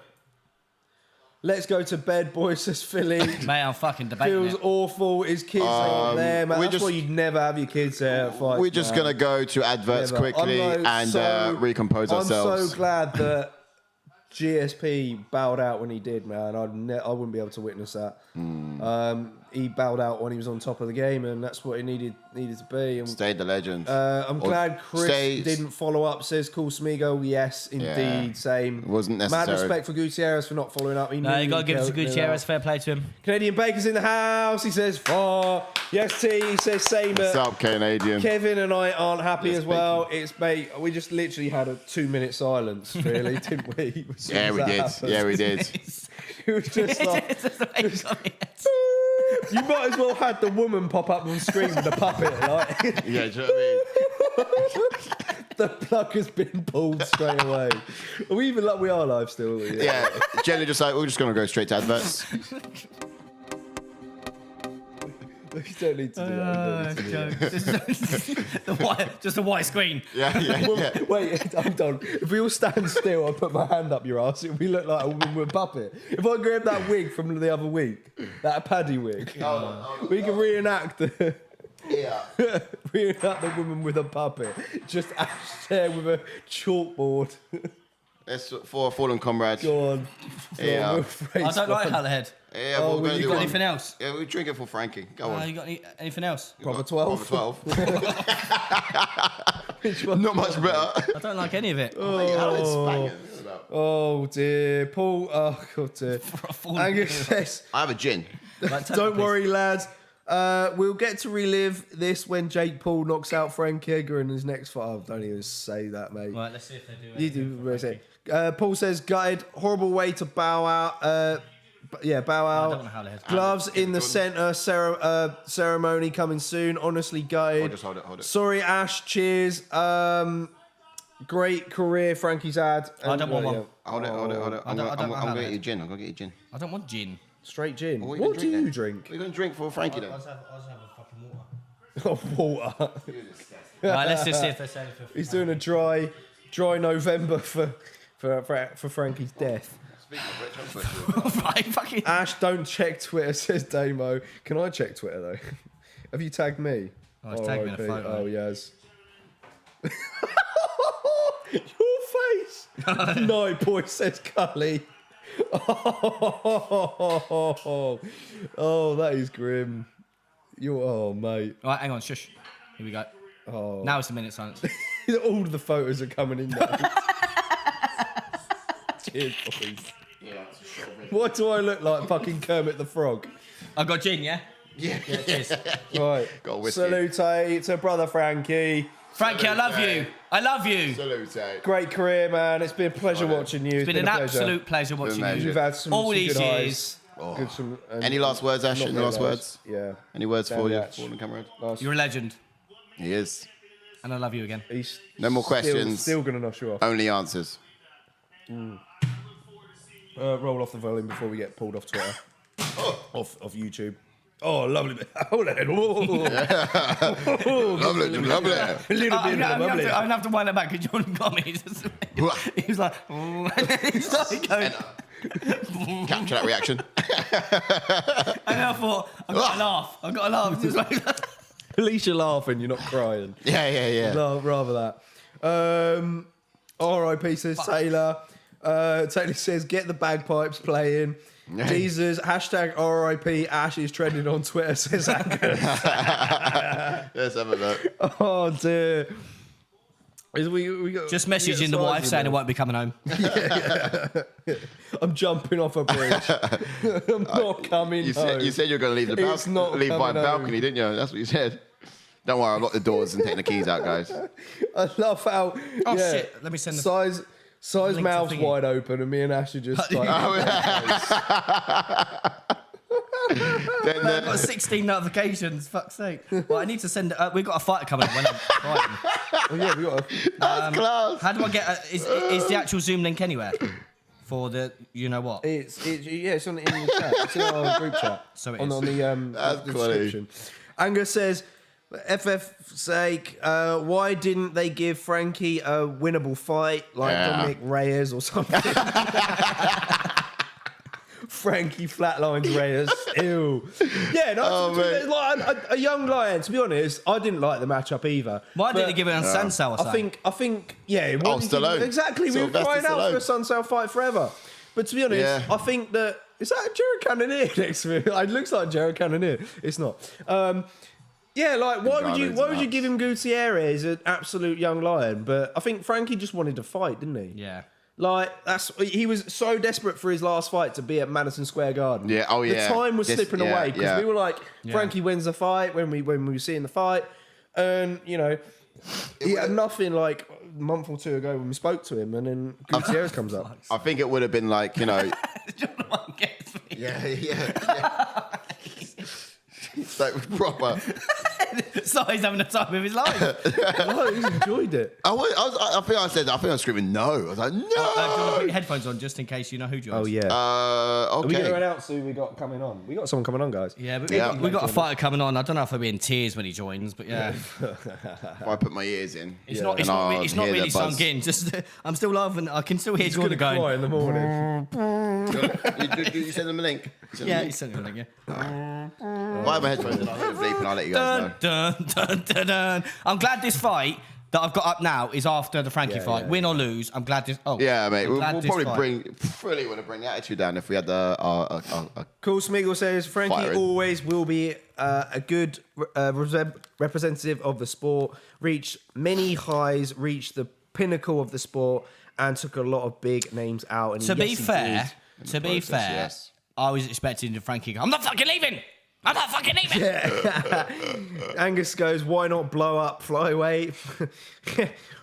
Let's go to bed, boys, says Philly. Mate, I'm fucking debating Feels it. awful. His kids ain't there, man. we're That's just- why you'd never have your kids there at fights. We're just man. gonna go to adverts Never. quickly I'm and recompose ourselves. I'm so glad that GSP bowed out when he did, man. I wouldn't be able to witness that. He bowed out when he was on top of the game, and that's what it needed to be. And, Stayed the legend. I'm glad Chris didn't follow up. Says cool Smeagol. Yes, indeed, Yeah. same. It wasn't necessary. Mad respect for Gutierrez for not following up. No, you got to give it to Gutierrez. Fair play to him. Canadian Baker's in the house. He says, "Oh, yes, T." He says, "Same." What's up, Canadian? Kevin and I aren't happy Yes, as well. It's mate. We just literally had a 2-minute silence, really, didn't we? As soon Yeah, as we that did. happened. Yeah, we did. It was just like you might as well had the woman pop up on screen with the puppet. Like Yeah, do you know what the plug has been pulled straight away. Are we even like we are live still? I mean? Yeah, generally just like we're just gonna go straight to adverts. We don't need to do that. Just a white screen. Yeah. Wait, I'm done. If we all stand still, I'll put my hand up your ass. We look like a woman with a puppet. If I grab that wig from the other week, that Paddy wig, we can reenact the reenact the woman with a puppet. Just Ash there with a chalkboard. That's for fallen comrades. Go on. Yeah. I don't like how the head. Yeah, Oh, we're gonna you do You got one. anything else? Yeah, we drink it for Frankie. Go on. You got anything else? Proper 12. Proper 12. Which one? Not much better. I don't like any of it. Oh dear, Paul. Oh god dear. Angus says, I have a gin. "Don't worry, lads. We'll get to relive this when Jake Paul knocks out Frank Edgar in his next fight." Oh, don't even say that, mate. Right, let's see if they do it. You do. Say. Paul says, "Gutted. Horrible way to bow out." Bow out. I don't know how they had. Gloves in the centre. Ceremony coming soon. Honestly, gutted. Just hold it. Sorry, Ash. Cheers. Great career Frankie's had. I don't want one. Hold it. I'm gonna get you gin. I'm gonna get you gin. I don't want gin. Straight gin. What What you do gonna you then? drink? We're gonna drink for Frankie then. I'll just have a fucking water. Oh, water. Right, let's just see if they say anything. He's doing a dry November for Frankie's death. Right, fucking. Ash, don't check Twitter, says Damo. Can I check Twitter though? Have you tagged me? Oh, he's tagged me in a RIP. photo. Oh, yes. Your face. No, boy, says Cully. Oh, that is grim. Mate. All right, hang on, shush. Here we go. Oh. Now it's a minute silence. All the photos are coming in now. Cheers, boys. What do I look like? Fucking Kermit the Frog. I've got gin, yeah? Yeah. Cheers. Right. Got a whiskey. Salute to brother Frankie. Frankie, I love you. I love you. Salute. Great career, man. It's been a pleasure watching you. It's been an absolute pleasure watching you. You've had some all some these good years. highs. Any last words, Ash? Any last words? Yeah. Any words for you? Ash. Fallen comrade? You're a legend. He is. And I love you again. No more questions. Still going to knock you off. Only answers. Roll off the volume before we get pulled off Twitter. Off YouTube. Oh, lovely. Hold on. Lovely. A little bit of I'm bubbly. going to have to wind it back because Jordan got me. He was like, he started going. Capture that reaction. And then I thought, I've got to laugh. Just like, At least you're laughing, you're not crying. Yeah. No, rather that. R.I.P. says Taylor. Taylor says, get the bagpipes playing. Yeah. Jesus, hashtag R.I.P. Ash is trending on Twitter, says Edgar. Let's have a look. Oh, dear. We got, just messaging the wife saying I won't be coming home. I'm jumping off a bridge. I'm not coming home. You said you were going to leave the balcony, by balcony, didn't you? That's what you said. Don't worry, I'll lock the doors and take the keys out, guys. I love how... Oh, shit. Let me send the... Size mouth's wide open and me and Ash are just like... I've got 16 notifications, fuck's sake. Well, I need to send... we've got a fight coming up when I'm fighting. Oh, yeah, we got a... That's class. How do I get... is the actual Zoom link anywhere? For the... You know what? It's in the chat. It's in our group chat. So it on is. On the description. Angus says... FF's sake, why didn't they give Frankie a winnable fight like Dominic Reyes or something? Frankie flatlines Reyes. Ew. Yeah, no, like a young lion. To be honest, I didn't like the matchup either. Why didn't they give it on Sansao or something? I think, yeah. Stallone. Exactly. We were crying out for a Sansao fight forever. But to be honest, I think that is that Jared Cannonier next to me? It looks like Jared Cannonier. It's not. Yeah, like why would you give him Gutiérrez, an absolute young lion? But I think Frankie just wanted to fight, didn't he? Yeah. Like he was so desperate for his last fight to be at Madison Square Garden. Yeah. Oh yeah. The time was slipping away because we were like, Frankie wins the fight when we were seeing the fight, and you know, he had nothing like a month or two ago when we spoke to him, and then Gutiérrez comes up. I think it would have been like, you know. Yeah. It's like proper. So he's having the time of his life. Oh, he's enjoyed it. I think I was screaming no. I was like, no. Do you want to put your headphones on just in case you know who joins? Oh, yeah. Okay. Are we going to announce who we got coming on? We got someone coming on, guys. Yeah, but we got a fighter coming on. I don't know if I'll be in tears when he joins, but yeah. If I put my ears in. It's not really sunk in. Just I'm still laughing. I can still hear Jordan going. Cry in the morning. You send them a link? He sent me a link, yeah. Why have my headphones in? I'll hit bleep and I'll let you guys know. Dun. I'm glad this fight that I've got up now is after the Frankie fight. Win or lose, I'm glad this... Oh, yeah, mate. We'll probably want to bring the attitude down if we had the... Cool Smiggle says, Frankie firing. always will be a good representative of the sport, reached many highs, reached the pinnacle of the sport, and took a lot of big names out. And to be fair, yes. I was expecting the Frankie go, I'm not fucking leaving! Yeah. Angus goes, why not blow up flyweight?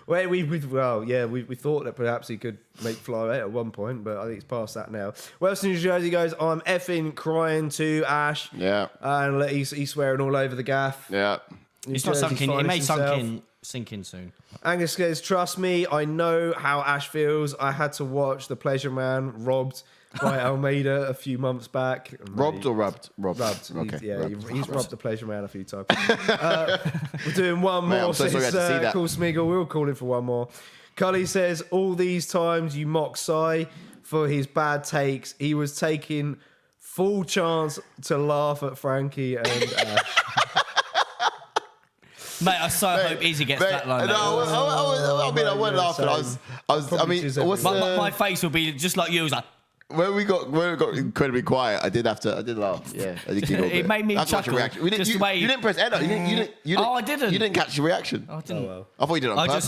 We thought that perhaps he could make flyweight at one point, but I think it's past that now. Wellston, New Jersey goes, I'm effing crying to Ash. Yeah. And he's swearing all over the gaff. Yeah. It's not sunk in. It may sink in soon. Angus says, trust me, I know how Ash feels. I had to watch The Pleasure Man robbed by Almeida a few months back. Robbed or rubbed? Rubbed. Okay. He's robbed The Pleasure Man a few times. We're doing one more. I'm so sorry I had to see that. Cool Smiggle, we'll call in for one more. Cully says, all these times you mock Sai for his bad takes, he was taking full chance to laugh at Frankie and Ash. Mate, I hope Easy gets that line. I wasn't laughing. My face would be just like you. It was like... When we got incredibly quiet, I did laugh. Yeah, I think it made me chuckle. You didn't press enter. I didn't. You didn't catch the reaction. I didn't. Oh, well. I thought you did it on purpose.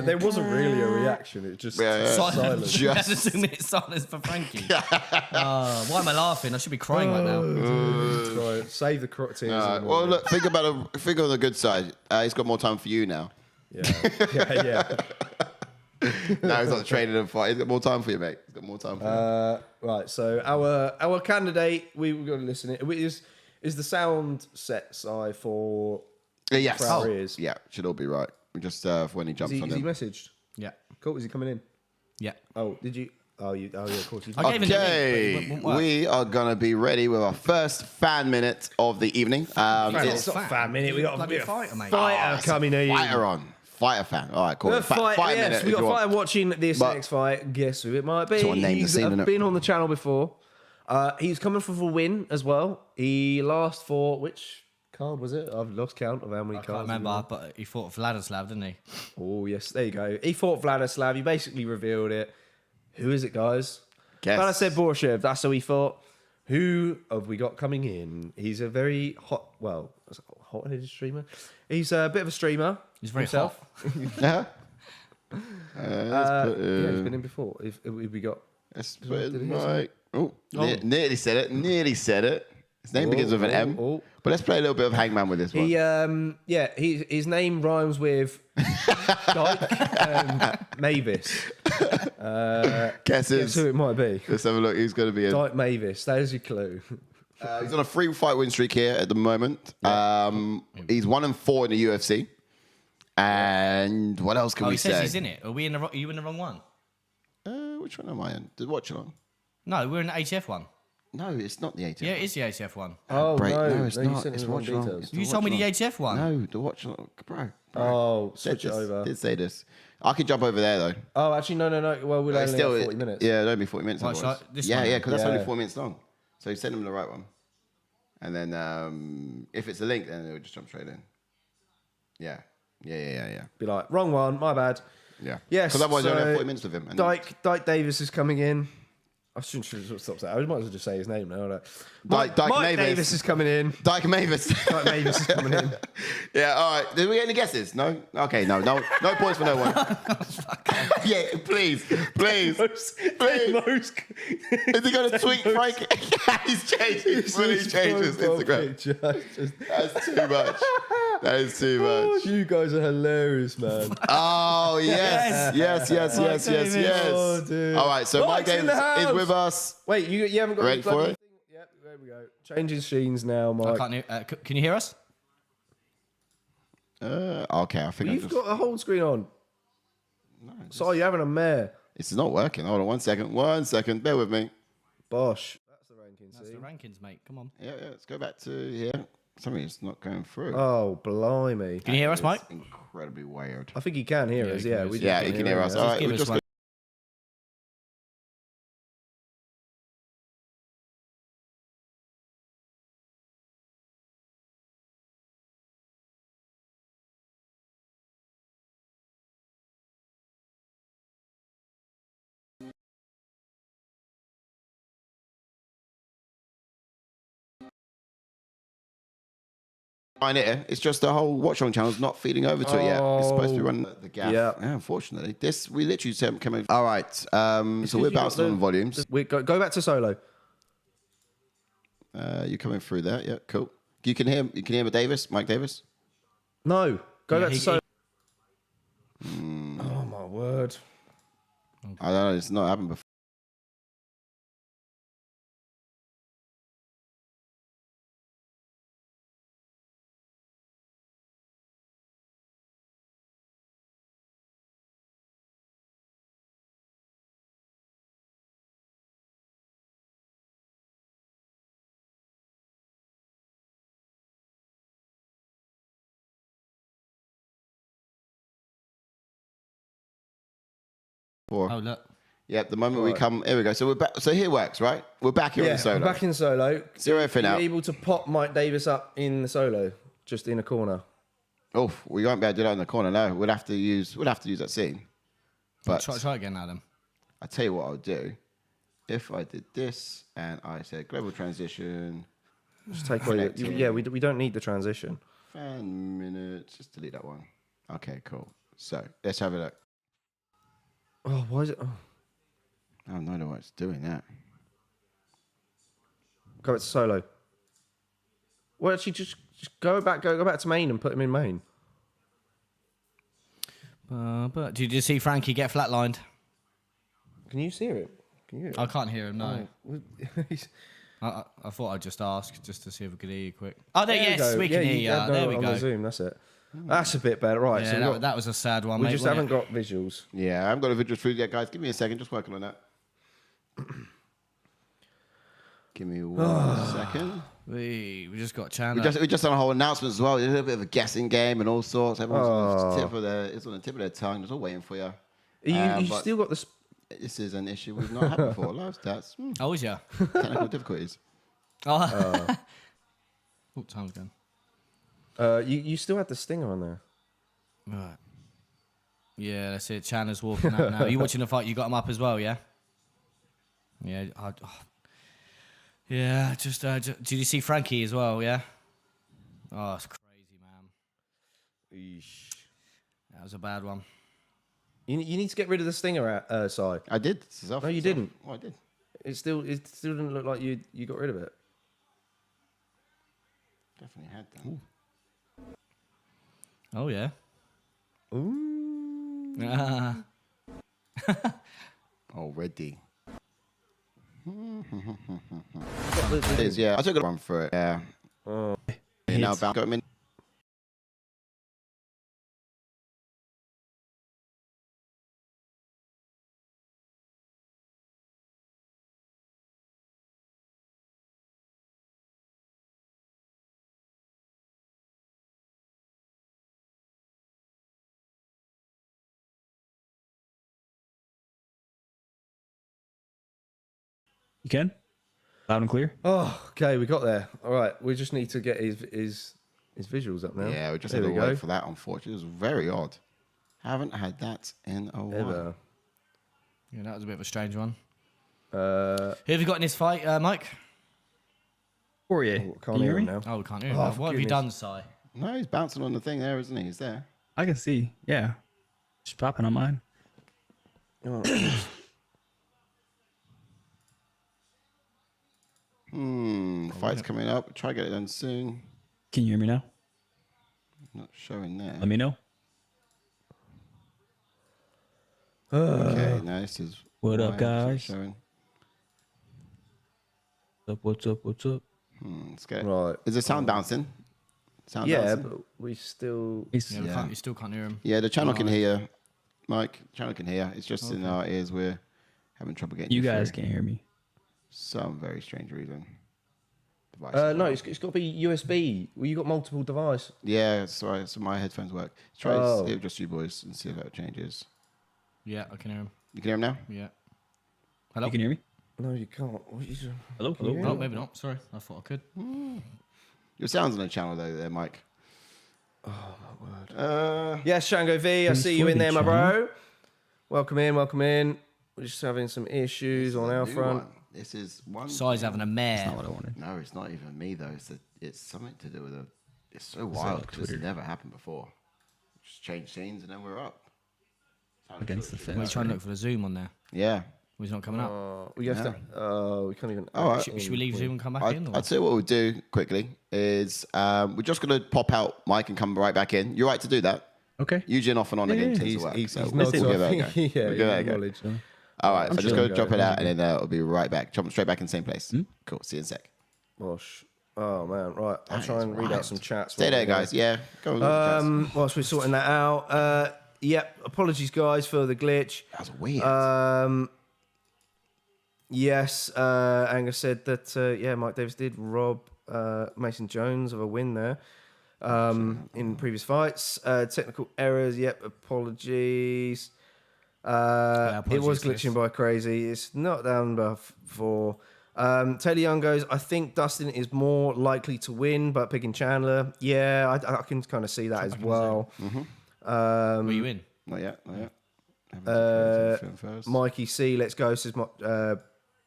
There wasn't really a reaction. It just silence. Just a 2-minute silence for Frankie. Why am I laughing? I should be crying right now. Save the tears. Well, look, think of the good side. He's got more time for you now. Yeah. No, he's not training and fight. He's got more time for you, mate. He's got more time for you. Right. So our candidate, we've got to listen. Is the sound set side for Yes. for our ears? Yeah, should all be right. We just for when he jumps Is on he him. messaged? Yeah. Cool. Is he coming in? Yeah. Oh, did you? Oh, yeah. Of course. I gave him the link, but Okay, it wouldn't work. we are gonna be ready with our first fan minute of the evening. It's not a fan minute. We got bloody a fighter, mate. fighter coming in. Fighter on. Fighter fan. All right, cool. The fight, Fight yes, minute we if got you a want. fighter watching this But- next fight. Guess who it might be? Sort of name the He's scene, innit? been on the channel before. He's coming for the win as well. He last fought which card was it? I've lost count of how many I can't cards. remember, but he fought Vladislav, didn't he? Oh yes, there you go. He fought Vladislav. He basically revealed it. Who is it, guys? Guess. Vladislav Borshev. That's who he fought. Who have we got coming in? He's a very hot-headed streamer. He's a bit of a streamer. He's very himself. Yeah. Yeah, he's been in before. If we got. Let's put it Did he right. Oh, nearly said it. Nearly said it. His name begins with an M. Oh. But let's play a little bit of Hangman with this one. His name rhymes with Dyke Mavis. Guess Guesses. who it might be. Let's have a look. Who's going to be in? Dyke Mavis. There's your clue. He's on a 3-fight win streak here at the moment. He's 1-4 in the UFC. And what else can Oh, we he says say? he's in it. Are you in the wrong one? Which one am I in? Did watch it on? No, we're in the ATF one. No, it's not the ATF. Yeah, it is the ATF one. Oh, Break. no, it's you not. sent It's me the wrong watch along. details. It's the You watch told me the along. ATF one. No, the watch along. Bro. Oh, switch it Did over. Did say this. I could jump over there though. Oh, actually, no. Well, we'll only have 40 minutes. Yeah, it'll only be 40 minutes. Right, otherwise. shall I- this yeah, one? yeah, because that's Yeah. only 4 minutes long. So you send them the right one. And then if it's a link, then it'll just jump straight in. Yeah. Be like, wrong one, my bad. Yeah. Yes, Because otherwise you only so have 40 minutes with him. And then- Dyke Davis is coming in. I shouldn't stop that. I might as well just say his name now. Dyke Mike Mavis. Davis is coming in. Dyke Mavis. Dyke Mavis is coming in. Yeah, all right. Did we get any guesses? No? Okay, no points for no one. Yeah, please. Most- Is he going to tweet Frankie? He's changing. Fully changed his Instagram. That's too much. That is too much. You guys are hilarious, man. Oh, yes. Yes. Oh, dude. All right, so Mike Mike's in Davis the house. is with us. Wait, you haven't got Ready the for bloody it? thing? Yep, there we go. Changing scenes now, I Mike. can't hear, can you hear us? Okay, I think I You've just... got a whole screen on. Sorry, you're having a mare. It's not working. Hold on 1 second. 1 second. Bear with me. Bosh. That's the ranking. That's the rankings, mate. Come on. Yeah, let's go back to here. Something's not going through. Oh, blimey. Can you hear us, Mike? It's incredibly weird. I think he can hear us, he can yeah. hear us. we just Yeah, can't you can hear us. him, All yeah. right, give we're us just one. Fine here. It's just the whole watch on channel's not feeding over to it yet. It's supposed to be running the gap. Yeah. Unfortunately, we literally said come in. All right. So we're you got bouncing on volumes. Go back to solo. You're coming through there. Yeah, cool. You can hear Mike Davis. No, go Yeah, back to he- solo. Oh my word! I don't know. It's not happened before. Oh, look. Yeah, the moment we come, here we go. So we're back. So here works, right? We're back here in Yeah, the solo. I'm back in solo. Zero everything You're out. able to pop Mike Davis up in the solo, just in a corner. Oh, we won't be able to do that in the corner. No, we'll have to use that scene. But Try again, Adam. I tell you what I'll do. If I did this and I said global transition, Just take away. Connecting. Yeah, we don't need the transition. fan minutes, just delete that one. Okay, cool. So let's have a look. Oh, why is it? Oh. I have no idea why it's doing that. Go back to solo. Well, actually, just go back to main and put him in main. But did you see Frankie get flatlined? Can you hear it? Can you hear it? I can't hear him. No. Oh. I thought I'd just ask just to see if we could hear you quick. Oh, There yes, we can hear you. had There we on go. the Zoom, that's it. That's a bit better, right? Yeah, So that was a sad one. we mate, just wasn't haven't it? got visuals. Yeah, I haven't got a visual food yet, guys. Give me a second. Just working on that. Give me 1 second. We just got Chandler. We just done a whole announcement as well. There's a little bit of a guessing game and all sorts. Everyone's on the tip of their tongue. Just all waiting for you. You but still got the. This is an issue we've not had before. Live stats. Oh, is ya? Technical difficulties. Oh, time's gone. You still had the stinger on there. Right. Yeah, that's it. Chandler's walking out now. You watching the fight? You got him up as well, yeah? Yeah. Yeah, just did you see Frankie as well, yeah? Oh, it's crazy, man. Eesh. That was a bad one. You need to get rid of the stinger side. I did. No, you didn't. Oh, I did. It still didn't look like you got rid of it. Definitely had that. Ooh. Oh, yeah. Ooh. Already. Got the- It is, yeah. I took a run for it. Yeah. Oh. Now about got him in. You can? Loud and clear? Oh, okay, we got there. All right, we just need to get his visuals up now. Yeah, we just There had to we go. wait for that, unfortunately. It was very odd. Haven't had that in a while. Ever. Yeah, that was a bit of a strange one. Uh, Who have you got in this fight, Mike? Poirier. can't Can you hear hear him me? now. Oh, we can't hear him. Oh, now. for What have you goodness. done, Si? No, he's bouncing on the thing there, isn't he? He's there. I can see. Yeah. Just popping on mine. Oh, Fight's coming up. Try to get it done soon. Can you hear me now? Not showing there. Let me know. Okay, no, this is. What up, why it's not guys? Showing. What's up? What's up? Let's get it. Right. Is the sound bouncing? Sound yeah, bouncing? but we still. Yeah, Yeah. you still can't hear him. Yeah, the channel can hear. Mike, channel can hear. It's just in our ears. We're having trouble getting You guys through. can't hear me. Some very strange reason. Device No, as well. it's got to be USB. Well, you got multiple device. Yeah, sorry. So my headphones work. Try Oh. it with just you boys and see if that changes. Yeah, I can hear him. You can hear him now? Yeah. Hello? You can hear me? No, you can't. What is it? Hello? Hello? hear Oh, Hello? maybe not. Sorry. I thought I could. Your sound's on the channel though, there, Mike. Oh my word. Uh, Yes, Shango V, I Thanks see you for in the there, my channel. bro. Welcome in, welcome in. We're just having some issues on our new front. one. This is one. Si's having a mare. Not what I wanted. No, it's not even me though. It's something to do with a. It's so wild because it's never happened before. Just change scenes and then we're up. Sounds Against the good. fence. We're trying to look for the Zoom on there. Yeah. He's not coming up. We have to. We can't even. All right. Should we leave Zoom and come back in? Or? I'd say what we'll do quickly is we're just going to pop out Mike and come right back in. You're right to do that. Okay. Eugene off and on again tends to work. He's So not we'll give that a go. yeah, We'll give that a go. knowledge. All right, so just chilling. go drop it out and then it'll be right back. Jump straight back in the same place. Cool. See you in a sec. Gosh. Oh man, right. I'll That try is and read wild. out some chats. Stay while there, we're guys. Yeah. Go and look at the chats. Whilst we're sorting that out. Yep. Apologies, guys, for the glitch. That was weird. Yes. Angus said that. Yeah, Mike Davis did rob Mason Jones of a win there. In previous fights. Technical errors. Yep. Apologies. It was apologies, Chris. glitching by crazy. It's not down by 4. Taylor Young goes, I think Dustin is more likely to win, but picking Chandler. Yeah, I can kind of see that as well. Were you in? Not yet. Not yet. Haven't film first. Mikey C, let's go, says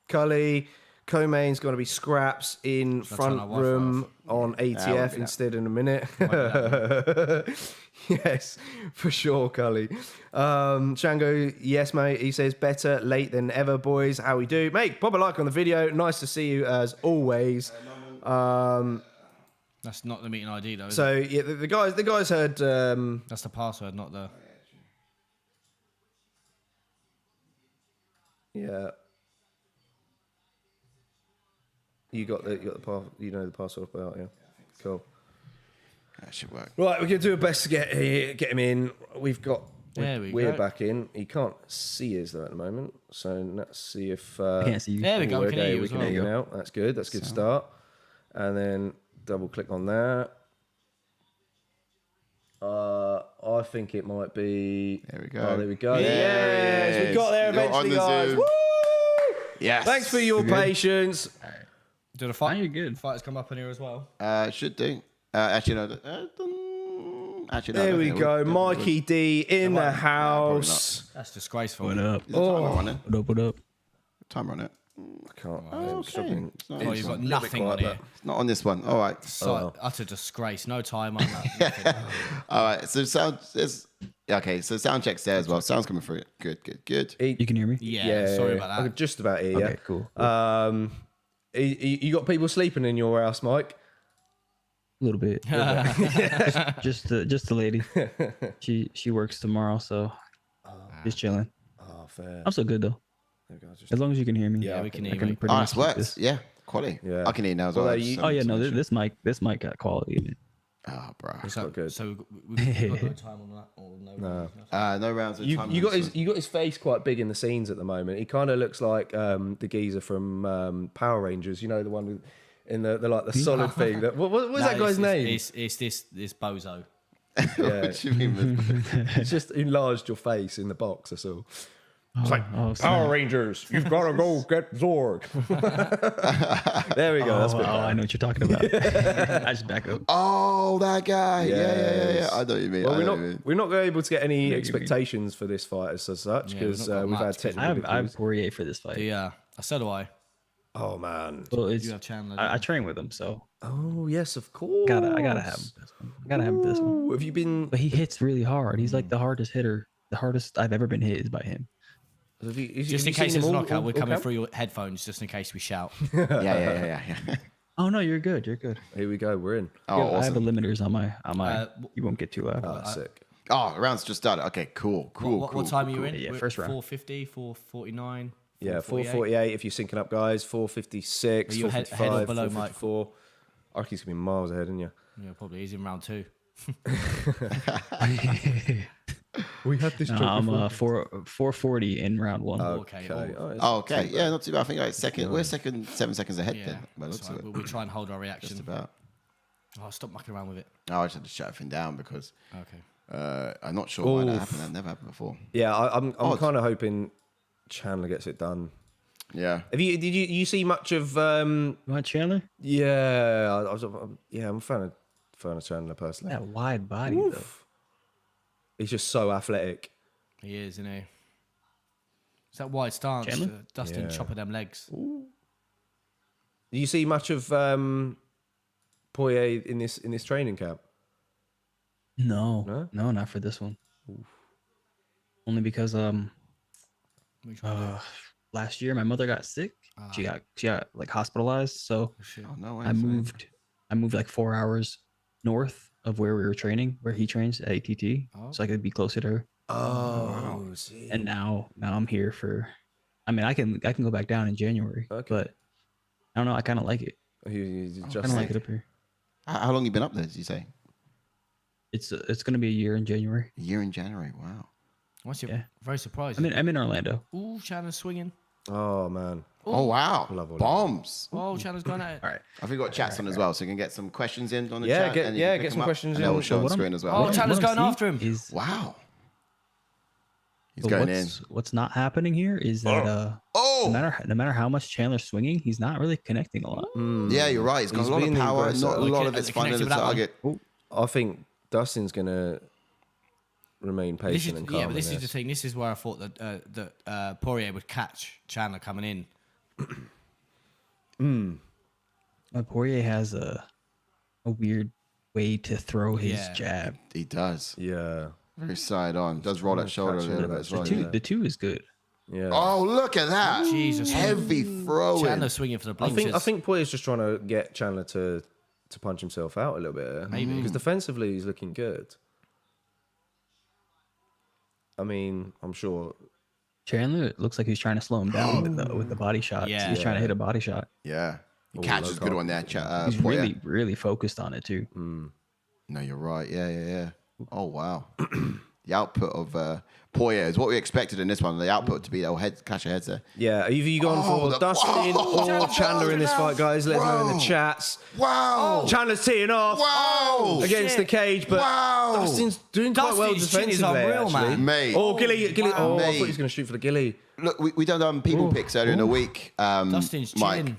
Cully. Co-main's going to be Scraps in I turn front our Wi-Fi room off? on won't ATF be that. instead in a minute. Yes, for sure, Cully. Shango, yes, mate. He says better late than ever, boys. How we do, mate? Bob a like on the video. Nice to see you as always. That's not the meeting ID though. Is So it? yeah, the guys heard. That's the password, not the. Yeah. You got the the password about, yeah. Cool. That should work. Right, we're gonna do our best to get him in. We're go. back in. He can't see us though at the moment, so let's see if I can't see you. There we go. We can hear you we as can well. hear you now. That's good. That's a good start. And then double click on that. I think it might be. There we go. Oh, there we go. There Yes, it we is. got there You're on eventually, the guys. Zoom. Woo! Yes. Thanks for your patience. Do the fight? You're good. Fighters come up in here as well. Should do. Actually, no. Actually, no. There we go. We'll- Mikey D in the probably house. That's disgraceful. What up? Is the timer on it? What up? What up? Timer on it. I can't. Okay. Struggling. It's not, Oh, you've got a little bit nothing on quiet, here. it's not on this one. All right. Utter disgrace. No time on that. All right. So sound is okay. So sound check's there as well. Sound's coming through. Good. You can hear me? Yeah, sorry about I that. could just about hear you. Okay, cool. You got people sleeping in your house, Mike? A little bit. just the lady. She works tomorrow, so just chilling. Oh, fair. I'm so good though. There we go, just- As long as you can hear me. Yeah, we can hear I can you. pretty Oh, much it's keep worked. this. Yeah. Quality. Yeah. I can hear now as well. Well, Just Oh yeah, no, some- this mic got quality. Even. Oh, bro. So, good. so we've got no time on that. Or no. No rounds of time. You got his face quite big in the scenes at the moment. He kind of looks like the geezer from Power Rangers. You know, the one with, in the like the solid thing. That what was that guy's name? It's this bozo. Yeah, What do you mean? it's just enlarged your face in the box. That's all. It's like oh, Power Rangers. You've got to go get Zorg. There we go. That's good. I know what you're talking about. I just back up. Oh, that guy. Yeah. Yes. I know what you mean. Well, I know what you mean. we're not able to get any you mean. expectations for this fight as such Yeah, because we've not got we've had much, 'cause technical I have difficulties. Poirier for this fight. Yeah, so do I. Oh man. Well, it's, You have Chandler. I train with him, so Oh yes, of course. I gotta have him. I gotta have him for this one. Ooh, have you been? But he hits really hard. He's like the hardest hitter. The hardest I've ever been hit is by him. Just in case it's a knockout, we're coming through your headphones just in case we shout. Yeah. Oh no, you're good. You're good. Here we go. We're in. Oh, Yeah, I have awesome. the limiters on my. You won't get too loud. Oh, sick. Oh, the round's just started. Okay, cool. What time are you in? Yeah, We're first round. 450, 449. Yeah, 448. 448 if you're syncing up, guys. 456, Are you ahead or 455, below, Mike? 454. I reckon he's going to be miles ahead, isn't you? Yeah, probably. He's in round 2. We had this I'm 440 in round one. Okay. Oh, okay. Yeah, not too bad. I think like second. We're second, 7 seconds ahead Yeah. then. By the That's looks of right. it. We'll try and hold our reaction. Just about. Oh, stop mucking around with it. Oh, I just had to shut everything down because Okay. I'm not sure why that Oof. happened. That never happened before. Yeah, I'm Odd. kind of hoping Chandler gets it done. Yeah. Did you see much of? You want Chandler? Yeah, I'm a fan of Chandler personally. That wide body though. He's just so athletic. He is, isn't he? It's that wide stance. Chandler? Dustin Yeah. chopping them legs. Did you see much of Poirier in this training camp? No, not for this one. Only because Which one? last year my mother got sick. She got like hospitalized, so Shit. Oh, no way. I moved like 4 hours north of where we were training, where he trains at ATT, so I could be closer to her. Oh, see. And now I'm here for. I mean, I can go back down in January, Okay. but I don't know. I kind of like it. He's I just kind of like it up here. How long you been up there, did you say? It's gonna be a year in January. A year in January. Wow. What's your Yeah. very surprised? I'm in Orlando. Ooh, Chandler's swinging. Oh man. Oh, wow. Love all that. Bombs. Oh, Chandler's going at it. All right. I think we've got chats on as well, so you can get some questions in on the Yeah, chat. get- and you yeah, can pick get them some up, questions and in. they'll show on what I'm- screen as well. Oh, Chandler's going after him. Is Wow. He's but going in. what's not happening here is that Oh! no matter how much Chandler's swinging, he's not really connecting a lot. Yeah, you're right. He's got He's a lot of being the power. aggressor. Not a lot Okay, of it's connected finding the with that one. target. I think Dustin's gonna remain This patient is, and calm. yeah, but this in is the thing. This is where I thought that Poirier would catch Chandler coming in. Poirier has a weird way to throw his Yeah. jab. He does. Yeah. Very side on. Does roll that shoulder a catch him little with bit as that well. chin. Yeah. The two is good. Yeah. Oh, look at that. Jesus. Heavy throwing. Chandler swinging for the I blinches. think Poirier's just trying to get Chandler to punch himself out a little bit. Here. Maybe. Because defensively he's looking good. I mean, I'm sure Chandler looks like he's trying to slow him down with the body shot. Yeah. He's trying to hit a body shot. Yeah. Catch is a good one there. He's Poirier. really focused on it too. No, you're right. Yeah. Oh, wow. The output of Poirier is what we expected in this one. The output to be clash of heads there. Yeah, have you gone for Dustin or Chandler in this fight, guys? Let us know in the chats. Wow. Chandler's teeing off against the cage, but Dustin's doing quite well Dustin's chin is defensively, unreal, actually. man. Mate. Oh, Gilly. Oh, I Mate. thought he was going to shoot for the Gilly. Look, we done people picks earlier in the week. Dustin's Mike. chin.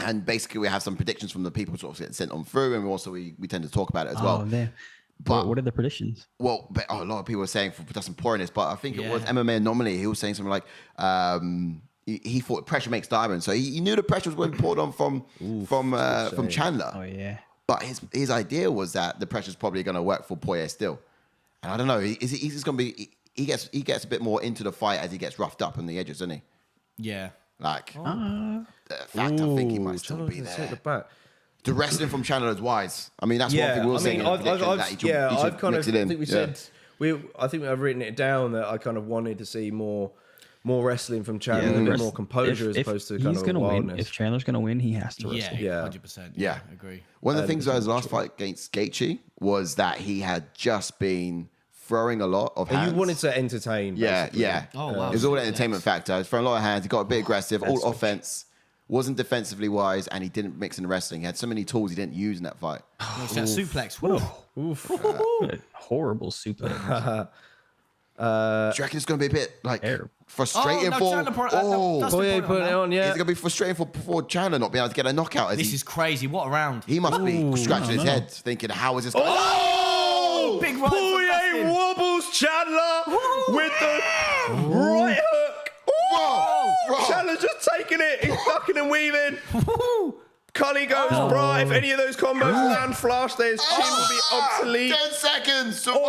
And basically, we have some predictions from the people sort of get sent on through, and we tend to talk about it as well. Man. But what are the predictions? well, a lot of people were saying for Dustin Poirier, but I think it was MMA Anomaly. He was saying something like he thought pressure makes diamonds, so he knew the pressure was going to be poured on from Chandler. Oh yeah. But his idea was that the pressure's probably going to work for Poirier still, and I don't know. He's just going to be. He gets a bit more into the fight as he gets roughed up on the edges, doesn't he? Yeah. Like, the fact I think he might still be there. The wrestling from Chandler is wise. I mean, that's one thing we were saying. I've kind of. I think we said Yeah. I think I've written it down that I kind of wanted to see more wrestling from Chandler, a bit more composure as opposed to kind of wildness. Win, if Chandler's gonna win, he has to wrestle. Yeah, 100%. Yeah. Agree. One of the things about his last fight against Gaethje was that he had just been throwing a lot of hands. And you wanted to entertain. Basically. Yeah. Oh, wow. It was all an entertainment factor. He was throwing a lot of hands. He got a bit aggressive, all offense. Wasn't defensively wise, and he didn't mix in wrestling. He had so many tools he didn't use in that fight. It's that suplex. Woo. Horrible suplex. Do you reckon it's going to be a bit like frustrating Chandler Poirier putting it on, Is it yeah. going to be frustrating for Chandler not being able to get a knockout? This is crazy. What a round. He must be scratching his head, thinking, "How is this?" Going Oh! Big right for Poirier Dustin. wobbles Chandler with the right hook. Whoa! Chandler's just taking it. He's ducking and weaving. Cully goes bright. If any of those combos land flush, his chin will be obsolete. 10 seconds. Survive.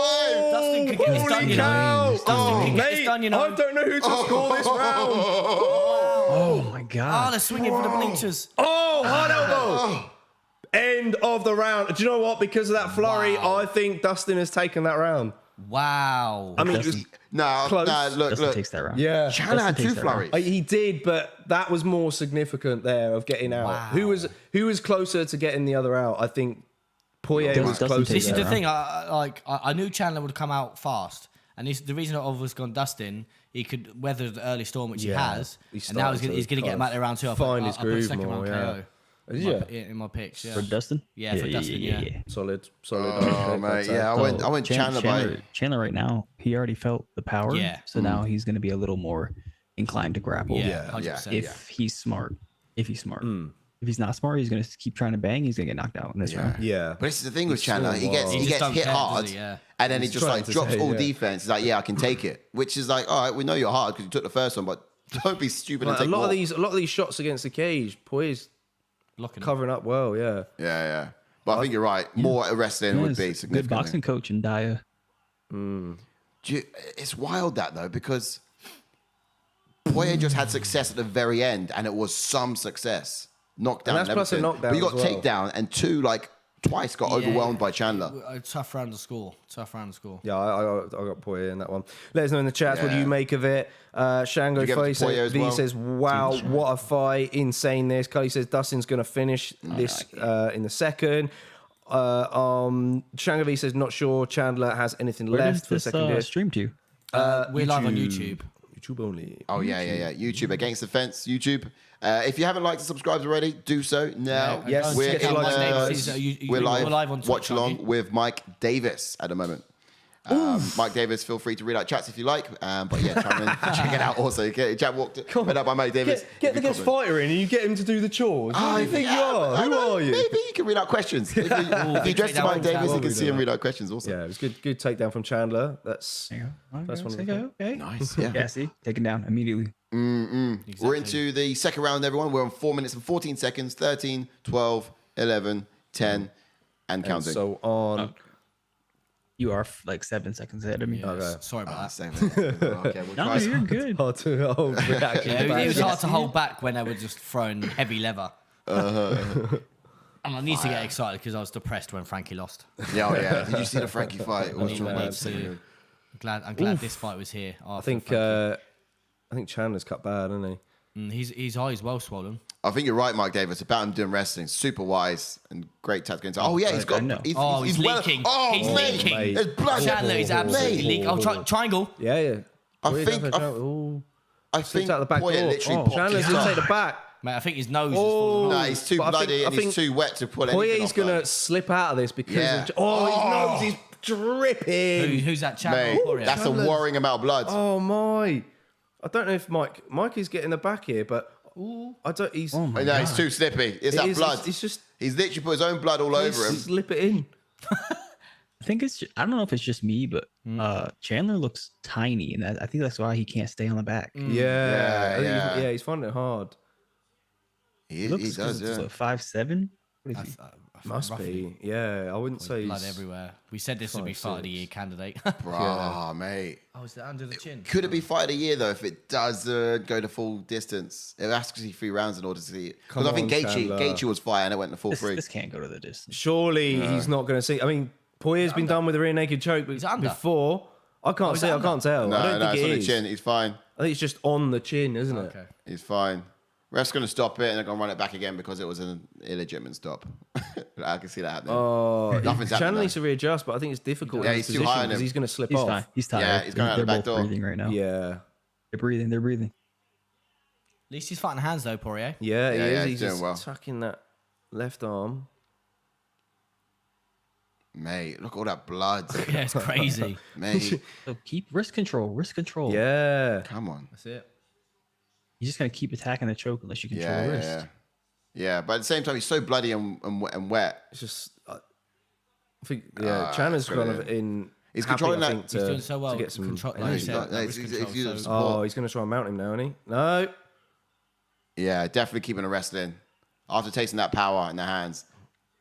Dustin could get this done, Holy you know. cow. Dustin could get this Mate, done, you know. I don't know who to score this round. Oh my Oh, god. they're swinging for the bleachers. Oh, hard elbow. End of the round. Do you know what? Because of that flurry, I think Dustin has taken that round. Wow. I mean, it Dustin- was No, Close. look. Dustin takes that round. yeah. Chandler had Dustin two takes that round. flurries. He did, but that was more significant there of getting out. Wow. Who was closer to getting the other out? I think Poirier was Dustin closer. takes This is that the thing. I knew Chandler would come out fast, and the reason I was gone Dustin, he could weather the early storm, which he Yeah, has, he and now started he's to going to get him out there round 2. find his I put groove second more, round yeah. KO. In my picks, yeah. For Dustin? Yeah, for Dustin, yeah. Solid. Oh, mate, yeah, I went Chandler by... Chandler right now, he already felt the power. Yeah. So now he's going to be a little more inclined to grapple. Yeah, 100%. If he's smart. If he's smart. If he's not smart, he's going to keep trying to bang. He's going to get knocked out in this round. Yeah. But this is the thing with Chandler. He wild. gets He he just gets don't hit care, does hard, he? Yeah. and then he just trying like to drops say, all yeah. defense. He's like, "Yeah, I can take it," which is like, "All right, we know you're hard because you took the first one, but don't be stupid and Like, a take lot more." of these shots against the cage, Poirier's Locking covering up well. Yeah. Yeah. But I think you're right. More wrestling would be Good significant. boxing coach in Daya. It's wild that though, because Poirier just had success at the very end, and it was some success. Knockdown, And that's plus a everything. knockdown But you got as well. takedown, and twice got overwhelmed by Chandler. A tough round to score. Yeah, I got Poirier in that one. Let us know in the chats what do Yeah. you make of it. Shango You give it to Poirier as V well? says, "Wow, what a fight! Insane this." Cully says Dustin's going to finish this in the second. Shango V says, "Not sure Chandler has anything Where left does for the this second year." stream to? We're live on YouTube. YouTube only. Oh yeah. YouTube Against the Fence. YouTube. If you haven't liked and subscribed already, do so now. Yeah, yes, we're get the in likes. we're live, We're live on Twitch, watch aren't along you? with Mike Davis at the moment. Mike Davis, feel free to read out chats if you like. But yeah, chime in, check it out. Also, chat walked read out by Mike Davis. Get the guest fighter in and you get him to do the chores. Who do you think you are? Who are you? Maybe you can read out questions. If you dress to Mike Davis, you can see him read out questions also. Yeah, it was good takedown from Chandler. That's There you go. That's one of the Okay. Nice. Yeah. Yeah, see? Taken down immediately. We're into the second round, everyone. We're on 4 minutes and 14 seconds. 13, 12, 11, 10, and counting. so on. You are like 7 seconds ahead of me. Sorry about that. Same. Okay, we'll No, try. you're good. Hard to hold reaction. Yeah, back. it was hard to hold back when they were just throwing heavy leather. And I need to get excited because I was depressed when Frankie lost. Yeah. Did you see the Frankie fight? It was I need traumatic. to- I'm glad this fight was here. I think I think Chandler's cut bad, isn't he? His eye is well swollen. I think you're right, Mike Davis, about him doing wrestling. Super wise and great tactical insight. Oh, yeah, he's got... He's leaking. He's leaking. Mate. There's blood. Chandler is absolutely leaking. Oh, triangle. Yeah. I Poirier think... definitely Ooh. I think out the back Poirier door. literally popped Chandler's his going to eye. take the back. Mate, I think his nose is falling No, off. he's too But I bloody think- and I he's think too wet to pull anything Poirier's off. going though. to slip out of this because Yeah. of, his nose is dripping. Who's that Chandler? Mate, or Poirier? that's a worrying amount of blood. Oh my! I don't know if Mike is getting the back here, but I don't. He's Oh my No, God. he's too slippy. It's it that is- blood. It's just He's literally put his own blood all over him. slip it in. I think it's. I don't know if it's just me, but Chandler looks tiny, and I think that's why he can't stay on the back. Yeah, I think yeah. he's finding it hard. He Looks does, yeah. 5'7". What is he? Must be. Yeah, I wouldn't say Blood he's everywhere. We said this would be fight of the year candidate. Bruh, mate. Oh, is that under the chin? Could it be fight of the year, though, if it does go to full distance? It has to see 3 rounds in order to see it. Because I think Come on, Chandler. Gaethje was fire and it went to full This, 3. this can't go to the distance. Surely he's not going to see. I mean, Poirier's been done with a rear naked choke under. before. I can't is see. it I under? can't tell. I No, don't no, think it's it on the is. chin. He's fine. I think it's just on the chin, isn't it? Okay. He's fine. Ref's going to stop it and they're going to run it back again because it was an illegitimate stop. I can see that happening. Oh, Nothing's Chandler happening needs to readjust, but I think it's difficult. Yeah, in he's this too high position on because him. he's going to slip He's off. fine. He's tired. Yeah, he's going out They're the back both door. breathing right now. Yeah, They're breathing. They're breathing. At least he's fighting hands though, Poirier. yeah, he Yeah, is. yeah, He's he's doing just well. tucking that left arm. Mate, look at all that blood. Yeah, it's crazy. Mate, So keep wrist control. Wrist control. Yeah, come on. That's it. You're just gonna keep attacking the choke unless you control Yeah, the yeah, wrist. yeah. Yeah, but at the same time, he's so bloody and wet. it's just. I think Chandler's it's kind of brilliant. in. He's happy, controlling I that- think, He's doing so well. to get some. Control, No, like you he's said, not- no, wrist he's control, using so- support. Oh, he's going to try and mount him now, isn't he? No. Yeah, definitely keeping the wrestling. After tasting that power in the hands.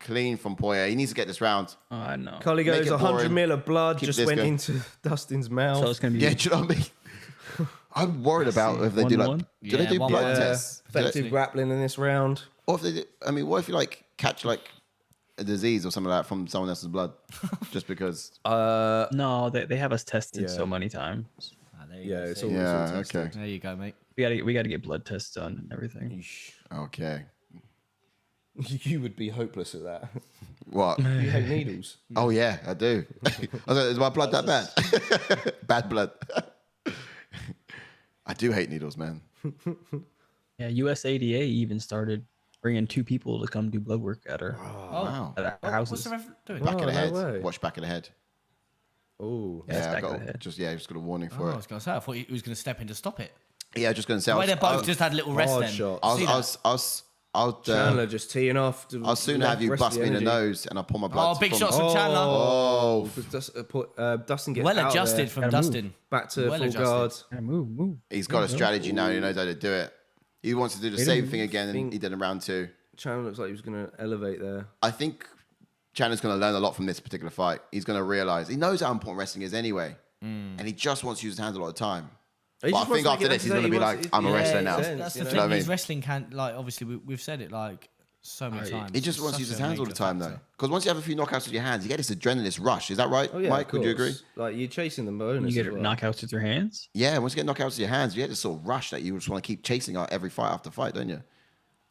Clean from Poirier. He needs to get this round. Oh, I know. Cully Make goes it 100 boring. mil of blood Keep just this went going. into Dustin's mouth. So it's gonna be. Yeah, do you know what I mean? I'm worried about if they do like... 1-1? Do they Yeah, do 1-1. blood Yeah, tests? Do they- effective grappling in this round. Or if they do, I mean, what if you like catch like a disease or something like that from someone else's blood? Just because... No, they have us tested Yeah. so many times. Ah, there you Yeah, go, it's see. all Yeah, it's all tested. okay. There you go, mate. We gotta get blood tests done and everything. Okay. You would be hopeless at that. What? You hate needles. Oh, yeah, I do. I was like, is my blood that bad? Bad blood. I do hate needles, man. Yeah, USADA even started bringing 2 people to come do blood work at her Wow. at our What's houses. the ref doing? Back of the no head. way. Watch back of the head. Oh, Yeah, it's I back of got the head. just got a warning Oh, for I it. was going to say, I thought he was going to step in to stop it. Yeah, just going to say. The way they both just had a little rest hard then. shot. I'll See that? Chandler just teeing off. I'll soon have you rest of bust me in the energy. nose and I'll pull my blood. Oh, big from- shots from Chandler. Oh, Dustin gets Well out adjusted there, from Gotta move. Dustin. back to Well full adjusted. guard. Yeah, move. he's got a strategy now. He knows how to do it. He wants to do the same thing again, and think- he did in round 2. Chandler looks like he was going to elevate there. I think Chandler's going to learn a lot from this particular fight. He's going to realize he knows how important wrestling is anyway, and he just wants to use his hands a lot of time. He But I just wants think to after make it this, he's going to be entertaining. like, I'm a Yeah, wrestler it now. makes sense. That's the You know thing. what I mean? His wrestling can't, like, obviously, we've said it, like, so many times. He just It's wants to such use his a hands all the major time, though. factor. Because once you have a few knockouts with your hands, you get this adrenaline, this rush. Is that right, Oh, yeah, Mike? of Would you agree? course. Like you're chasing the bonus. You get as well. knockouts with your hands. Yeah, once you get knockouts with your hands, you get this sort of rush that you just want to keep chasing out every fight after fight, don't you?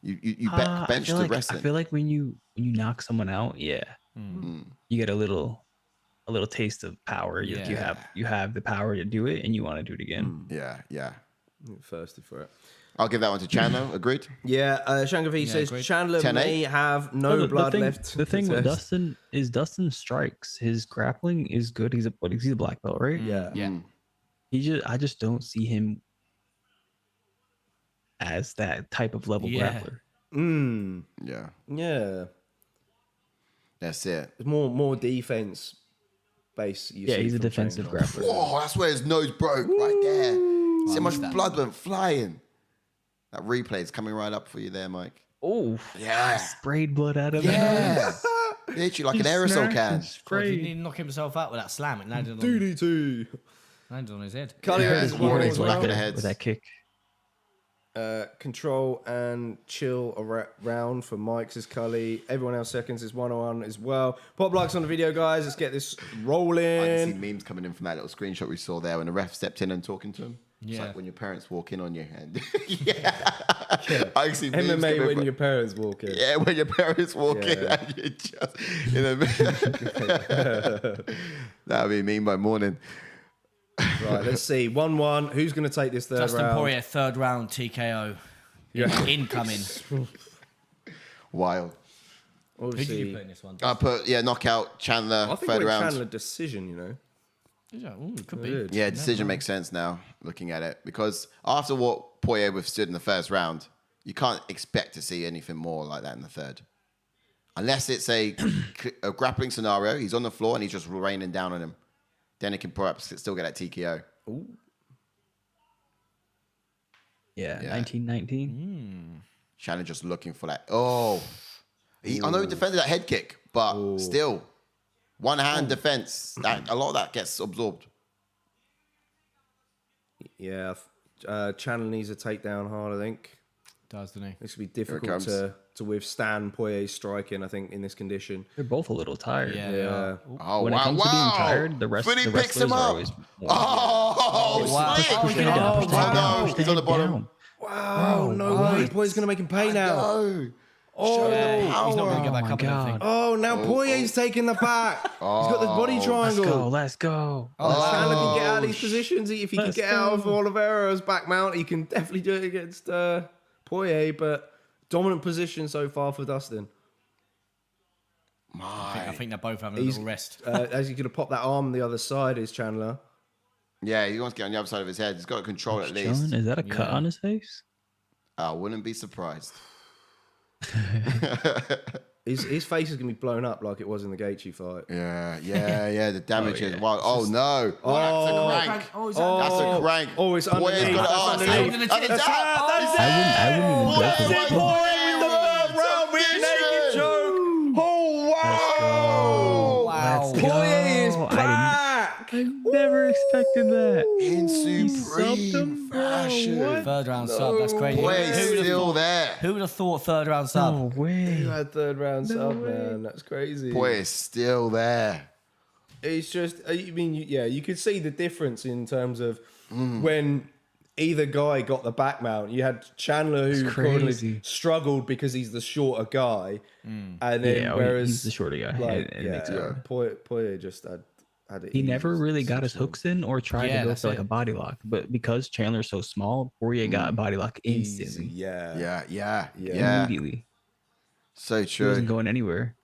You bench to wrestling. I feel like when you knock someone out, yeah, you get a little taste of power. Yeah. You have the power to do it, and you want to do it again. Yeah. Thirsty for it. I'll give that one to Chandler. Agreed? Yeah, Shangavi says agreed. Chandler 10-8? may have no Well, blood thing, left. The thing to with test. Dustin is Dustin strikes. His grappling is good. He's a black belt, right? Yeah. Yeah. I just don't see him as that type of level Yeah. grappler. Yeah. Yeah. That's it. It's more defense based. Yeah, he's a defensive grappler. Whoa, that's where his nose broke right there. See how much blood went flying. That replay is coming right up for you there, Mike. Oh, Yeah. sprayed blood out of Yeah. Literally like an aerosol can. God, Spray. didn't he knock himself out with that slam? It landed on, DDT. landed on his head. Carla Yeah, has his one warnings as were back well. in the head. with that kick. Control and chill round for Mike, says Cully. Everyone else seconds is 101 as well. Pop likes on the video, guys. Let's get this I can rolling. see memes coming in from that little screenshot we saw there when the ref stepped in and talking to him. It's Yeah. like when your parents walk in on you. And I actually MMA when your parents walk in. Yeah, when your parents walk in Yeah. and you just that'll be me by morning. Right, let's see. 1-1. Who's going to take this third Dustin round? Poirier, third round TKO. Incoming. Wild. Who did Obviously, you put in this one? I put knockout Chandler I think third with round. Chandler decision, you know. Ooh, it could be. Good. Yeah, decision makes sense now looking at it because after what Poirier withstood in the first round, you can't expect to see anything more like that in the third. Unless it's a grappling scenario, he's on the floor and he's just raining down on him. Then it can perhaps still get that TKO. Ooh. Yeah, Yeah. 1919. Chandler just looking for that. Oh, I know he defended that head kick, but still, one hand defense. That a lot of that gets absorbed. Yeah, Chandler needs a takedown hard, I think. Doesn't he? This would be Here it difficult comes. to withstand Poirier's striking, I think, in this condition. They're both a little tired. Yeah. Yeah. Oh, When it wow, comes to being wow. tired, the Footy the picks wrestlers him are up. always. Oh, wow. slick. Push it down. Oh, Push it wow. down. He's Push on the it bottom. down. Wow, no way. Poirier's going to make him pay now. No. Oh, He's not going to get Oh back my up, I don't think. oh, now Poirier's taking the back. He's got the body triangle. Let's go. Chandler can get out of these positions. If he can Let's get out of go. Oliveira's back mount, he can definitely do it against Poirier, but dominant position so far for Dustin. I think they're both having a little rest. As he's going to pop that arm on the other side is Chandler. Yeah, he wants to get on the other side of his head. He's got control at least. Chilling. Is that a cut on his face? I wouldn't be surprised. His face is going to be blown up like it was in the Gaethje fight. Yeah. The damage is wild. Oh no! That's a crank. That's a crank. Oh, it's Poirier's underneath. got That's it. underneath. And it's out. I wouldn't even go for Poirier in the third round with a naked choke. Oh, wow. Wow. Poirier is go. back. I never expected that. In subbed supreme him, bro. fashion. What? Third round sub, that's crazy. Poirier's Who would have still thought? there. Who would have thought third round sub? No way. Who had third round sub, way. man? That's crazy. Poirier's still there. It's just, I mean, yeah, you could see the difference in terms of when either guy got the back mount. You had Chandler who crazy. probably struggled because he's the shorter guy, and then Yeah, whereas he's the shorter guy. like, It makes sense. Poirier just had it. He easy. never really got his hooks in or tried Yeah, to go that's for like it. a body lock, but because Chandler's so small, Poirier got a body lock Easy, instantly, Yeah. immediately. So He wasn't true. going anywhere.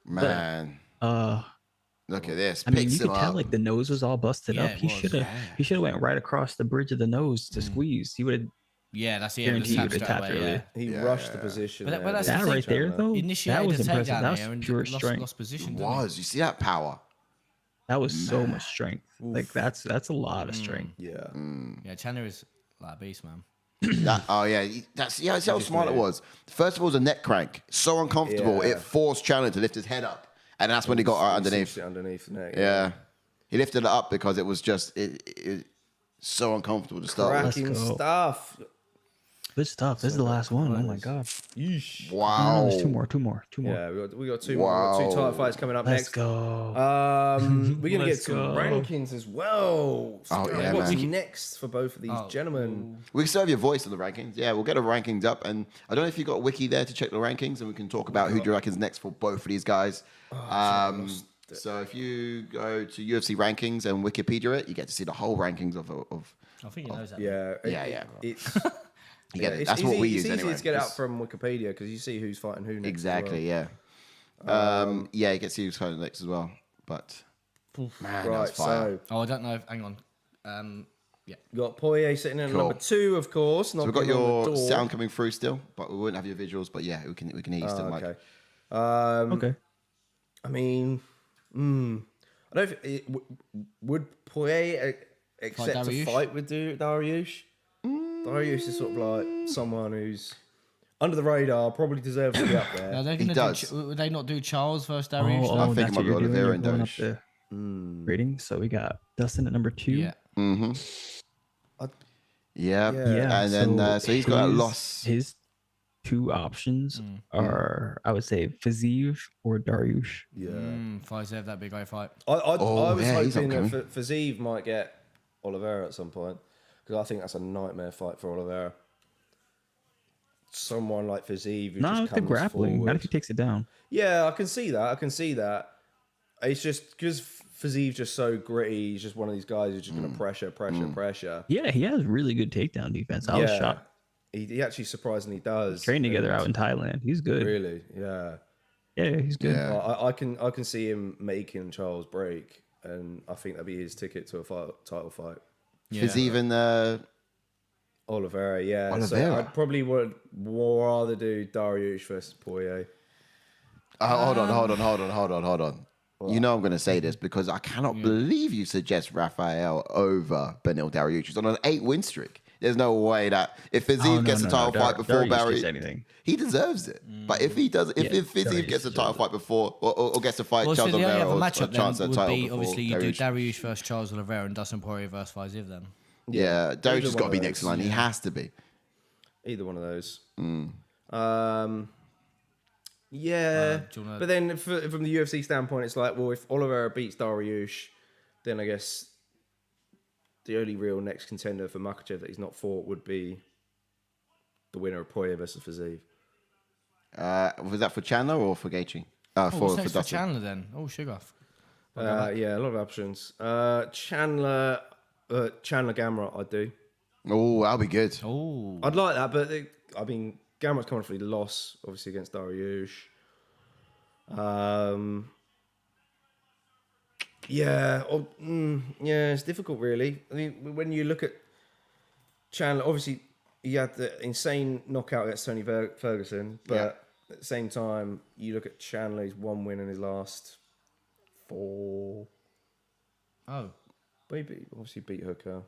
Man. Look at this. I mean, Picks you could him tell up. like the nose was all busted Yeah, up. it He was, should have he should have went right across the bridge of the nose to squeeze. He would have Yeah, that's it. guaranteed Tap he would have tapped straight away, earlier. He rushed the position. But there, that's didn't the That he, right there Chandler? though, that Initiated was the impressive. takedown That was there and pure lost strength. position. It didn't he? was. You see that power? That was so much strength. Like that's a lot of strength. Yeah. Yeah, Chandler is like a beast, man. See how smart it was. First of all, it was a neck crank. So uncomfortable. Yeah. It forced Chandler to lift his head up. And that's when he got underneath. Cinched it underneath the neck. Yeah. He lifted it up because it was just so uncomfortable to start with. Cracking Let's go. stuff. Good stuff. This is the last one. Oh my god. Yeesh. No, Wow. there's two more. Yeah, we got two more. We got two title fights coming up Let's next. go. We're gonna get Let's some go. rankings as well. Oh, yeah, What's man. next for both of these gentlemen? We can serve your voice on the rankings. Yeah, we'll get the rankings up. And I don't know if you got a wiki there to check the rankings, and we can talk about who do you reckon's next for both of these guys. So if you go to UFC rankings and Wikipedia it, you get to see the whole rankings of I think he knows that. Yeah, Yeah. It's, you get it. it's That's easy, what we it's use easy anyway. to get out Just- from Wikipedia because you see who's fighting who next. as Exactly, well. yeah. Yeah, you get to see who's fighting next as well. But man, that Right, was fire. so Oh, I don't know. Hang on. Yeah. you got Poirier sitting in Cool. number 2, of course. So we've got knocking on your the door. sound coming through still, but we won't have your visuals. But yeah, we can hear you still, Mike. Okay. Okay. I mean, I don't. Would Poirier accept a Dariush? fight with Dariush? Dariush is sort of like someone who's under the radar, probably deserves to be up Are there. they He gonna does. would they not do Charles versus Dariush? Oh, I think it that's might what be you're doing. Oliveira You're and going up Dariush. the rating. So we got Dustin at number 2. Yeah. Yeah, Yeah, and then so he's got a loss. His two options are, I would say, Fazeev or Dariush. Yeah. Fizev, that'd be a great fight. I was yeah, he's hoping upcoming. that Fazeev might get Oliveira at some point because I think that's a nightmare fight for Oliveira. Someone like Fiziev who just Not the comes grappling. forward. Not if he takes it down. Yeah, I can see that. It's just because Fiziev just so gritty. He's just one of these guys who's just going to pressure. Yeah, he has really good takedown defense. I was shocked. He actually surprisingly does. Train together out in Thailand. He's good. Really, yeah. Yeah, he's good. Yeah. I can see him making Charles break, and I think that'd be his ticket to a title fight. Is even Oliveira, yeah. Oliveira. So I'd probably would rather do Dariush versus Poirier. hold on. You know I'm going to say this because I cannot believe you suggest Rafael over Beneil Dariush. He's on an 8-win streak. There's no way that if Fiziev gets a title fight before Barry, he deserves it. But if he does, if Fiziev gets a title fight before or gets a fight, Well, Charles so the only Oliveira other or matchup chance then at would title be before obviously you do Dariush. Dariush versus Charles Oliveira and Dustin Poirier versus Fiziev then. Yeah, Dariush has Either got to one be of next in those. line. He has to be. Either one of those. do you wanna- But then from the UFC standpoint, it's like, well, if Oliveira beats Dariush, then I guess the only real next contender for Makhachev that he's not fought would be the winner of Poirier versus Fiziev. Was that for Chandler or for Gaethje? What's For next for Dustin. Chandler then? Oh, sugar. Yeah, a lot of options. Chandler Gamrot, I'd do. Oh, that'll be good. Oh, I'd like that, but Gamrot's coming off a loss, obviously, against Dariush. Yeah, it's difficult, really. I mean, when you look at Chandler, obviously, he had the insane knockout against Tony Ferguson, but at the same time, you look at Chandler, he's 1 win in his last 4. oh. But he obviously beat Hooker.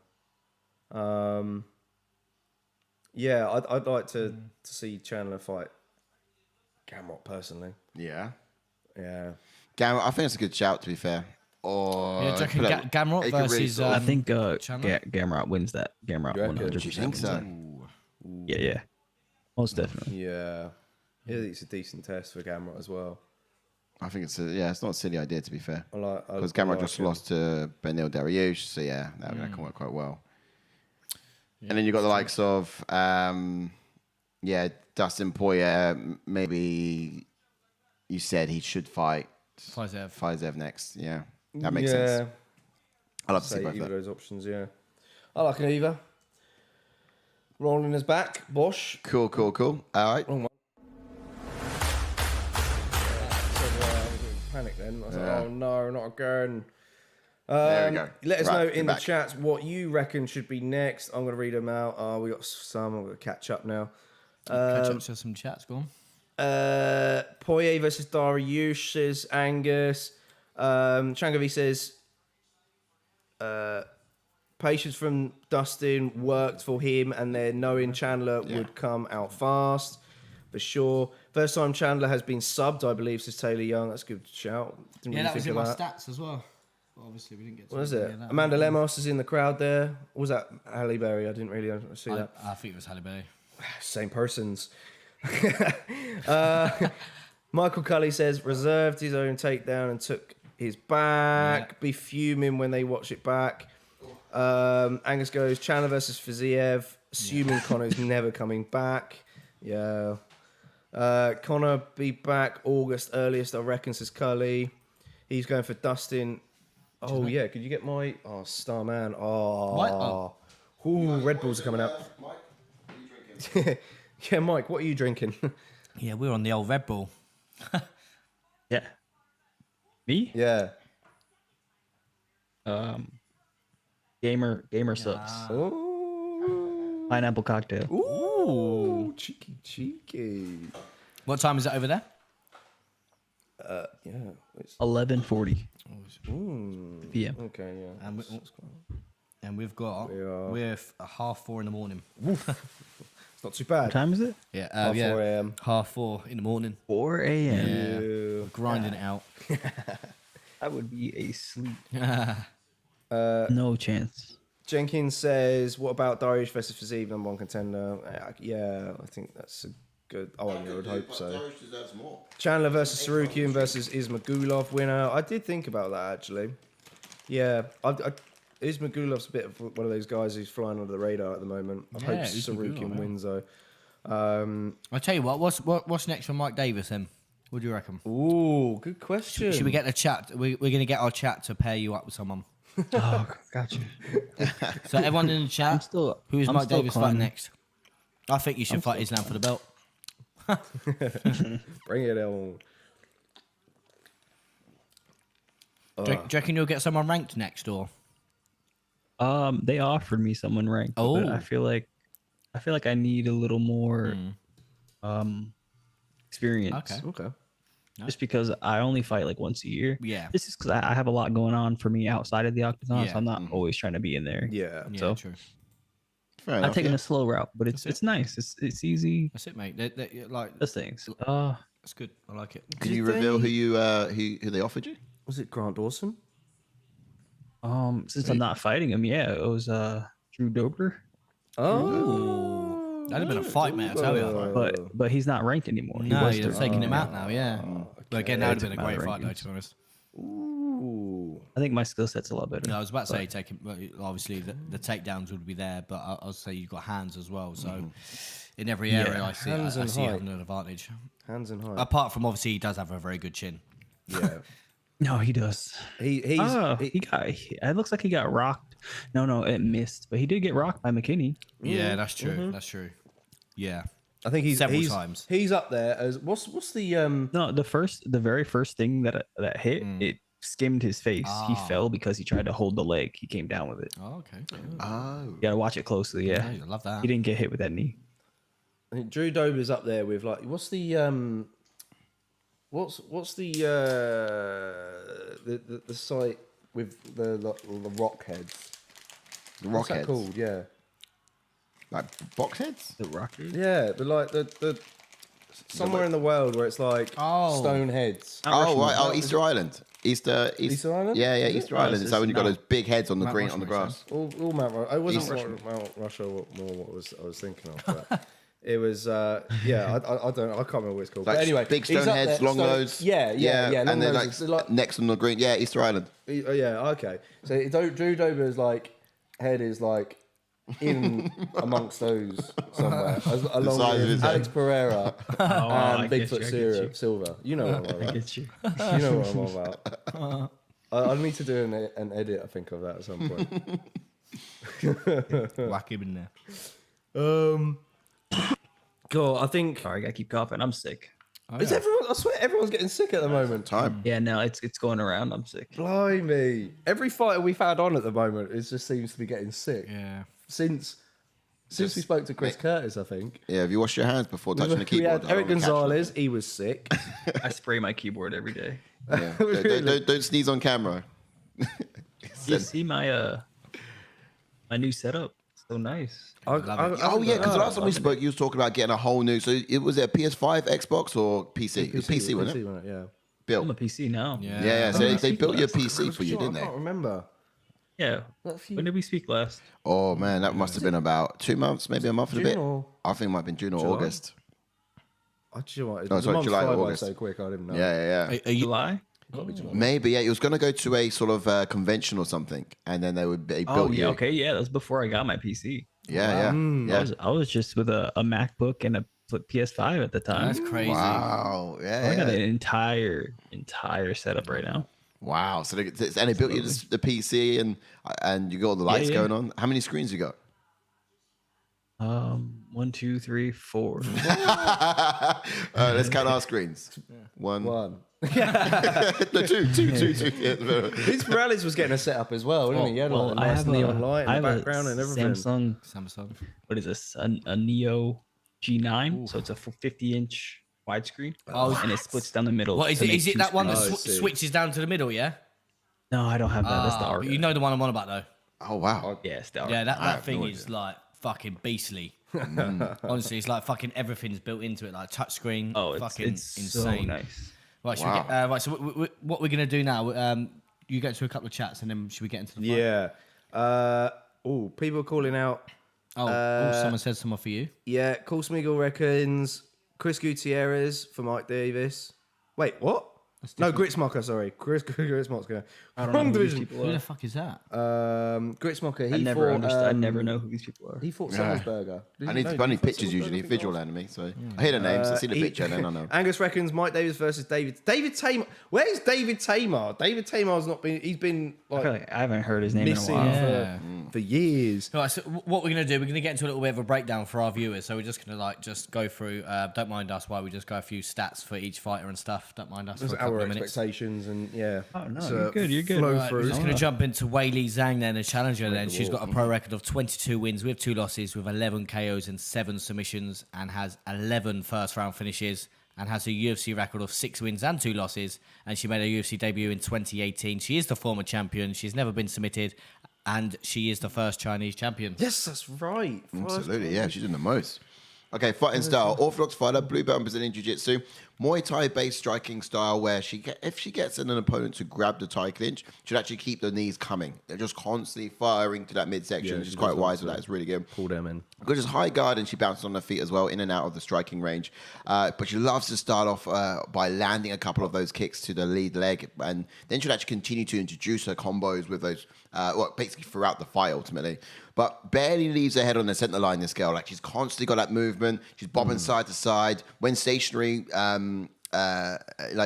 Yeah, I'd like to see Chandler fight Gamrot personally. Yeah. Yeah. Gamrot, I think it's a good shout, to be fair. Or Yeah, do you reckon Gamrot it could really versus? sort of- I think Chandler? Gamrot wins that. Gamrot You reckon? 100%. Do you think so? Yeah. Most definitely. Yeah. I think it's a decent test for Gamrot as well. I think it's it's not a silly idea, to be fair. Because I Gamrot like just him. lost to Beneil Dariush, so that can work quite well. And then you got the likes of Dustin Poirier. Maybe you said he should fight Fiziev next. Yeah, that makes sense. I love to see Say both either of of those options, yeah. I like an either. Rolling his back, Bosch. Cool. All right. Wrong one. Panic then. I was like, oh no, not again. There we go. Let us Right, know we're in the back. chats what you reckon should be next. I'm going to read them out. We got some. I'm going to catch up now. Catch up to some chats. Go on. Poirier versus Dariush says Angus. Changavi says patience from Dustin worked for him, and then knowing Chandler would come out fast for sure. First time Chandler has been subbed, I believe, says Taylor Young. That's a good shout. Didn't Yeah, really that was think in of my that. stats as well. But obviously, we didn't get to What is any it? of that. Amanda Lemos is in the crowd there. Or was that Halle Berry? I didn't really see that. I think it was Halle Berry. Same persons. Michael Cully says reserved his own takedown and took his back. Yeah. Be fuming when they watch it back. Angus goes Chandler versus Fiziev, assuming Connor's never coming back. Yeah. Connor be back August earliest, I reckon, says Cully. He's going for Dustin. Oh yeah, could you get my star man? Oh, What? Oh. Ooh, Red Bulls are coming up. Mike, what are you drinking? Yeah, Mike, what are you drinking? Yeah, we're on the old Red Bull. Yeah. Me? Yeah. Gamer subs. Ooh. Pineapple cocktail. Ooh, cheeky. What time is it over there? Yeah. It's, 11:40 mm, p.m. okay, yeah. And we've got We are- 4:30 in the morning. It's not too bad. What time is it? Yeah, Half 4 a.m. 4:30 in the morning. 4 a.m. Yeah, Ew. we're grinding it out. I would be asleep. No chance. Jenkins says, what about Dariush versus Fiziev, number one contender? Yeah, I think that's a good. I would hope so. Dariush deserves more. Chandler versus Sarukian versus Ismagulov winner. I did think about that, actually. Yeah, Ismagulov's a bit of one of those guys who's flying under the radar at the moment. I hope Sarukian wins though. I'll tell you what. What's next for Mike Davis then? What do you reckon? Ooh, good question. Should we get the chat? We're going to get our chat to pair you up with someone. Oh, gotcha. So everyone in the chat, who's Mike Davis fighting next? I think you should fight Islam for the belt. Bring it on. Do you reckon you'll get someone ranked next, or? They offered me someone ranked. Oh. But I feel like I need a little more experience. Okay. Just because I only fight like once a year. Yeah. This is because I have a lot going on for me outside of the octagon, Yeah. so I'm not always trying to be in there. Yeah. Yeah, So- true. Fair I'm enough, taking yeah. a slow route, but it's nice. It's easy. That's it, mate. Like Those things. that's good. I like it. Can you reveal who they offered you? Was it Grant Dawson? Since I'm not fighting him, yeah, it was Drew Dober, Oh. That'd have been a fight, mate. I tell you. but he's not ranked anymore. He No, was you're still- taking him out now. Yeah. But again, that would have been a Took him great out fight, of though. rankings. To be honest. Ooh. I think my skill set's a lot better. No, I was about to say taking. Well, obviously, the takedowns would be there, but I'll say you've got hands as well. So in every area, I see Hands I and see you height. having an advantage. Hands and height. Apart from obviously, he does have a very good chin. Yeah. No, he does. He's It looks like he got rocked. No, it missed, but he did get rocked by McKinney. Yeah, that's true. That's true. Yeah. I think he's Several times. He's up there as what's the No, the very first thing that hit, it skimmed his face. He fell because he tried to hold the leg. He came down with it. Oh, okay. Oh. You gotta watch it closely. Yeah, I love that. he didn't get hit with that knee. I think Drew Dober's up there with like what's the site with the rock heads? The What's that Rockheads. called? Yeah. Like box heads? The Rockers. Yeah, but like the somewhere in the world where it's like Oh. stone heads. Oh, right. Oh, Easter Island. Easter Island? Yeah, Is it? Easter Island. It's like when you got those big heads on the green on the grass. All Mount Russia. I wasn't East Mount Russia more what I was thinking of. But it was I can't remember what it's called. Like but anyway, big he's stone up heads, there. long nose. Yeah. Long and then noses. like next on the green. Yeah, Easter Island. Yeah, okay. So Drew Dober's like head is like in amongst those somewhere, along size of with his head. Alex Pereira I and get you, I Bigfoot get Silver. You know what I'm on I about. get you. You know what I'm on about. I need to do an edit, I think, of that at some point. Whack him in there. God, I think Sorry, I gotta keep coughing. I'm sick. is everyone. I swear, everyone's getting sick at the moment. Time. Yeah, no, it's going around. I'm sick. Blimey! Every fighter we've had on at the moment, it just seems to be getting sick. Yeah. Since we spoke to Chris Curtis, I think. Yeah, have you washed your hands before touching the We keyboard? had Eric Gonzalez. He was sick. I spray my keyboard every day. Yeah. Really? Don't sneeze on camera. You see my my new setup? So nice. Oh yeah, because last time we spoke, you was talking about getting a whole new. So it was a PS5, Xbox, or PC? It was PC, wasn't it? Yeah. I'm a Built. PC now. Yeah. Yeah. So they built your last. PC for you, didn't I they? can't remember. Yeah. When did we speak last? Oh man, that must have been about 2 months, maybe a month and a bit. June or- I think it might have been June or July? August. Do you know what? No, The sorry, months July or fly by August. so quick, I didn't know. Yeah. Are you, July? Gotta be July. Maybe, yeah. It was going to go to a sort of convention or something, and then they built Oh you. yeah, okay, yeah. That was before I got my PC. Yeah. I was just with a MacBook and a PS5 at the time. that's crazy. Wow. I got Yeah. an entire setup right now. Wow. So they built you the PC and you got all the lights yeah. going on. How many screens you got? 1, 2, 3, 4. Let's count our screens. One. One. No, two. Yeah. His Morales was getting a setup as well, wasn't he? He had like, a nice neon light in the background and everything. Samsung. What is this? A Neo G9. So it's a 50-inch widescreen. Oh. And it splits down the middle. What is to it? make Is it two that one that screens. I see. switches down to the middle? Yeah. No, I don't have that. That's the Ah, art. but you know the one I'm on about though. Oh wow. Yeah, it's the art. Yeah, that have thing no is like fucking beastly. Honestly, it's like fucking everything's built into it, like touchscreen. Oh, fucking it's insane. so nice. Right, should Wow. we get, right. So what we're gonna do now? You get to a couple of chats, and then should we get into the fight? Yeah. People calling out. Someone said someone for you. Yeah, Cool Smeagol reckons Chris Gutierrez for Mike Davis. Wait, what? No, Gritsmocker, sorry. Gritsmocker. I don't know Wrong who these division. people Who are. the fuck is that? Gritsmocker, I never understand. I never know who these people are. He fought Yeah. Salzburger. I need pictures usually, visual enemy. So I hear the names, I see the picture, and then I know. Angus reckons Mike Davis versus David Tamar. Where's David Tamar? David Tamar's not been. He's been I like feel like I haven't heard his name in a missing while. Yeah. for years. All right, so what we're going to do, we're going to get into a little bit of a breakdown for our viewers. So we're just going to just go through, don't mind us while we just go a few stats for each fighter and stuff. Don't mind us for a couple Our of minutes. expectations and yeah. Oh, no, So you're good, you're good. flow Right, we're through. just going to jump into Weili Zhang then, a challenger then. She's got a pro record of 22 wins with 2 losses, with 11 KOs and 7 submissions, and has 11 first-round finishes, and has a UFC record of 6 wins and 2 losses, and she made her UFC debut in 2018. She is the former champion. She's never been submitted, and she is the first Chinese champion. Yes, that's right. Absolutely, yeah, she's doing the most. Okay, fighting style. Orthodox fighter, blue belt in Brazilian Jiu-Jitsu. Muay Thai-based striking style where if she gets an opponent to grab the Thai clinch, she'll actually keep the knees coming. They're just constantly firing to that midsection. Yeah, She's she quite does wise that, with that. It's really good. Pull them in. Good, just high guard, and she bounces on her feet as well, in and out of the striking range. But she loves to start off by landing a couple of those kicks to the lead leg, and then she'll actually continue to introduce her combos with those, basically throughout the fight ultimately. But barely leaves her head on the center line, this girl. Like, she's constantly got that movement. She's bobbing side to side. When stationary,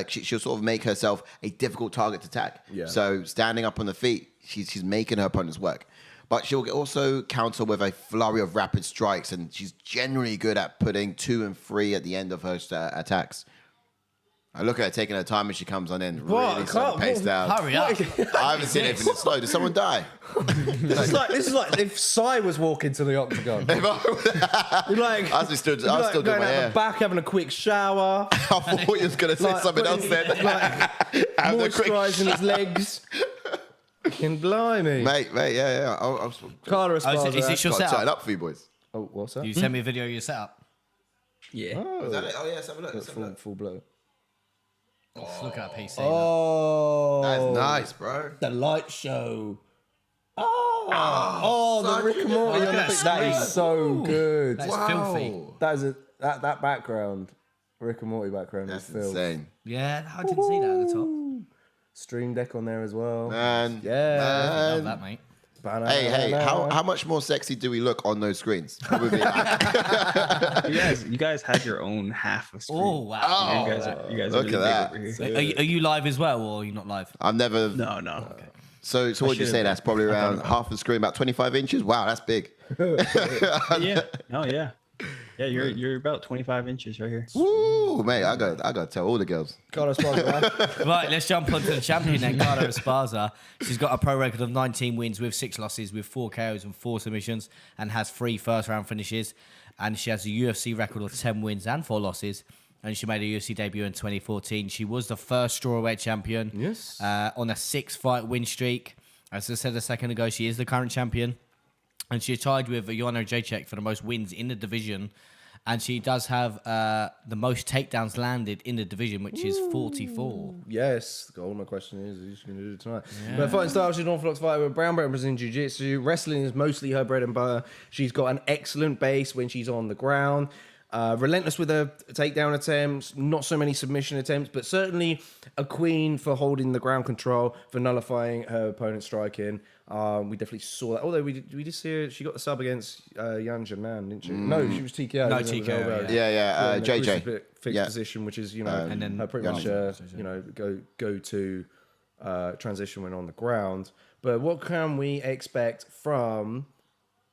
she'll sort of make herself a difficult target to attack. Yeah. So standing up on the feet, she's making her opponents work. But she'll also counter with a flurry of rapid strikes, and she's generally good at putting 2 and 3 at the end of her attacks. I look at her taking her time as she comes on in, really sort of paced out. Hurry up. I haven't seen anything this slow. Did someone die? This is like if Sai was walking to the octagon. You're like, I was still doing going my out hair. the back, having a quick shower, I thought you was going to say something else then. Having a quick moisturising his legs. Fucking blimey. Mate, yeah. I'll Carla Esparza. is this your got to setup? turn up for you boys. Oh, what's that? You send me a video of your setup. Yeah. Is that it? Oh, yeah, let's have a look. Full blow. Look at that PC. Oh, That's nice, bro. the light show. Oh, the Rick and Morty. Look at that That is screen. so good. That's filthy. That is that background, Rick and Morty background That's is filth. insane. Yeah, I didn't see that at the top. Stream Deck on there as well. Man. Yeah. Love that, mate. Hey, how much more sexy do we look on those screens? Probably. You guys had your own half of screen. Oh, wow. You guys are Look really at big that. over here. Are you live as well, or are you not live? I've never. No. So what would you say? That's probably around half the screen, about 25 inches. Wow, that's big. Yeah. Oh yeah. Yeah, you're about 25 inches right here. Woo, mate! I got to tell all the girls. Carla Esparza. Right, let's jump onto the champion then, Carla Esparza. She's got a pro record of 19 wins with 6 losses, with 4 KOs and 4 submissions, and has 3 first-round finishes. And she has a UFC record of 10 wins and 4 losses. And she made a UFC debut in 2014. She was the first strawweight champion. Yes. On a 6-fight win streak. As I said a second ago, she is the current champion. And she's tied with Joanna Jacek for the most wins in the division. And she does have the most takedowns landed in the division, which is 44. Yes. The ultimate question is, who's going to do it tonight? But fighting style, she's an orthodox fighter with brown belt in Brazilian Jiu-Jitsu. Wrestling is mostly her bread and butter. She's got an excellent base when she's on the ground. Relentless with her takedown attempts, not so many submission attempts, but certainly a queen for holding the ground control, for nullifying her opponent's striking. We definitely saw that. Although we did see her, she got the sub against Yan Janan, didn't she? No, she was TKO. No, wasn't it, with TKO, elbow? Yeah, in the JJ. crucifix position, which is, and then her pretty much, go to transition when on the ground. But what can we expect from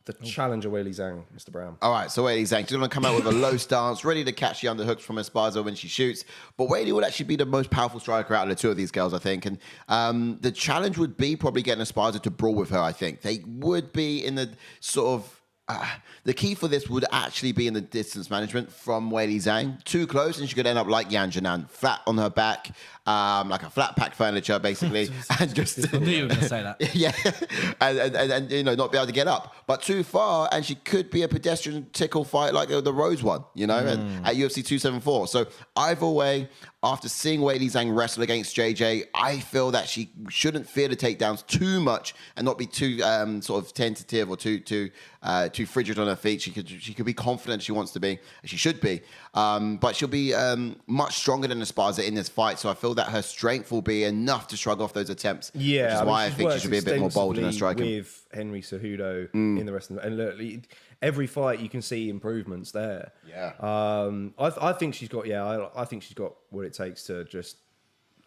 the challenger, Weili Zhang, Mr. Brown? All right, so Weili Zhang, she's going to come out with a low stance, ready to catch the underhooks from Esparza when she shoots. But Weili would actually be the most powerful striker out of the two of these girls, I think. And the challenge would be probably getting Esparza to brawl with her, I think. They would be in the sort of... the key for this would actually be in the distance management from Weili Zhang. Too close, and she could end up like Yan Janan, flat on her back, like a flat pack furniture, basically, and just I knew you were going to say that. yeah, and not be able to get up. But too far, and she could be a pedestrian tickle fight like the Rose one, at UFC 274. So either way, after seeing Weili Zhang wrestle against JJ, I feel that she shouldn't fear the takedowns too much and not be too sort of tentative or too frigid on her feet. She could be confident she wants to be, she should be, but she'll be much stronger than Esparza in this fight. So I feel that her strength will be enough to shrug off those attempts. Yeah, which is why I think she should be a bit more bold in her striking. With Henry Cejudo in the rest of and look, every fight you can see improvements there. Yeah. I think she's got. Yeah, I think she's got what it takes to just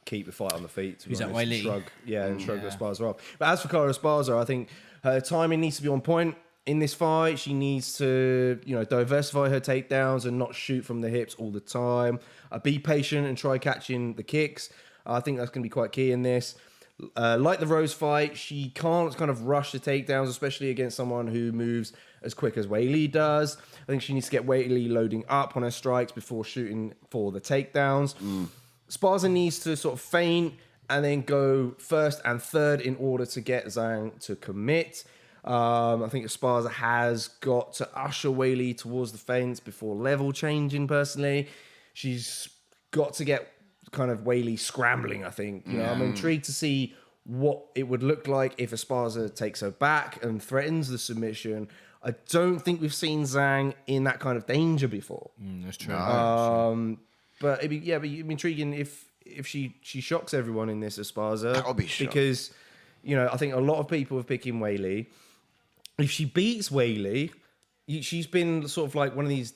keep the fight on the feet. To Who's that, honest, Weili? shrug, and shrug Esparza off. But as for Carla Esparza, I think her timing needs to be on point in this fight. She needs to, diversify her takedowns and not shoot from the hips all the time. Be patient and try catching the kicks. I think that's going to be quite key in this. Like the Rose fight, she can't kind of rush the takedowns, especially against someone who moves as quick as Weili does. I think she needs to get Weili loading up on her strikes before shooting for the takedowns. Esparza needs to sort of feint and then go first and third in order to get Zhang to commit. I think Esparza has got to usher Weili towards the fence before level changing, personally. She's got to get kind of Weili scrambling, I think. I'm intrigued to see what it would look like if Esparza takes her back and threatens the submission. I don't think we've seen Zhang in that kind of danger before. That's true. But it'd be intriguing if she shocks everyone in this Esparza. That would be shock. Because, I think a lot of people are picking Weili. If she beats Weili, she's been sort of like one of these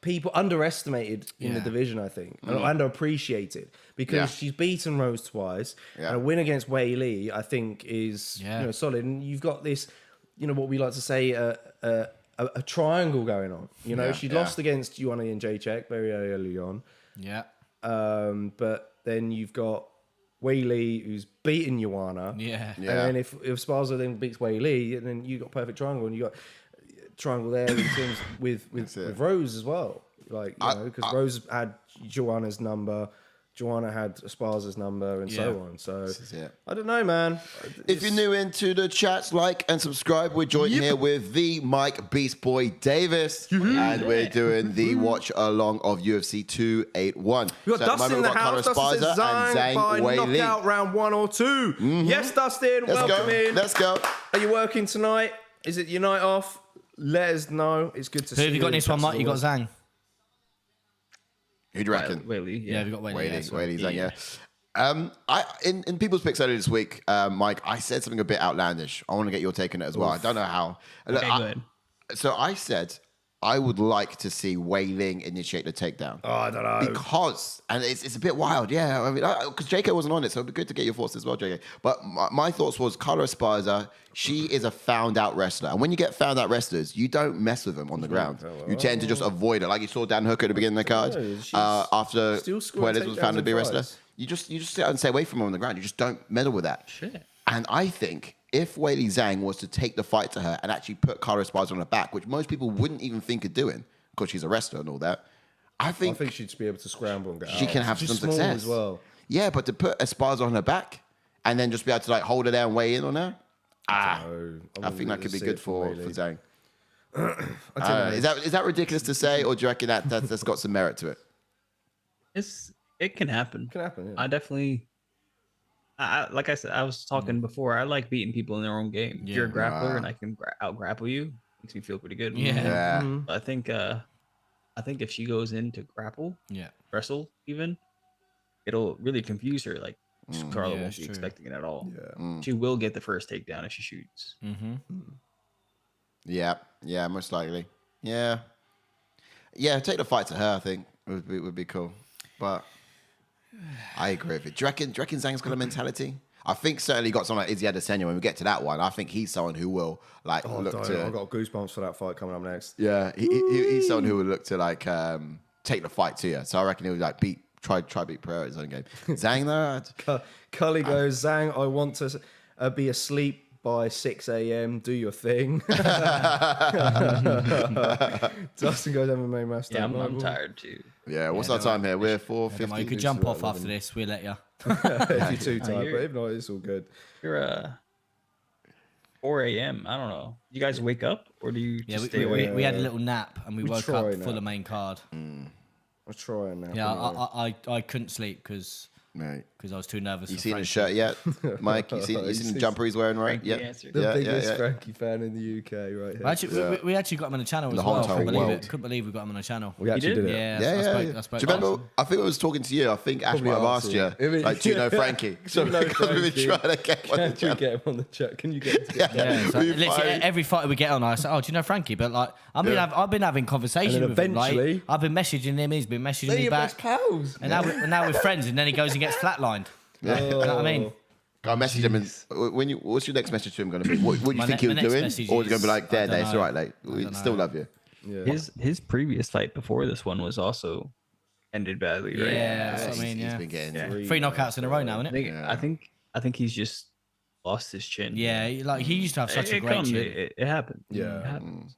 people underestimated in the division, I think, and underappreciated because she's beaten Rose twice. And a win against Weili, I think, is solid. And you've got this, what we like to say, a triangle going on. She lost against Joanna and Jacek very early on. Yeah. But then you've got Weili, who's beaten Joanna. Yeah. And then if Esparza then beats Weili, and then you got perfect triangle, and you got triangle there in terms with Rose as well. Because Rose had Joanna's number, Joanna had Esparza's number, and so on. So I don't know, man. If you're new into the chats, like and subscribe. We're joined here with the Mike Beast Boy Davis, and we're doing the watch along of UFC 281. We got Dustin in the house. Dustin says Zhang by knockout round 1 or 2. Yes, Dustin, welcome in. Let's go. Are you working tonight? Is it your night off? Let us know. It's good to see you. Who have you got in this one, Mike? You got Zhang. Who do you reckon? Weili. Yeah, we got Weili. Weili, Zhang, in people's picks earlier this week, Mike, I said something a bit outlandish. I want to get your take on it as well. I don't know how. Okay, good. So I said I would like to see Weili initiate the takedown. Oh, I don't know. Because, and it's a bit wild, yeah. I mean, because JK wasn't on it, so it'd be good to get your thoughts as well, JK. But my thoughts was Carla Esparza, she is a found-out wrestler. And when you get found-out wrestlers, you don't mess with them on the ground. You tend to just avoid it. Like you saw Dan Hooker at the beginning of the card, after Puelles was found to be a wrestler. You just sit out and stay away from him on the ground. You just don't meddle with that. Shit. And I think if Weili Zhang was to take the fight to her and actually put Carla Esparza on her back, which most people wouldn't even think of doing because she's a wrestler and all that, I think she'd just be able to scramble and get she out. can have She's some small success as well. Yeah, but to put Esparza on her back and then just be able to hold her there and weigh in on her, I think that could be good for Zhang. Is that ridiculous to say, or do you reckon that's got some merit to it? It can happen. It can happen. Yeah. I definitely. Like I said, I was talking before. I like beating people in their own game. If you're a grappler and I can out grapple you, makes me feel pretty good. Yeah. But I think if she goes in to grapple, wrestle even, it'll really confuse her. Like Carla won't be expecting it at all. Yeah. She will get the first takedown if she shoots. Yeah, most likely. Yeah, take the fight to her. I think would be cool. But I agree with it. Do you reckon Zhang's got a mentality? I think certainly got someone like Izzy Adesanya. When we get to that one, I think he's someone who will look to. I've got goosebumps for that fight coming up next. Yeah, he's someone who will look to take the fight to you. So I reckon he would try beat Pereira in his own game. Zhang though, Cully goes, Zhang, I want to be asleep by 6 a.m. Do your thing. Dustin goes MMA master. Yeah, I'm tired too. Yeah, what's our time here? We're 4:50. You could jump off after this. We'll let you. If you're too tired, but if not, it's all good. You're 4 a.m. I don't know. You guys wake up or do you just stay awake? We had a little nap and we woke up for the main card. I'm trying now. Yeah, I couldn't sleep because Right. I was too nervous. You seen his shirt yet, Mike? You seen the jumper he's wearing, right? Yeah. The biggest Frankie fan in the UK, right here. Actually, we actually got him on the channel as well. Couldn't believe we got him on the channel. We actually did it. Yeah. I spoke Do you remember? I think I was talking to you. I think Ash might have asked you, like, do you know Frankie? So because we've been trying to get him on the channel. Can you get him on the chat? Can you get him to get Yeah, so literally every fight we get on, I say, "Oh, do you know Frankie?" But like, I've been having conversations with him. Like, I've been messaging him. He's been messaging me back. Pals. And now we're friends. And then he goes and gets flatlined. Yeah. You know what I mean? I messaged him, and what's your next message to him going to be? What do you think he was doing? Or is he going to be like, there, it's all right, like, we still love you? Yeah. His previous fight before this one was also ended badly, right? Yeah, that's what I mean. He's been getting 3 knockouts in a row now, isn't it? I think he's just lost his chin. Yeah, like he used to have such a great chin. It happened. Yeah. It happens.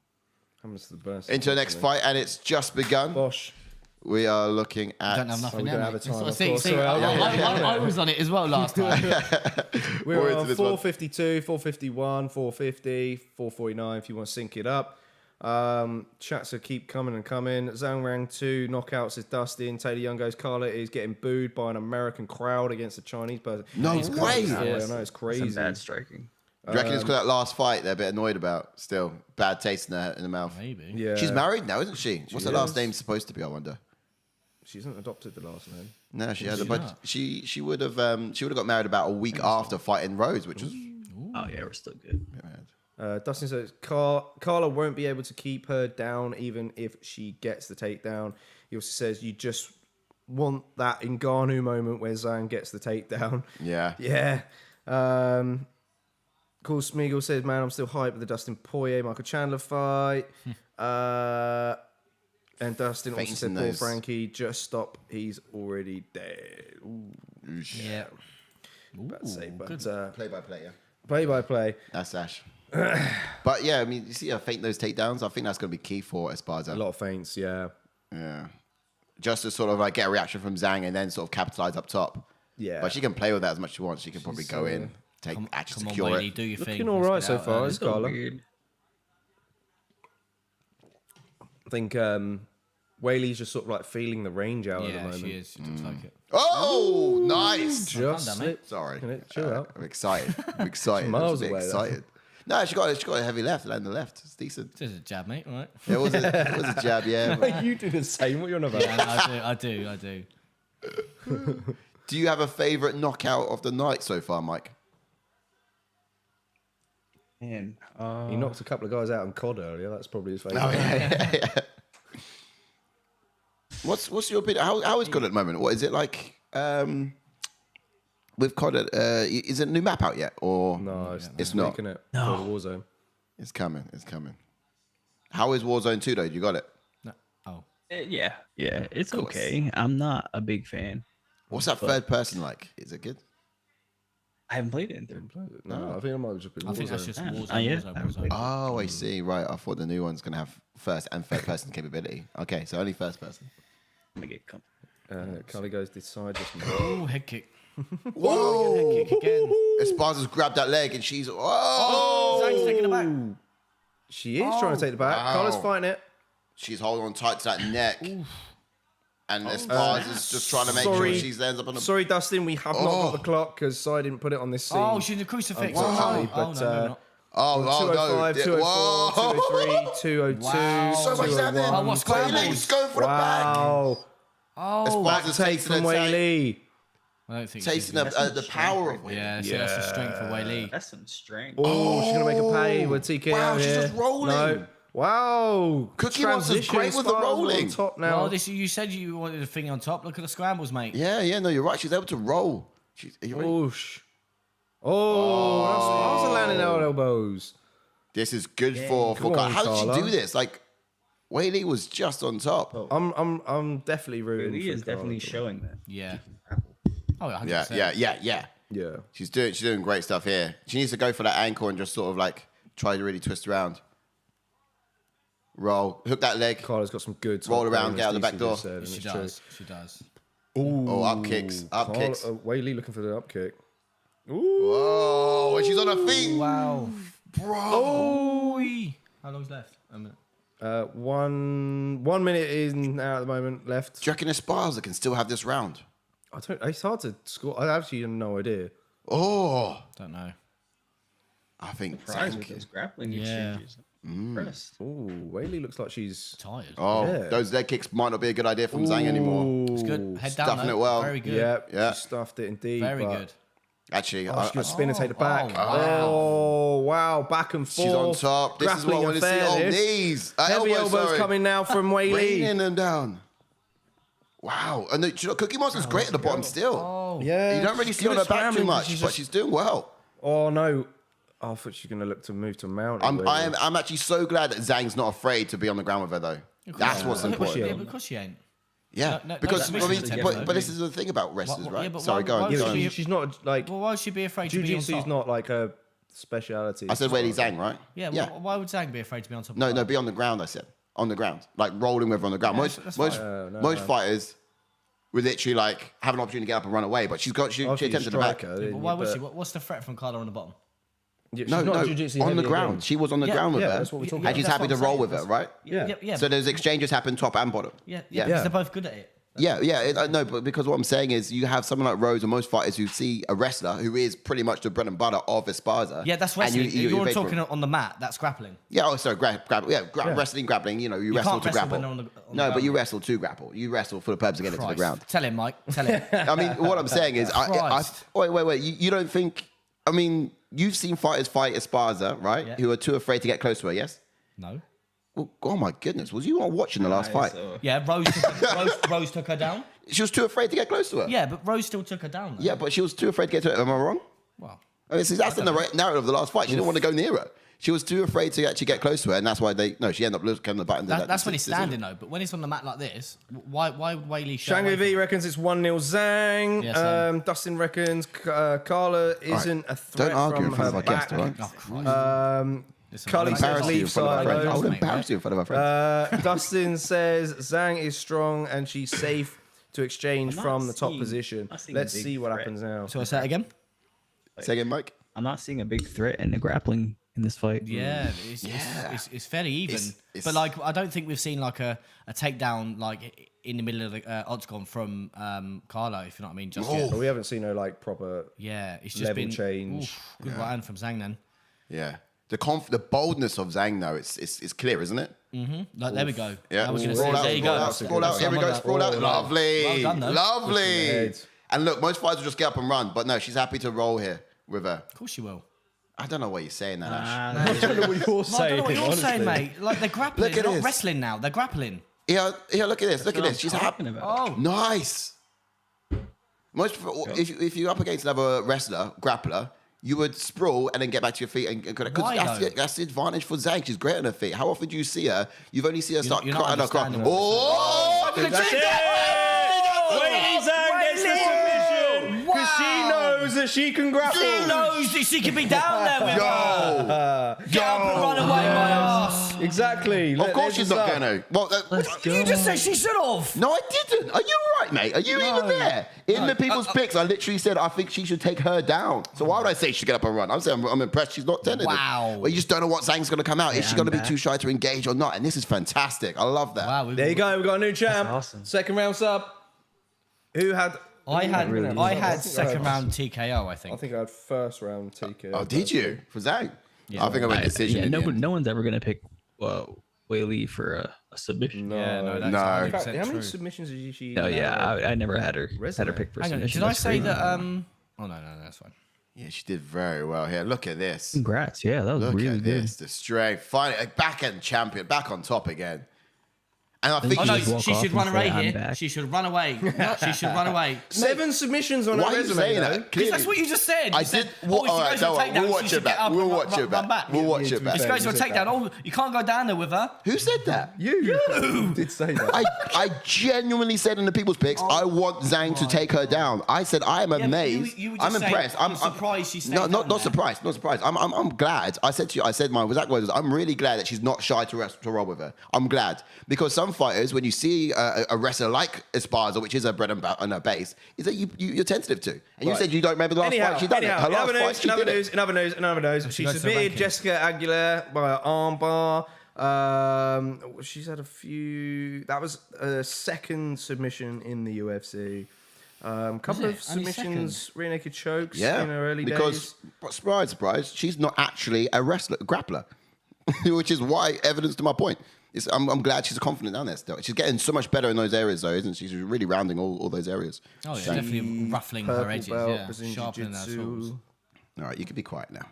Happens to the best. Into the next fight, and it's just begun. Bosh. We are looking at. I don't have nothing we there. don't have a time, of course. I was on it as well last time. We're on 452, 451, 450, 449 if you want to sync it up. Chats will keep coming and coming. Zhang rang 2 knockouts is Dustin. Taylor Young goes, Carla is getting booed by an American crowd against a Chinese person. No way. Yeah, I know, it's crazy. Some bad striking. Do you reckon it's because that last fight they're a bit annoyed about still? Bad taste in the mouth. Maybe. Yeah. She's married now, isn't she? What's her last name supposed to be, I wonder? She hasn't adopted the last name. No, she had but she would have got married about a week after fighting Rose, which was Oh yeah, we're still good. Dustin says Carla won't be able to keep her down even if she gets the takedown. He also says you just want that Ngannou moment where Zhang gets the takedown. Yeah. Yeah. Cool Smeagol says, man, I'm still hyped with the Dustin Poirier Michael Chandler fight. And Dustin also said, poor Frankie, just stop. He's already dead. Ooh. Yeah. Bad to say, but Play by play, yeah. Play by play. That's Ash. But yeah, I mean, you see her feint those takedowns. I think that's going to be key for Esparza. A lot of feints, yeah. Yeah. Just to sort of like get a reaction from Zhang and then sort of capitalize up top. Yeah. But she can play with that as much as she wants. She can probably go in, take action, secure Weili, it. do your thing. Looking all right so far, is Carla. Weird. I think Weili's just sort of like feeling the range out at the moment. Yeah, she is. She looks like it. Oh, nice. Just mate. Sorry. Chill out. I'm excited. I'm excited. Miles I'm away, excited. No, she got a heavy left, land the left. It's decent. This is a jab, mate. All right. It was a jab, yeah. but- You do the same. What you're on about? Yeah, I do. Do you have a favorite knockout of the night so far, Mike? Man, He knocked a couple of guys out in COD earlier. That's probably his favorite. Oh, yeah. What's your opinion? How is COD at the moment? What is it like? With COD, is it a new map out yet? Or No, it's not. making it for the Warzone. It's coming. How is Warzone 2 though? You got it? No. Oh. yeah, it's okay. I'm not a big fan. What's that third person like? Is it good? I haven't played it in third. No, I think I might have just been I think that's Warzone. just Warzone. Warzone. Oh, I see. Right. I thought the new one's gonna have first and third person capability. Okay, so only first person. I'm gonna get comfortable. Carly goes decide just Oh, head kick. Whoa! Head kick again. Esparza's grabbed that leg and she's Zhang's taking it back. She is trying to take the back. Wow. Carla's fighting it. She's holding on tight to that neck. And Esparza's just trying to make sure she ends up on the. Sorry, Dustin, we have not got the clock because I didn't put it on this scene. Oh, she's in the crucifix. Unfortunately, Oh, but, no, no. Oh, 205, no. 204, 203, 202, Wow. So much 201. happening. Oh, what's going on? Weili's going for the back. Wow. Oh, Esparza's Take tasting from Weili. I don't think tasting she's- the power of Weili. Yeah, so that's the strength for Weili. That's some strength. Oh, she's going to make a pay with TKO Wow, she's here. just rolling. No. Wow. Cookie Monster's great with the Esparza rolling. on top now. Oh, you said you wanted a thing on top. Look at the scrambles, mate. Yeah, no, you're right. She's able to roll. Are you ready? Oosh. Oh, that was a landing out elbows. This is good for Come Carla. on, How did Carla. she do this? Like, Weili was just on top. I'm definitely rooting He for is definitely Carla. showing that. Yeah. Oh, 100%. Yeah. Yeah. She's doing great stuff here. She needs to go for that ankle and just sort of like try to really twist around. Roll, hook that leg. Carla's got some good Roll top around, game, get out as the back DC door. just said, and She it's does. true. She does. Oh, up kicks. Weili looking for the up kick. Whoa, when she's on her feet. Wow. Bro. Oh. How long's left? A minute. 1 minute in now at the moment left. Do you reckon Esparza can still have this round? It's hard to score. I actually have no idea. Oh, Don't know. I think Surprised with those grappling exchanges. Impressed. Oh, Weili looks like she's Tired. Oh, Yeah. those leg kicks might not be a good idea from Zhang anymore. It's good. Head down. Stuffing Though. it well. Very good. Yeah, she stuffed it indeed. Very but- good. Actually, Oh, she's going to spin and take the back. wow. Oh, wow. Back and forth. she's on top. This is what I want to see. Oh, knees. Heavy elbows coming now from Weili. Raining them down. Wow. And Cookie Monster's great at the bottom still. Oh. Yeah. You don't really see She on her was back too scrambling, much, but she's doing well. Oh, no. I thought she was going to look to move to mount. I'm actually so glad that Zhang's not afraid to be be on the ground with her, though. That's what's important. Yeah, because she ain't. Yeah, No, because no, I mean, submission but attempt, this is the thing about wrestlers, Why- right? yeah, but Sorry, why- go why on. would Go on. she- She's not like... Well, why would she be afraid to be on Jiu-Jitsu's top? not like a speciality. I said Weili Zhang, right? Yeah, well, why would Zhang be afraid to be on top? No, of no, her? be on the ground. I said on the ground, like rolling with her on the ground. Yeah, Most that's most fighters would literally like have an opportunity to get up and run away, but she attempted the back. But why would she? What's the threat from Carla on the bottom? Yeah, she's No, not no, jiu-jitsu on the heavy ground. again. She was on the ground with yeah, her, that's what we're talking and she's about. happy to That's what roll I'm with her, saying. right? Yeah. So those exchanges happen top and bottom. Yeah, Yeah. because they're both good at it. No, but because what I'm saying is you have someone like Rose or most fighters who see a wrestler who is pretty much the bread and butter of Esparza. Yeah, that's and wrestling. you You're wait for talking it. on the mat. That's grappling. Yeah, oh, sorry, wrestling, grappling. You know, you wrestle can't to wrestle grapple. when on the No, but ground. you wrestle to grapple. You wrestle for the purpose of getting to the Christ. ground. Tell him, Mike. Tell him. I mean, what I'm saying is, Christ. wait. You don't think? I mean, you've seen fighters fight Esparza, right? Yeah. Who are too afraid to get close to her. Yes. No. Well, oh my goodness, was you not watching the last fight? Yeah, Rose took her down. She was too afraid to get close to her. Yeah, but Rose still took her down. Though. Yeah, but she was too afraid to get to her. Am I wrong? Well, I mean, that's the narrative of the last fight. She didn't want to go near her. She was too afraid to actually get close to her, and that's why she ended up looking the button. that's when he's standing though. But when he's on the mat like this, why would Weili show Shanghai V reckons it's 1-0 Zhang. Yeah, same. Dustin reckons Carla isn't a threat Don't argue in from front her of our guest, back. all right? Oh, Christ. Carly says Embarrass you in leave front of our friends. I side. would embarrass you in front of our friends. Dustin says Zhang is strong and she's safe to exchange I'm not from the top seeing- position. not seeing a Let's big see what threat. happens now. So I say it again. Say again, Mike. I'm not seeing a big threat in the grappling in this fight. Yeah, it's fairly even. It's- but like, I don't think we've seen like a takedown like in the middle of the octagon from Carlo, if you know what I mean. Just yet. But we haven't seen no like proper. Yeah, it's just Level been change. oof, good right hand from Zhang then. Yeah. The boldness of Zhang, though, it's clear, isn't it? Like, there we go. Yeah. I was going to Sprawl say, out, there you sprawl go. out, sprawl out. Here we go, sprawl out. Lovely. Well done, though. Lovely. head. And look, most fighters will just get up and run, but no, she's happy to roll here with her. Of course you will. I don't know why you're saying that, Ash. I don't know what you're No, I saying. don't know what you're honestly. saying, mate. Like, they're grappling. Look at They're not this. wrestling now. They're grappling. Here, look at this. Look at this. She's happy. talking about. Oh. Nice. If you're up against another wrestler, grappler, you would sprawl and then get back to your feet and Why, though? that's the advantage for Zhang. She's great on her feet. How often do you see her? You've only seen her start you're not cutting her crop. understanding Oh, That's it! Wait, Zhang gets the submission because she knows that she can grapple. She knows that she could be down there with her. Go. Get up and run away, my ass. Exactly. Of course she's not going to. Well, You just said she should have. no, I didn't. Are you all right, mate? Are you even there? In the people's picks, I literally said I think she should take her down. So why would I say she should get up and run? I'm saying I'm impressed she's not tentative. Wow. Well, you just don't know what Zhang's going to come out. Is she I'm going to be back. too shy to engage or not? And this is fantastic. I love that. Wow. There you go. We've got a new champ. awesome. Second round sub. Who had? I had I had think second I had- round TKO, I I think. think I had first round TKO. Oh, did you? For Zhang? I think I went decision. Yeah, in the end. no one's ever gonna pick Weili for a submission. Yeah, no, that's No. 100% In fact, how many true. submissions did she? No, yeah, have? I never had her Resume. pick for Hang on, submission. did I That's say great. that? Oh no, that's fine. Yeah, she did very well here. Look at this. Congrats! Yeah, that was Look really at good. this. The strength. Finally, back end champion. Back on top again. And I think Oh no, just walk she off should and run away say, "I'm here. back." She should run away. She should run away. 7 submissions on why her are you resume. saying though. that? Because that's what you just said. I You said, did. oh, if All she right, goes don't for a worry. takedown, We'll she watch should it get back. up We'll and watch it run back. back. We'll watch Yeah, it to be back. If she fair. goes for a You said that. takedown, you can't go down there with her. Who said that? You did say that. I genuinely said in the people's picks, I want Zhang to take her down. I said I am but amazed. you were I'm just saying impressed. you're surprised she stayed No, down not there. surprised. Not surprised. I'm glad. I said to you. I said my exact words was, I'm really glad that she's not shy to roll with her. I'm glad because some fighters, when you see a wrestler like Esparza, which is her bread and butter and her base, is that you're tentative to. And you Right. said you don't remember the last fight she done it. Her last fight she did it. in other news, she goes to submitted ranking. Jessica Aguilera by an arm bar. She's had a few. That was a second submission in the UFC. Couple of submissions, rear naked chokes in her early days. Because, surprise, she's not actually a grappler, which is why evidence to my point. I'm glad she's confident down there still. She's getting so much better in those areas, though, isn't she? She's really rounding all those areas. Oh, yeah, definitely ruffling her edges, sharpening her tools. All right, you can be quiet now.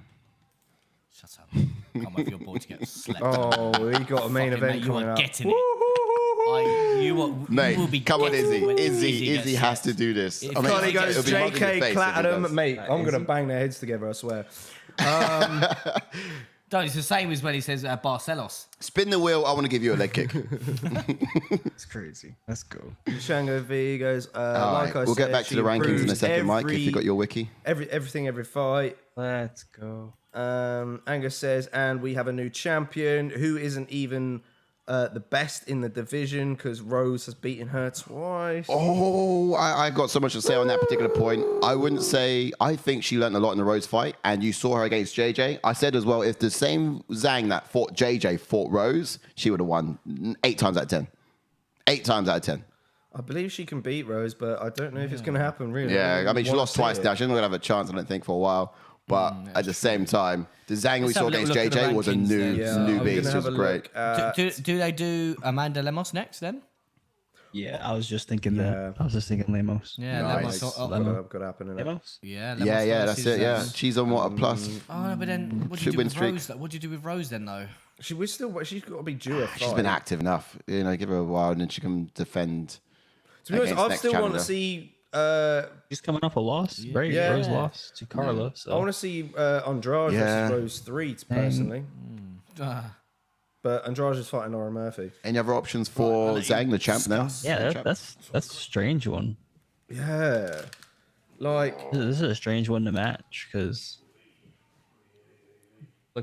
Shut up. Can't wait for your boy to get slept on. Oh, we got a main event coming up. Getting it. You will be come on, Izzy. Izzy has to do this. Connie goes, JK Clattered mate. I'm going to bang their heads together, I swear. It's the same as when he says Barcelos. Spin the wheel. I want to give you a leg kick. It's crazy. Let's go. Shango V goes, like I said, we'll get back to the rankings in a second, Mike, if you got your wiki. Everything, every fight. Let's go. Angus says, and we have a new champion who isn't even the best in the division because Rose has beaten her twice. Oh, I got so much to say on that particular point. I think she learned a lot in the Rose fight, and you saw her against JJ. I said as well, if the same Zhang that fought JJ fought Rose, she would have won 8 times out of 10. 8 times out of 10. I believe she can beat Rose, but I don't know if it's going to happen, really. Yeah, I mean, she lost twice now. She's not going to have a chance, I don't think, for a while. But at the same time, the Zhang we saw against JJ was a new beast. It was great. Do they do Amanda Lemos next then? Yeah, I was just thinking that. I was just thinking Lemos. Yeah, nice. Lemos got to happen. Lemos? Yeah, that's it. Yeah, she's on what, a plus. Oh, no, but then what do you do with Rose? What do you do with Rose then, though? She's got to be due a fight. She's been active enough. Give her a while, and then she can defend. To be honest, I still want to see. She's coming off a loss, right? Yeah. Rose lost to Carla. So. I want to see Andrade versus Rose 3 personally. But Andrade is fighting Lauren Murphy. Any other options for Zhang, the champ now? Yeah, that's a strange one. Yeah, like this is a strange one to match because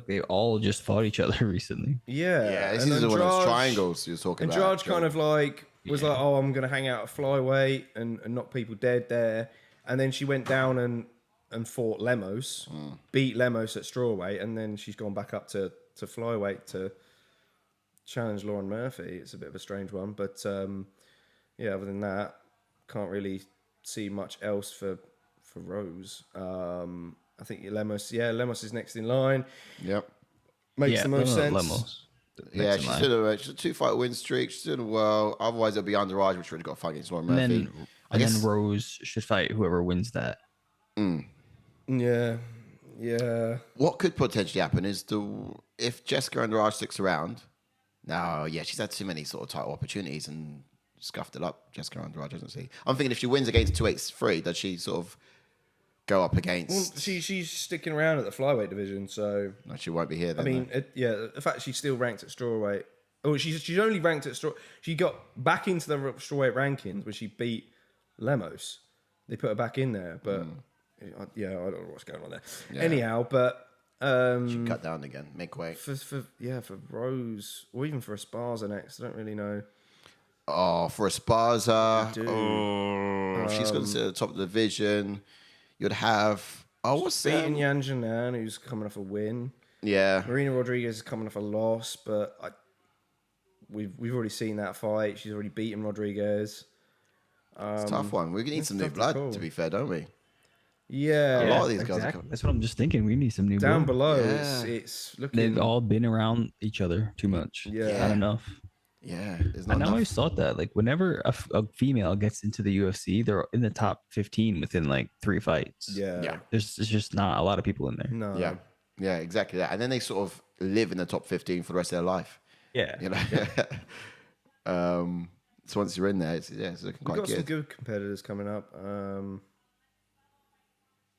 they all just fought each other recently. Yeah, this is one of those triangles you're talking about. Andrade kind of was like, oh, I'm going to hang out at flyweight and knock people dead there. And then she went down and fought Lemos, beat Lemos at strawweight, and then she's gone back up to flyweight to challenge Lauren Murphy. It's a bit of a strange one. But, other than that, can't really see much else for Rose. I think Lemos is next in line. Yep. Makes the most sense. Lemos. Yeah, she's a 2-fight win streak. She's doing well. Otherwise, it'll be Andrade, which really got to fight against Lauren Murphy. Then Rose should fight whoever wins that. Yeah. What could potentially happen is if Jessica Andrade sticks around. She's had too many sort of title opportunities and scuffed it up. Jessica Andrade doesn't see. I'm thinking if she wins against 283, does she sort of go up against? Well, she's sticking around at the flyweight division, so no, she won't be here. Then, I mean, the fact she's still ranked at strawweight. Oh, she's only ranked at straw. She got back into the strawweight rankings when she beat Lemos. They put her back in there, but I don't know what's going on there. Yeah. Anyhow, but she cut down again, make way for Rose or even for Esparza next. I don't really know. Oh, for Esparza, she's going to sit at the top of the division. You'd have what's beating Yan Janan, who's coming off a win. Yeah, Marina Rodriguez is coming off a loss, but we've already seen that fight. She's already beaten Rodriguez. It's a tough one. We need some new blood, to be fair, don't we? Yeah, a lot of these guys. That's what I'm just thinking. We need some new down blood. below. Yeah. It's looking. They've all been around each other too much. Yeah, not enough. Yeah, I always thought that whenever a female gets into the UFC, they're in the top 15 within 3 fights. Yeah. There's just not a lot of people in there. No. Yeah, exactly that. And then they sort of live in the top 15 for the rest of their life. Yeah. So once you're in there, it's looking quite good. We've got some good competitors coming up,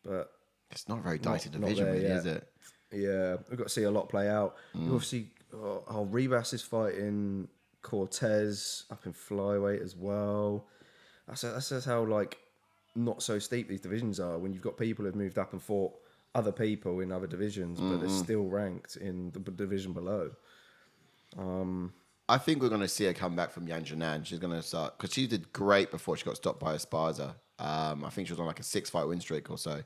but it's not a very dicey division, really, is it? Yeah, we've got to see a lot play out. Obviously, Ribas is fighting Cortez up in flyweight as well. That's how not so steep these divisions are when you've got people who've moved up and fought other people in other divisions, but they're still ranked in the division below. I think we're going to see her come back from Yan Janan. She's going to start because she did great before she got stopped by Esparza. I think she was on a 6-fight win streak or so,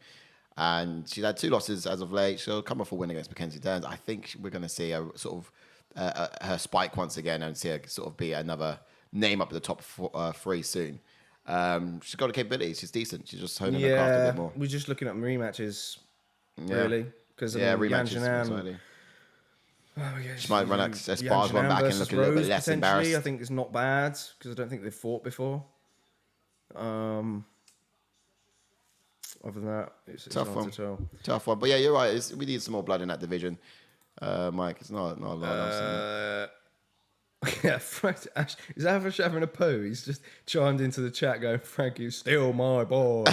and she's had 2 losses as of late. She'll come off a win against Mackenzie Dern. I think we're going to see a sort of her spike once again and see her sort of be another name up at the top 3 soon. She's got the capabilities. She's decent. She's just honing her craft a bit more. We're just looking at rematches, really. Because rematches. She might run Esparza one back and look a little bit less embarrassed. I think it's not bad because I don't think they've fought before. Other than that, it's tough hard to tell. Tough one. But yeah, you're right. We need some more blood in that division. Mike, it's not a lot. Yeah, Ash, is Ash having a poo? He's just chimed into the chat going, Frankie's still my boy.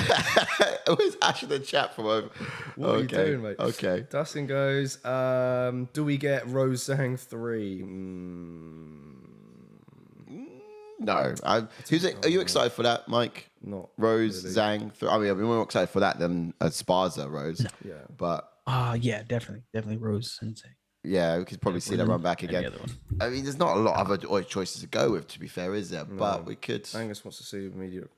Where's Ash in the chat from over? What are you doing, mate? Okay. Dustin goes, do we get Rose Zhang 3? No. Are you excited for that, Mike? Not Rose, really. Zhang. I mean, I'd be more excited for that than Esparza, Rose. No. Yeah. But yeah, definitely Rose Sensei. yeah, we could probably see that run back again. Any other one. I mean, there's not a lot of other choices to go with, to be fair, is there? No. But we could. Angus wants to see immediate.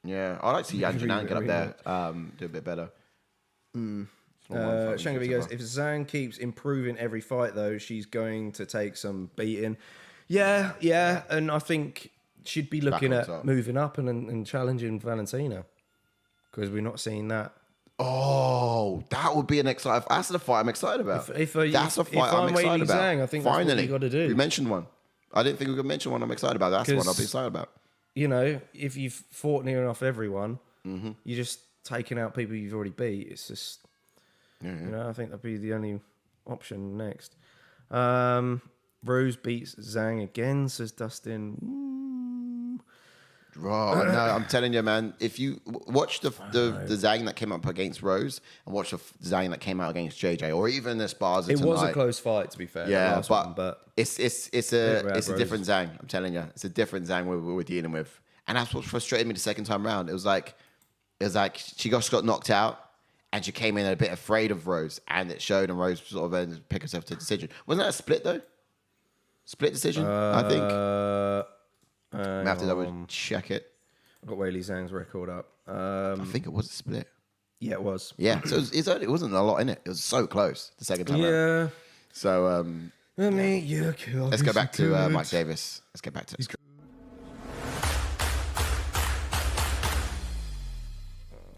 Yeah, I'd like to see Yan Janan get up there, do a bit better. Shangavi goes, if Zhang keeps improving every fight, though, she's going to take some beating. Yeah, and I think she'd be looking at moving up and challenging Valentina because we're not seeing that. Oh, that would be an exciting. That's the fight I'm excited about. That's a fight I'm excited about. Zhang, I think finally, that's what you got to do. We mentioned one. I didn't think we could mention one. I'm excited about. That's the one I'll be excited about. You know, if you've fought near enough everyone, you're just taking out people you've already beat. It's just, you know, I think that'd be the only option next. Rose beats Zhang again, says Dustin. Bro, no, I'm telling you, man. If you watch the Zhang that came up against Rose and watch the Zhang that came out against JJ, or even Esparza tonight, it was a close fight, to be fair. Yeah, but it's a different Zhang. I'm telling you, it's a different Zhang we're dealing with, and that's what frustrated me the second time round. It was like she just got knocked out, and she came in a bit afraid of Rose, and it showed, and Rose sort of picked herself to a decision. Wasn't that a split though? Split decision, I think. I have to double check it. I've got Weili Zhang's record up. I think it was a split. Yeah, it was. Yeah, so it wasn't a lot in it. It was so close the second time around. So let's go back to Mike Davis. Let's get back to it.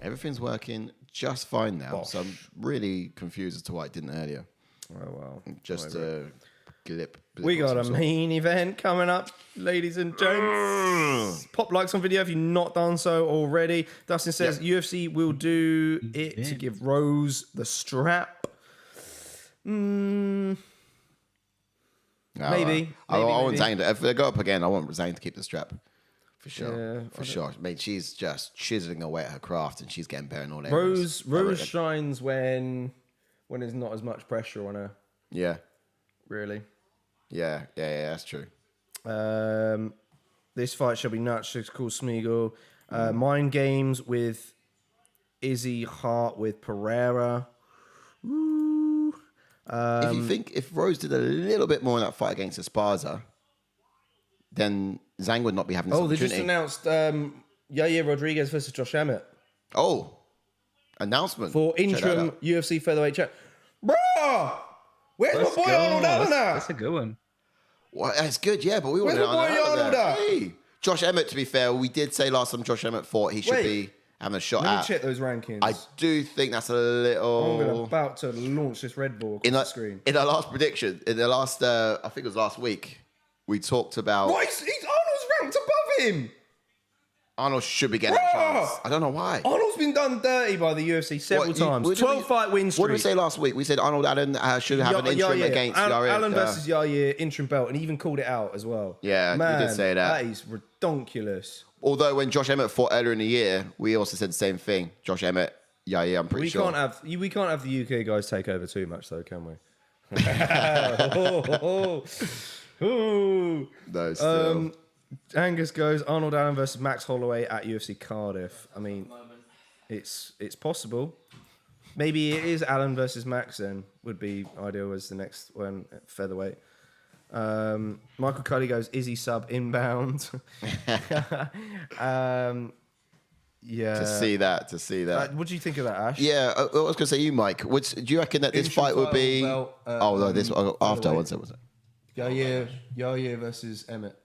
Everything's working just fine now. So I'm really confused as to why it didn't earlier. Oh, well. Just blip we got a main event coming up, ladies and gents. Pop likes on video if you've not done so already. Dustin says UFC will do it to give Rose the strap. Maybe. I want Zhang to, if they go up again, I want Zhang to keep the strap. For sure. Yeah, for sure. I mean, she's just chiseling away at her craft and she's getting better in all areas. Rose shines when there's not as much pressure on her. Yeah. Really. Yeah, that's true. This fight shall be nuts. She's called Smeagol. Mind games with Izzy Hart with Pereira. Woo. If Rose did a little bit more in that fight against Esparza, then Zhang would not be having this opportunity. They just announced Yair Rodriguez versus Josh Emmett. Oh, announcement. For interim UFC featherweight champ. Bro! Where's my boy Arnold Allen at? That's a good one. Well, that's good, yeah, but we want to Arnold at? Hey, Josh Emmett, to be fair, we did say last time Josh Emmett fought, he should be having a shot at. Let me check those rankings. I do think that's a little... I'm about to launch this Red Bull across the screen. In our last prediction, in the last, I think it was last week, we talked about... What? Arnold's ranked above him! Arnold should be getting a chance. I don't know why. Arnold's been done dirty by the UFC several times. 12-fight win streak. What did we say last week? We said Arnold Allen should have an interim against Yair. Allen versus Yair, interim belt, and he even called it out as well. Yeah, man, you did say that. That is redonkulous. Although when Josh Emmett fought earlier in the year, we also said the same thing. Josh Emmett, Yair, I'm pretty sure. We can't have the UK guys take over too much, though, can we? No, still. Angus goes Arnold Allen versus Max Holloway at UFC Cardiff. I mean, it's possible. Maybe it is Allen versus Max then would be ideal as the next one at featherweight. Michael Cully goes Izzy sub inbound. To see that. What do you think of that, Ash? Yeah, I was going to say you, Mike. Do you reckon that this fight would be? This after. What's it? Yair versus Emmett.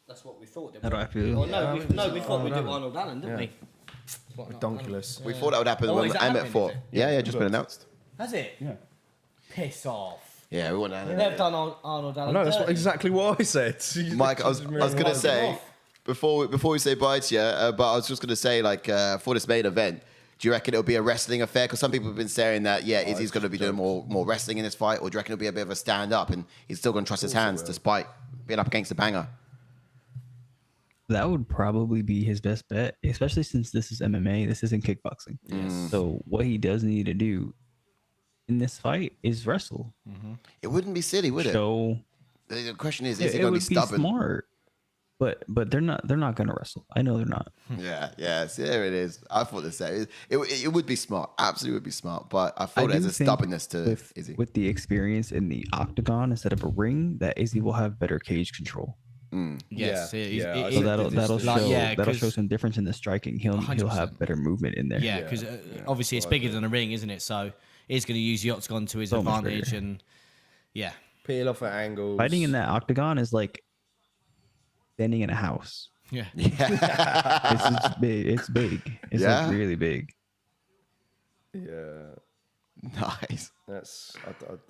That's what we thought. How do I feel? We thought we'd do Arnold Allen, didn't we? Redonkulous. We thought that would happen when Emmett fought. Yeah, just been announced. Has it? Yeah. Piss off. Yeah, we want They've done Arnold Allen. No, that's exactly what I said. Mike, I was going to say before we say bye to you, but I was just going to say for this main event, do you reckon it'll be a wrestling affair? Because some people have been saying that Izzy's going to be doing more wrestling in this fight, or do you reckon it'll be a bit of a stand up and he's still going to trust his hands despite being up against a banger? That would probably be his best bet, especially since this is MMA. This isn't kickboxing. Yes. So what he does need to do in this fight is wrestle. Mm-hmm. It wouldn't be silly, would it? So the question is he going to be stubborn? Smart, but they're not going to wrestle. I know they're not. Yeah. See, there it is. I thought the same. It would be smart. Absolutely would be smart. But I thought there's a stubbornness to Izzy. With the experience in the octagon instead of a ring, that Izzy will have better cage control. Yes, so that'll show some difference in the striking. He'll have better movement in there. Yeah, because obviously it's bigger than a ring, isn't it? So he's going to use the octagon to his advantage, and peel off at angles. Fighting in that octagon is like standing in a house. Yeah. It's big. It's big. It's like really big. Yeah. Nice. That's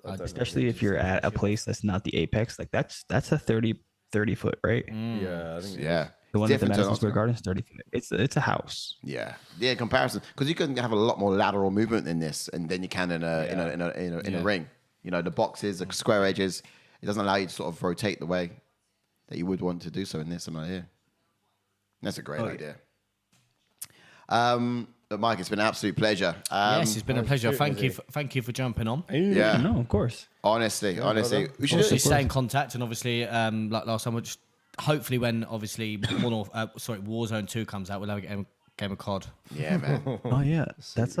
especially if you're at a place that's not the apex. Like that's a 30 foot, right? Yeah, I think the one at the Madison Square Garden is 30 feet. It's a house. Yeah, comparison, because you can have a lot more lateral movement in this, and then you can in a ring. You know, the boxes, the square edges, it doesn't allow you to sort of rotate the way that you would want to do so in this. I'm not here. That's a great idea. But Mike, it's been an absolute pleasure. Yes, it's been a pleasure. Thank you for jumping on. Yeah, no, of course. Honestly, we should obviously stay in contact, and obviously, like last time, just hopefully when obviously Warzone 2 comes out, we'll have a game of COD. Yeah, man. Oh yeah, that's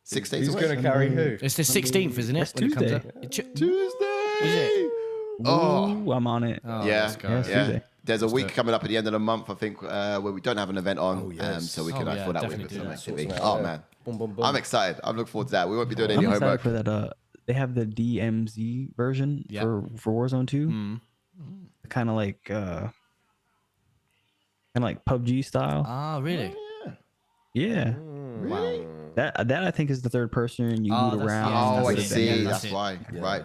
6 days. He's going to carry who? It's the 16th, isn't it? That's Tuesday. Tuesday. Is it? Oh, I'm on it. Oh, yeah. Tuesday. There's a week coming up at the end of the month, I think, where we don't have an event on, so we can fill that week with some activity. Oh man, I'm excited. I'm looking forward to that. We won't be doing any homework. For that. They have the DMZ version for Warzone 2, kind of like PUBG style. Ah, really? Yeah. Really? That I think is the third person you move around. I see. That's why. Right.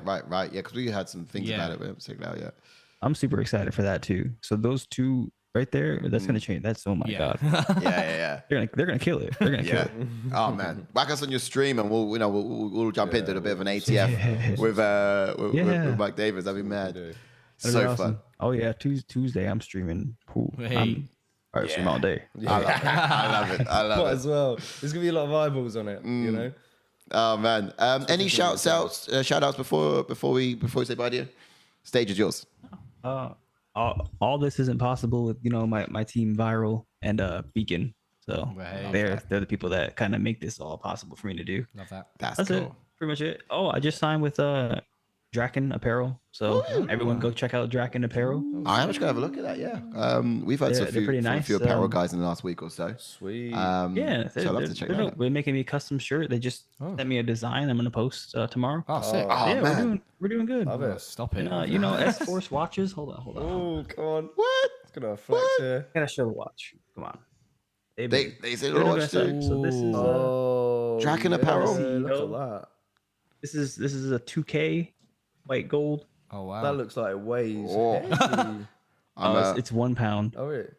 Yeah, because we had some things about it. We haven't checked it out yet. I'm super excited for that too. So those two right there, that's gonna change. That's God. Yeah. They're gonna kill it. They're gonna kill it. Oh man, whack us on your stream and we'll jump into a bit of an ATF with Mike Davis. That'd be mad. So awesome. Fun. Oh yeah, Tuesday I'm streaming. I'm stream all day. I love it. As well. There's gonna be a lot of eyeballs on it. You know. Oh man. Any shout outs before we say bye to you? Stage is yours. All this isn't possible with my team Viral and Beacon. So they're the people that kind of make this all possible for me to do. Love that. That's cool. it. Pretty much it. Oh, I just signed with Draken Apparel. So everyone go check out Draken Apparel. I am just gonna have a look at that. Yeah. We've had a few apparel guys in the last week or so. Sweet. So I'd love to check that out. They're making me a custom shirt. They just sent me a design. I'm gonna post tomorrow. Oh, sick. Oh, man. We're doing good. Love it. Stop it. And, S-Force watches. Hold on. Oh, come on. What? It's gonna flex here. I gotta show the watch. Come on. They said watch too. So this is Draken Apparel. Look at that. This is a 2K white gold. Oh wow. That looks like it weighs. It's 1 pound. Oh really?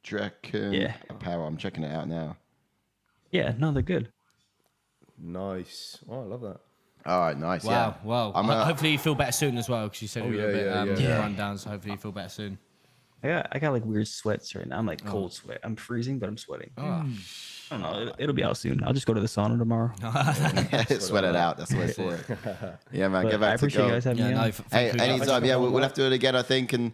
Draken Apparel. I'm checking it out now. Yeah, no, they're good. Nice. Oh, I love that. All right, nice. Wow, yeah. wow. Hopefully you feel better soon as well, because you said you were a bit run down, so hopefully you feel better soon. I got like weird sweats right now. I'm like cold sweat. I'm freezing, but I'm sweating. I don't know. It'll be out soon. I'll just go to the sauna tomorrow. Sweat it out. That's the way for it. Yeah, man. Get back I appreciate you guys having me on. Hey, anytime. Yeah, we'll have to do it again, I think. And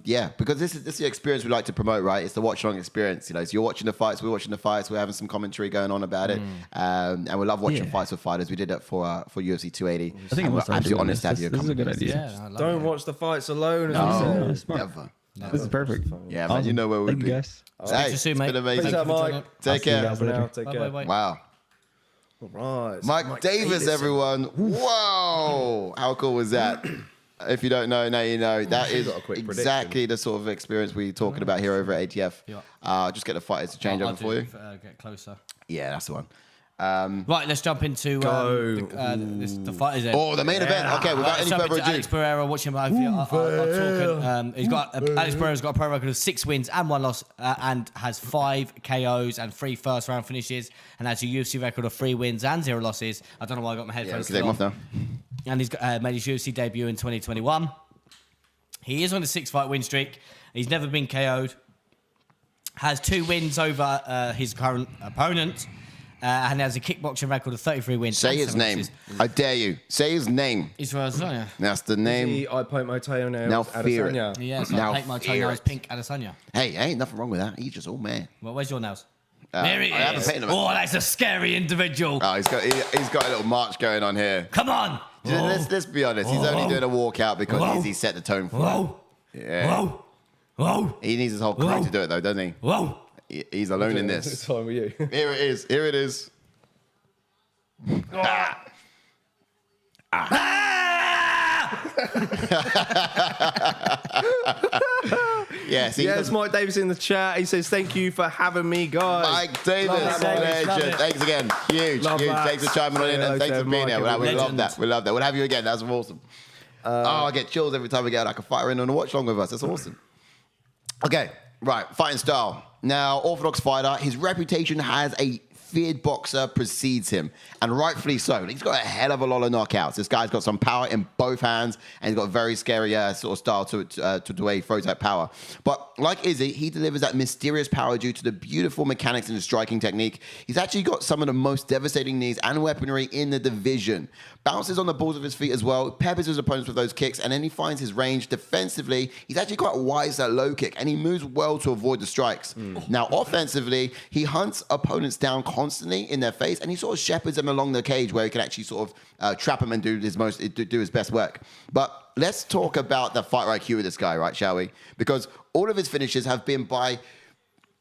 because this is the experience we like to promote, right? It's the watch along experience. So you're watching the fights, we're watching the fights, we're having some commentary going on about it, and we love watching fights with fighters. We did that for UFC 280. I think we're absolutely honest to have you. This is a good idea. Yeah, Don't watch the fights alone. No, never. This is perfect. Yeah, man, you know where we'll Thank be. you guys. Speak to you soon, mate. It's been amazing. Peace out, Mike. Take care. For now, take care. Bye. Wow. All right. Mike Davis, everyone. Whoa. How cool was that? If you don't know, now you know. That is exactly the sort of experience we're talking about here over at ATF. Just get the fighters to change over for you. Get closer. Yeah, that's the one. Right, let's jump into the fighters. Oh, the main event. Okay, without any further ado. Alex Pereira, watching him over talking. He's got Alex Pereira's got a pro record of 6 wins and 1 loss, and has 5 KOs and 3 first round finishes, and has a UFC record of 3 wins and 0 losses. I don't know why I got my headphones. Yeah, take them off now. And he's made his UFC debut in 2021. He is on a 6-fight win streak. He's never been KO'd. Has 2 wins over his current opponent. And has a kickboxing record of 33 wins. Say his name. Losses. I dare you. Say his name. He's for Adesanya. That's the name. I point my toenails. Now fear it. Adesanya. Yeah, so Now I paint my fear toenails it. pink Adesanya. Hey, ain't nothing wrong with that. He's just old man. Well, where's your nails? There he I haven't is. painted them. Oh, that's a scary individual. Oh, he's got a little march going on here. Come on. Let's be honest. He's only doing a walkout because he set the tone for it. Whoa. Yeah. Whoa. He needs his whole crew to do it though, doesn't he? Whoa. He's alone in It's this. time with you. Here it is. Here it is. Yeah, see, Yes, Mike Davis in the chat. He says, thank you for having me, guys. Mike Davis, Love that, legend. Davis. Thanks again. Huge. Love that. Thanks for chiming on in and thanks for being here. We love Legend. that. We love that. We'll have you again. That's awesome. I get chills every time we get like a fighter in on a watch along with us. That's awesome. Okay, right. Fighting style. Now, orthodox fighter. His reputation as a feared boxer precedes him, and rightfully so. He's got a hell of a lot of knockouts. This guy's got some power in both hands, and he's got a very scary sort of style to the way he throws that power. But like Izzy, he delivers that mysterious power due to the beautiful mechanics and the striking technique. He's actually got some of the most devastating knees and weaponry in the division. Bounces on the balls of his feet as well, peppers his opponents with those kicks, and then he finds his range defensively. He's actually quite wise at low kick, and he moves well to avoid the strikes. Now, offensively, he hunts opponents down constantly in their face, and he sort of shepherds them along the cage where he can actually sort of trap them and do his best work. But let's talk about the fighter IQ of this guy, right, shall we? Because all of his finishes have been by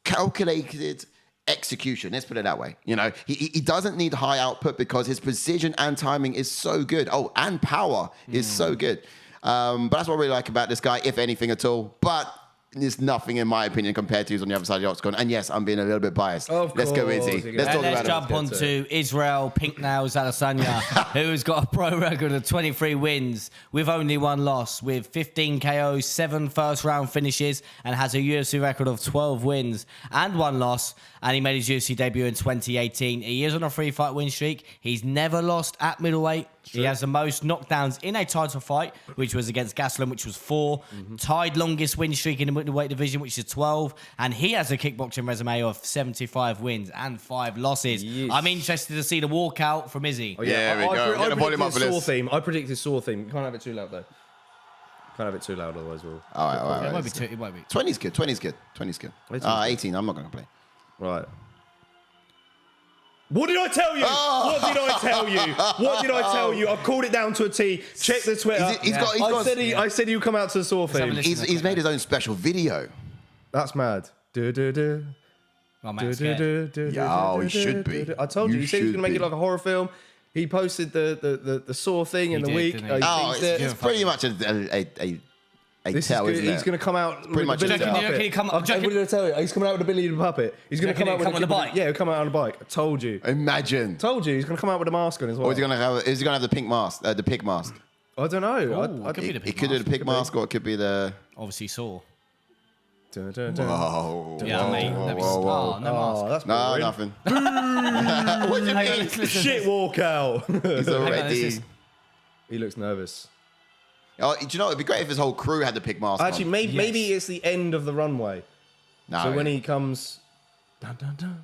calculated execution. Let's put it that way. You know, he doesn't need high output because his precision and timing is so good. Oh, and power is so good. But that's what I really like about this guy, if anything at all. But there's nothing, in my opinion, compared to who's on the other side of the octagon. And yes, I'm being a little bit biased. Let's go, Izzy. Let's talk about Let's jump on to Israel Pink Nails Adesanya, who's got a pro record of 23 wins with only 1 loss, with 15 KOs, 7 first-round finishes, and has a UFC record of 12 wins and 1 loss. And he made his UFC debut in 2018. He is on a 3-fight win streak. He's never lost at middleweight. He has the most knockdowns in a title fight, which was against Gastelum, which was 4. Tied longest win streak in the middleweight division, which is 12. And he has a kickboxing resume of 75 wins and 5 losses. Yes. I'm interested to see the walkout from Izzy. Oh, yeah, there we go. Get the volume up for this. I predict his saw theme. Can't have it too loud, though. Can't have it too loud, otherwise we'll... All right. It won't be too. It won't be. 20's good. 20's good. 20's good. 18, I'm not going to play. Right. What did I tell you? Oh. What did I tell you? What did I tell you? I've called it down to a T. Check the Twitter. I said he'd come out to the saw theme. He's made his own special video. That's mad. Oh, man, I'm scared. Yeah, he should be. I told you. He said he was going to make be. it like a horror film. He posted the saw thing in the did, week. didn't he? Oh, teased it. it's pretty much a This tell, is isn't good. it? He's going to come out with Pretty a much Billy a the tell. Puppet. What did I tell you? He's coming out with a Billy the Puppet. He's going to come out with on a bike? Yeah, he'll come out on a bike. I told you. Imagine. Told you. He's going to come out with a mask on as well. Or is he going to have the pink mask, the pig mask? I don't know. It could be the It pink could do the mask. pig mask, or it could be the. Obviously saw. Whoa. Yeah, whoa, mate. whoa, That'd be whoa, whoa. no mask. that's No, boring. nothing. What do you Hang on, mean? listen. Shit walkout. He's Hang on, already. this is- He looks nervous. Oh, do you know? It'd be great if his whole crew had the pig mask. Actually, on. maybe it's the end of the runway. No, So when he comes, dun, dun, dun,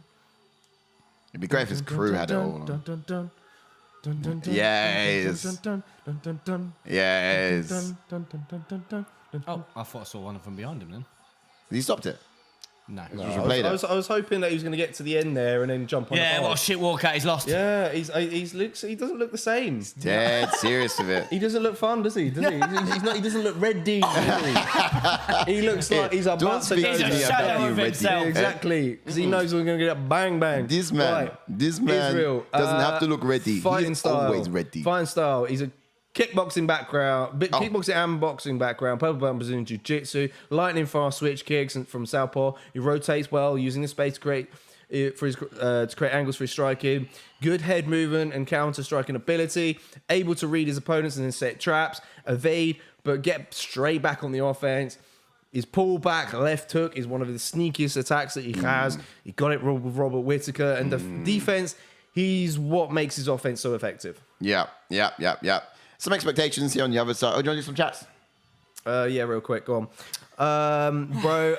it'd be great if his crew had it all. dun, on. dun, dun, dun, dun, dun, Yes. dun, dun, dun, dun, dun, Yes. dun, dun, dun, dun, dun, dun, dun. Oh, I thought I saw one from behind him then. He stopped it. No. I was hoping that he was going to get to the end there and then jump on. Yeah, what a shit walkout. He's lost. Yeah, he doesn't look the same. He's dead serious with it. He doesn't look fun, does he? He doesn't look ready. Does he? He looks like he's about to go. He's a shadow of himself. Exactly, because he knows we're going to get a bang bang. This man Israel, doesn't have to look ready. He's always ready. Fighting style. He's a kickboxing background, kickboxing and boxing background, purple belt Brazilian jiu-jitsu, lightning fast switch kicks from southpaw. He rotates well, using the space to create angles for his striking. Good head movement and counter striking ability. Able to read his opponents and then set traps, evade, but get straight back on the offense. His pull back left hook is one of the sneakiest attacks that he has. He got it with Robert Whittaker, and the defense. He's what makes his offense so effective. Yeah. Some expectations here on the other side. Oh, do you want to do some chats? Yeah, real quick. Go on. Bro,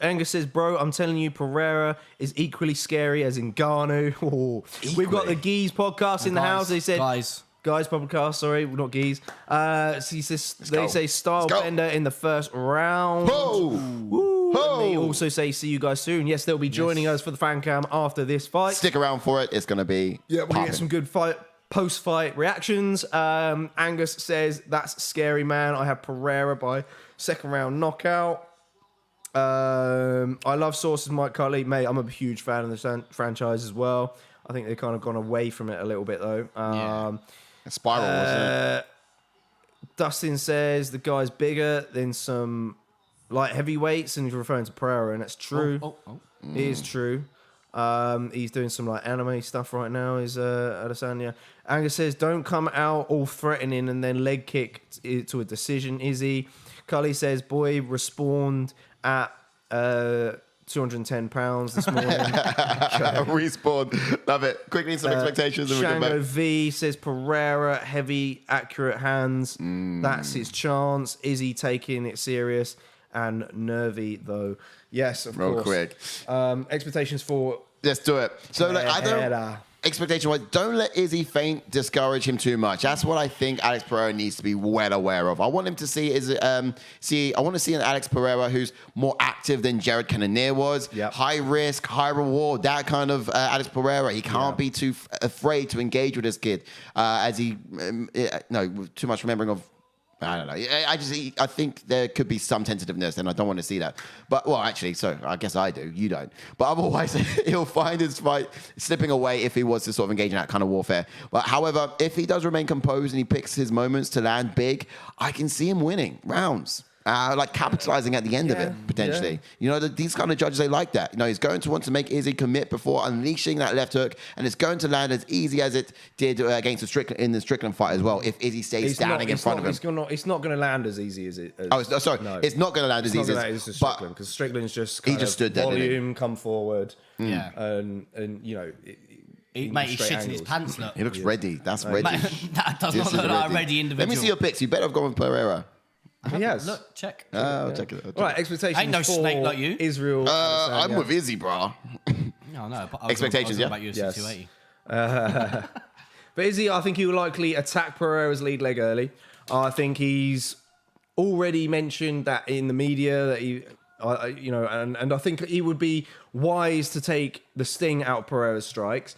Angus says, bro, I'm telling you, Pereira is equally scary as Ngannou. We've got the Geese podcast in the house. They said... Guys podcast, sorry, not Geese. So he says, they say style bender in the first round. And they also say, see you guys soon. Yes, they'll be joining us for the fan cam after this fight. Stick around for it. It's going to be... Yeah, we're going to get some good post-fight reactions. Angus says, that's scary, man. I have Pereira by second round knockout. I love Source's Mike Cutley. Mate, I'm a huge fan of the franchise as well. I think they've kind of gone away from it a little bit, though. A spiral, wasn't it? Dustin says the guy's bigger than some light heavyweights, and he's referring to Pereira, and that's true. It is true. He's doing some like anime stuff right now. Is Adesanya. Angus says, "Don't come out all threatening and then leg kick to a decision." Izzy. Cully says, "Boy, respawned at 210 pounds this morning." Respawn, love it. Quickly, some expectations. Shango V says, "Pereira, heavy, accurate hands. That's his chance." Izzy taking it serious and nervy though. Yes, of course. Real quick. Expectations for... Let's do it. So like, I don't... Expectation-wise, don't let Izzy faint discourage him too much. That's what I think Alex Pereira needs to be well aware of. I want him to I want to see an Alex Pereira who's more active than Jared Cannonier was. Yep. High risk, high reward, that kind of Alex Pereira. He can't be too afraid to engage with this kid. Too much remembering of... I don't know. I think there could be some tentativeness, and I don't want to see that. But, well, actually, so I guess I do. You don't. But otherwise, he'll find his fight slipping away if he was to sort of engage in that kind of warfare. But, however, if he does remain composed and he picks his moments to land big, I can see him winning rounds. Like capitalizing at the end of it, potentially. Yeah. You know, these kind of judges, they like that. You know, he's going to want to make Izzy commit before unleashing that left hook, and it's going to land as easy as it did against the Strickland fight as well, if Izzy stays standing in front of him. It's not going to land as easy as it... sorry. No. It's not going to land as easy as Strickland, because Strickland's just he just stood there, volume, come forward. Yeah. And you know... Mate, he's shitting his pants, look. He looks ready. That's ready. That does not look like a ready individual. Let me see your picks. You better have gone with Pereira. Yes. Look, check. I'll check it. All right, expectations Ain't no for snake like you. Israel. I'm with Izzy, bro. No. But Expectations, I was about UFC 280. But Izzy, I think he will likely attack Pereira's lead leg early. I think he's already mentioned that in the media that he, and I think he would be wise to take the sting out of Pereira's strikes.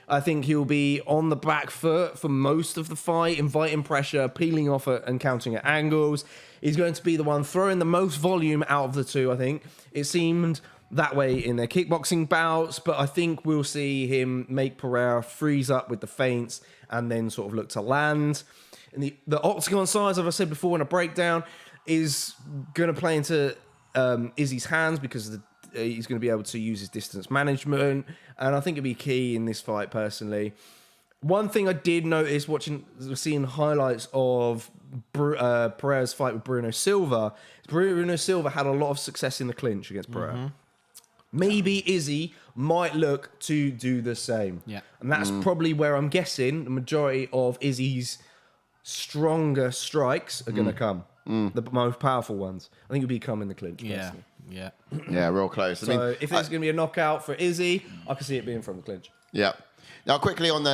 I think he'll be on the back foot for most of the fight, inviting pressure, peeling off and countering at angles. He's going to be the one throwing the most volume out of the two, I think. It seemed that way in their kickboxing bouts, but I think we'll see him make Pereira freeze up with the feints and then sort of look to land. And the octagon size, as I said before in a breakdown, is going to play into Izzy's hands because he's going to be able to use his distance management, and I think it'd be key in this fight personally. One thing I did notice seeing highlights of Pereira's fight with Bruno Silva, Bruno Silva had a lot of success in the clinch against Pereira. Mm-hmm. Maybe Izzy might look to do the same. Yeah. And that's probably where I'm guessing the majority of Izzy's stronger strikes are going to come. The most powerful ones. I think it'll be come in the clinch. Yeah. Real close. So if there's going to be a knockout for Izzy, I can see it being from the clinch. Yeah. Now, quickly on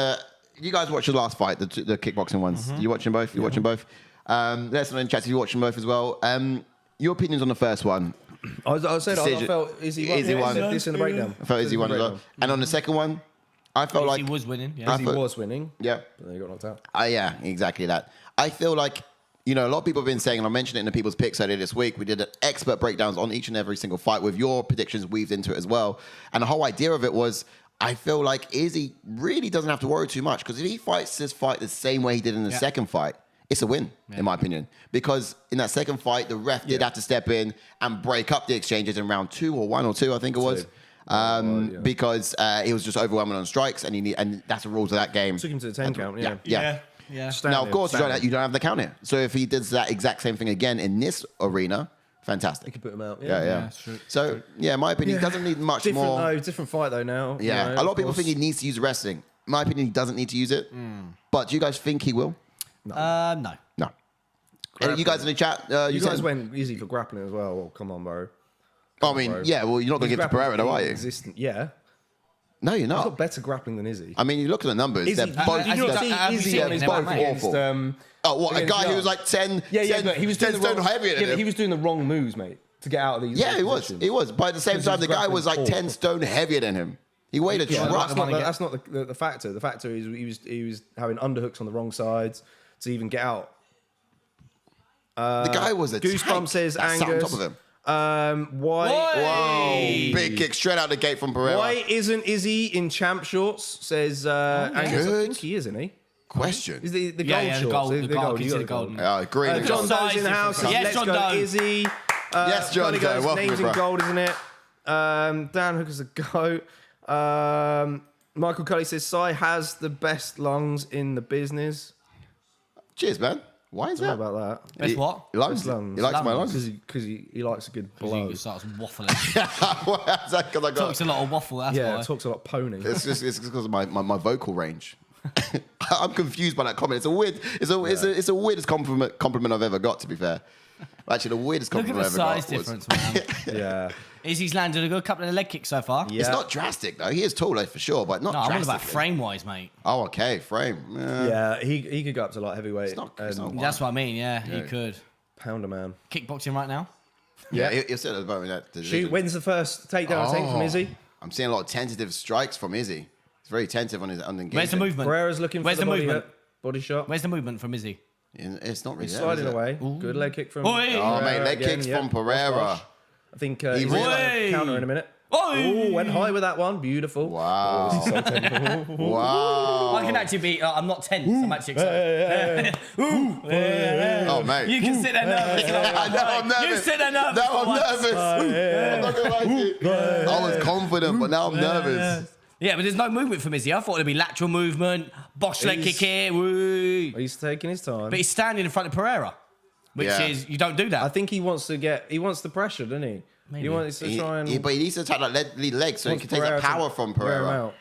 you guys watched the last fight, the kickboxing ones. Mm-hmm. You watching both? You watching both? Let us know in chat if you're watching both as well. Your opinions on the first one. I said I felt Izzy won. This in the breakdown. I felt Izzy won as well. And on the second one, I felt like he was winning. Yeah. Izzy was winning. Yeah. But then he got knocked out. Yeah, exactly that. I feel like, a lot of people have been saying, and I mentioned it in the People's Picks earlier this week, we did expert breakdowns on each and every single fight with your predictions weaved into it as well. And the whole idea of it was, I feel like Izzy really doesn't have to worry too much, because if he fights this fight the same way he did in the second fight, it's a win, in my opinion. Because in that second fight, the ref did have to step in and break up the exchanges in round 2 or 1 or 2, I think it was. Because he was just overwhelming on strikes, and that's the rules of that game. Took him to the 10 count, Yeah. Now, of course, you don't have the count here. So if he does that exact same thing again in this arena, fantastic. He could put him out. Yeah. So, in my opinion, he doesn't need much more. Different fight, though, now. Yeah. A lot of people think he needs to use wrestling. In my opinion, he doesn't need to use it. But do you guys think he will? No. You guys in the chat? You guys went easy for grappling as well. Well, come on, bro. Well, you're not going to give it to Pereira, though, are you? Yeah. No, you're He's not. got better grappling than Izzy. You look at the numbers. Izzy, They're both. Did you not see Izzy on his both back against, awful. A guy who was like 10 but he was 10 doing stone heavier than him. he was doing the wrong moves, mate, to get out of these. Yeah, he was. He was. But at the same time, the guy was like 10 stone heavier than him. He weighed a truck. That's not the factor. The factor is he was having underhooks on the wrong sides to even get out. The guy was a Goosebump tank. says That sat on top of him. Why? Whoa! Big kick straight out the gate from Pereira. Why isn't Izzy in champ shorts? Says Angus. I think he is, isn't he? Question. Is the gold shorts? The gold. You got the gold. Green. John Doe's in the house. Yes, Let's John go, Doe. Izzy. Yes, John Doe. Welcome, names in bro. gold, isn't it? Dan Hooker's a goat. Michael Cully says Sai has the best lungs in the business. Cheers, man. Why is I that? don't know about that. Best what? He likes lungs. He likes my lungs. Because he likes a good blow. He starts waffling. Is that 'cause I got? Talks a lot of waffle. That's Yeah, why. talks a lot pony. It's just because of my vocal range. I'm confused by that comment. It's the weirdest compliment I've ever got. To be fair, actually, the weirdest Look at compliment the I've ever size got difference, man. Yeah. Izzy's landed a good couple of leg kicks so far. Yeah. It's not drastic though. He is taller for sure, but not No, I'm all drastic. about frame-wise, mate. Oh, okay, frame. Yeah, he could go up to light heavyweight. It's not That's what I mean, yeah. He could. Pounder man. Kickboxing right now? Yeah, he'll sit at the moment that division. Shoot, when's the first takedown I think from Izzy? I'm seeing a lot of tentative strikes from Izzy. He's very tentative on his engagement. Where's the movement? Pereira's looking Where's for the movement? body shot. Where's the movement from Izzy? It's not really He's there, sliding is it? away. Good leg kick from Oi! Pereira Oh, mate, leg again, kicks yeah. from Pereira. Bosh. I think he's really- gonna counter in a minute. Oi! Oh, went high with that one. Beautiful. Wow. Oh, this is so technical. Wow. I can actually be. I'm not tense. I'm actually excited. Oh, mate. You can sit there nervous. I know, I'm nervous. You sit there nervous. Now I'm nervous. I'm not gonna lie to you. I was confident, but now I'm nervous. Yeah, but there's no movement from Izzy. I thought it'd be lateral movement, Bosch leg kick here. Woo. He's taking his time. But he's standing in front of Pereira, which is you don't do that. I think he wants the pressure, doesn't he? Maybe. He wants to try and. But he needs to attack that lead leg so he can take that power from Pereira Pereira. out.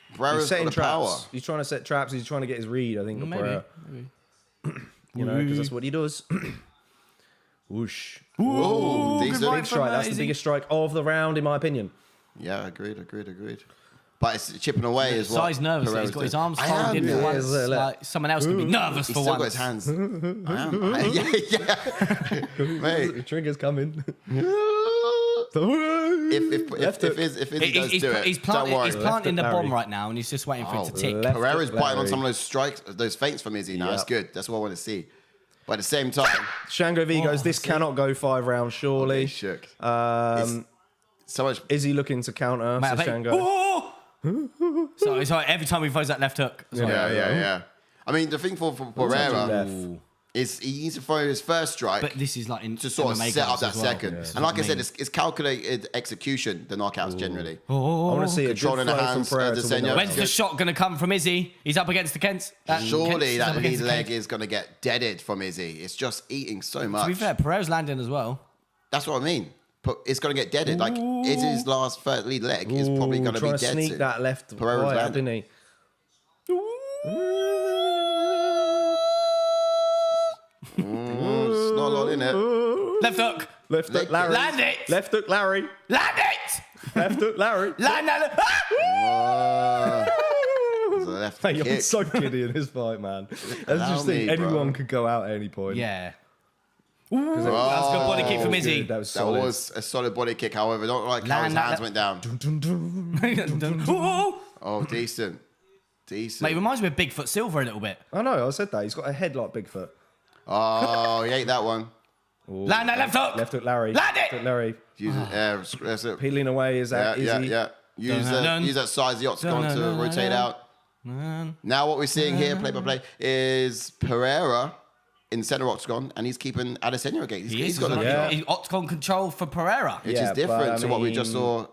He's Pereira's got setting the power. traps. He's trying to set traps. He's trying to get his read, I think, of Maybe. Pereira. You know, because that's what he does. Whoosh. Ooh, good decent. right Big strike. That's the biggest strike of the round, in my opinion. Yeah, agreed. But it's chipping away as well. Sai's nervous. He's got his arms I am, folded yeah. for once. Look. Like someone else can be nervous He's for still once. got his hands. I am. Yeah. Mate. The trigger's coming. If Izzy does do it, He's don't worry. planting the Left hook, bomb Larry. right now, and he's just waiting for it to tick. left Pereira's hook, biting on Larry. some of those strikes, those feints from Izzy now. Yep. That's good. That's what I want to see. But at the same time, Shango V goes, this cannot go 5 rounds, surely. he shook. It's so much. Is he looking to counter? Mate, I Says think- Shango. Oh! Sorry, every time he throws that left hook. Sorry. Yeah. I mean, the thing for Pereira left. is he needs to throw his first strike But this is like in to sort of MMA set up gloves that as well. second. This is And what like I said, mean. it's calculated execution, the knockouts generally. I want to see a good Controlling the flow hands, from Pereira to Adesanya. win that. When's the shot going to come from Izzy? He's up against the Kents. Surely He's that up lead against the leg Kents. is going to get deaded from Izzy. It's just eating so To be much. fair, Pereira's landing as well. That's what I mean. But it's going to get deaded. Like Izzy's last third lead leg is probably going to be trying dead to sneak soon. that left Pereira's right, landing. didn't he? There's not a lot in it. Left hook. Left Leg hook, Larry. Land it. Left hook, Larry. Land it. Left hook, Larry. Land that. Ah! There's a left Hey, I'm kick. so giddy in this fight, man. That's Allow just think me, bro. anyone could go out at any point. Yeah. That's a good body kick from Izzy. That was solid. That was a solid body kick, however. Don't like how his hands went down. Oh, decent. Mate, it reminds me of Bigfoot Silver a little bit. I know, I said that. He's got a head like Bigfoot. Oh, he ate that one. Ooh, Land that left hook. Left hook Larry. Land it. Left hook Larry. That's it. Peeling away is that easy. Yeah. Use that size of the octagon to rotate out. Now what we're seeing here, play by play, is Pereira in the center octagon, and he's keeping Adesanya again. He's got he's octagon control for Pereira. Which is different to what we just saw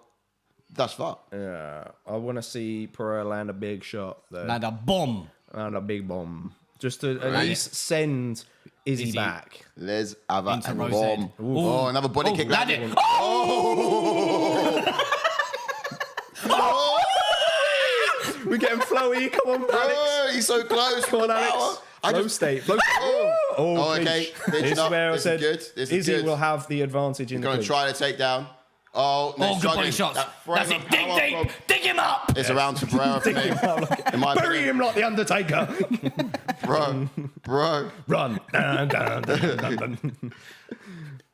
thus far. Yeah, I want to see Pereira land a big shot. Though. Land a bomb. Land a big bomb. Just to at least send Izzy back. Let's have a Into bomb. Oh, another body kick. Land it. We're getting flowy. Come on, Alex. Oh, he's so close. Come on, Alex. Flow state. Oh, okay. This is where I said this is Izzy good. will have the advantage in the Going to try to take down. Oh, no, good body shots. That's it. Dig deep. Dig him up. It's around to Pereira for me. Bury him like the Undertaker. Bro. Run. Dun, dun, dun, dun, dun.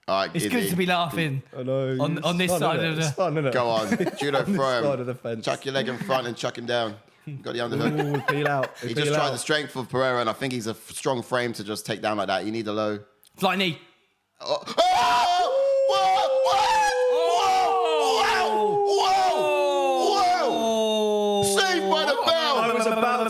All right, It's good to be laughing on this side of the... fun, isn't it? Go on. Judo throw side of the him. fence. Chuck your leg in front and chuck him down. Got the underhook. Ooh, peel out. He just tried the strength of Pereira, and I think he's a strong frame to just take down like that. You need a low. Fly knee. Oh! Whoa! Saved by the bell! I was about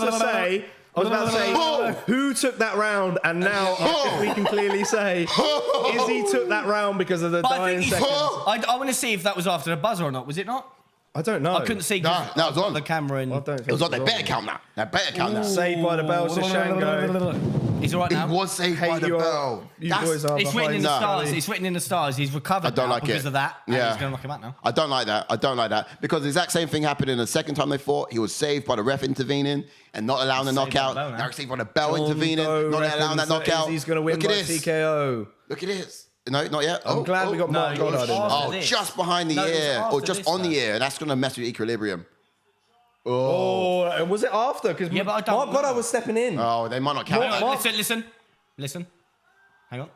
to say, who took that round? And now I think we can clearly say, Izzy took that round because of the dying seconds. I want to see if that was after the buzzer or not. Was it not? I don't know. I couldn't see. No, it was on the camera. And... I don't think It was on. They better count that. They better count that. Saved by the bell, so Shango. He's all right now. He was saved by the bell. You boys are It's written in the behind stars. It's written in the stars. He's recovered I don't like because it. of that. And Yeah. he's going to knock him out now. I don't like that. Because the exact same thing happened in the second time they fought. He was saved by the ref intervening and not allowing the knockout. Now he's saved by the bell intervening, not allowing that knockout. He's going to win Look by at this. TKO. Look at this. No, not yet. I'm glad we got Mark Goddard in there. Oh, this. just behind the No, it was ear, or after just this, on the though. ear. That's going to mess with equilibrium. Oh, and was it after? Because Yeah, but I don't Mark Goddard know. was stepping in. Oh, they might not count Hang that. on, listen. Hang on.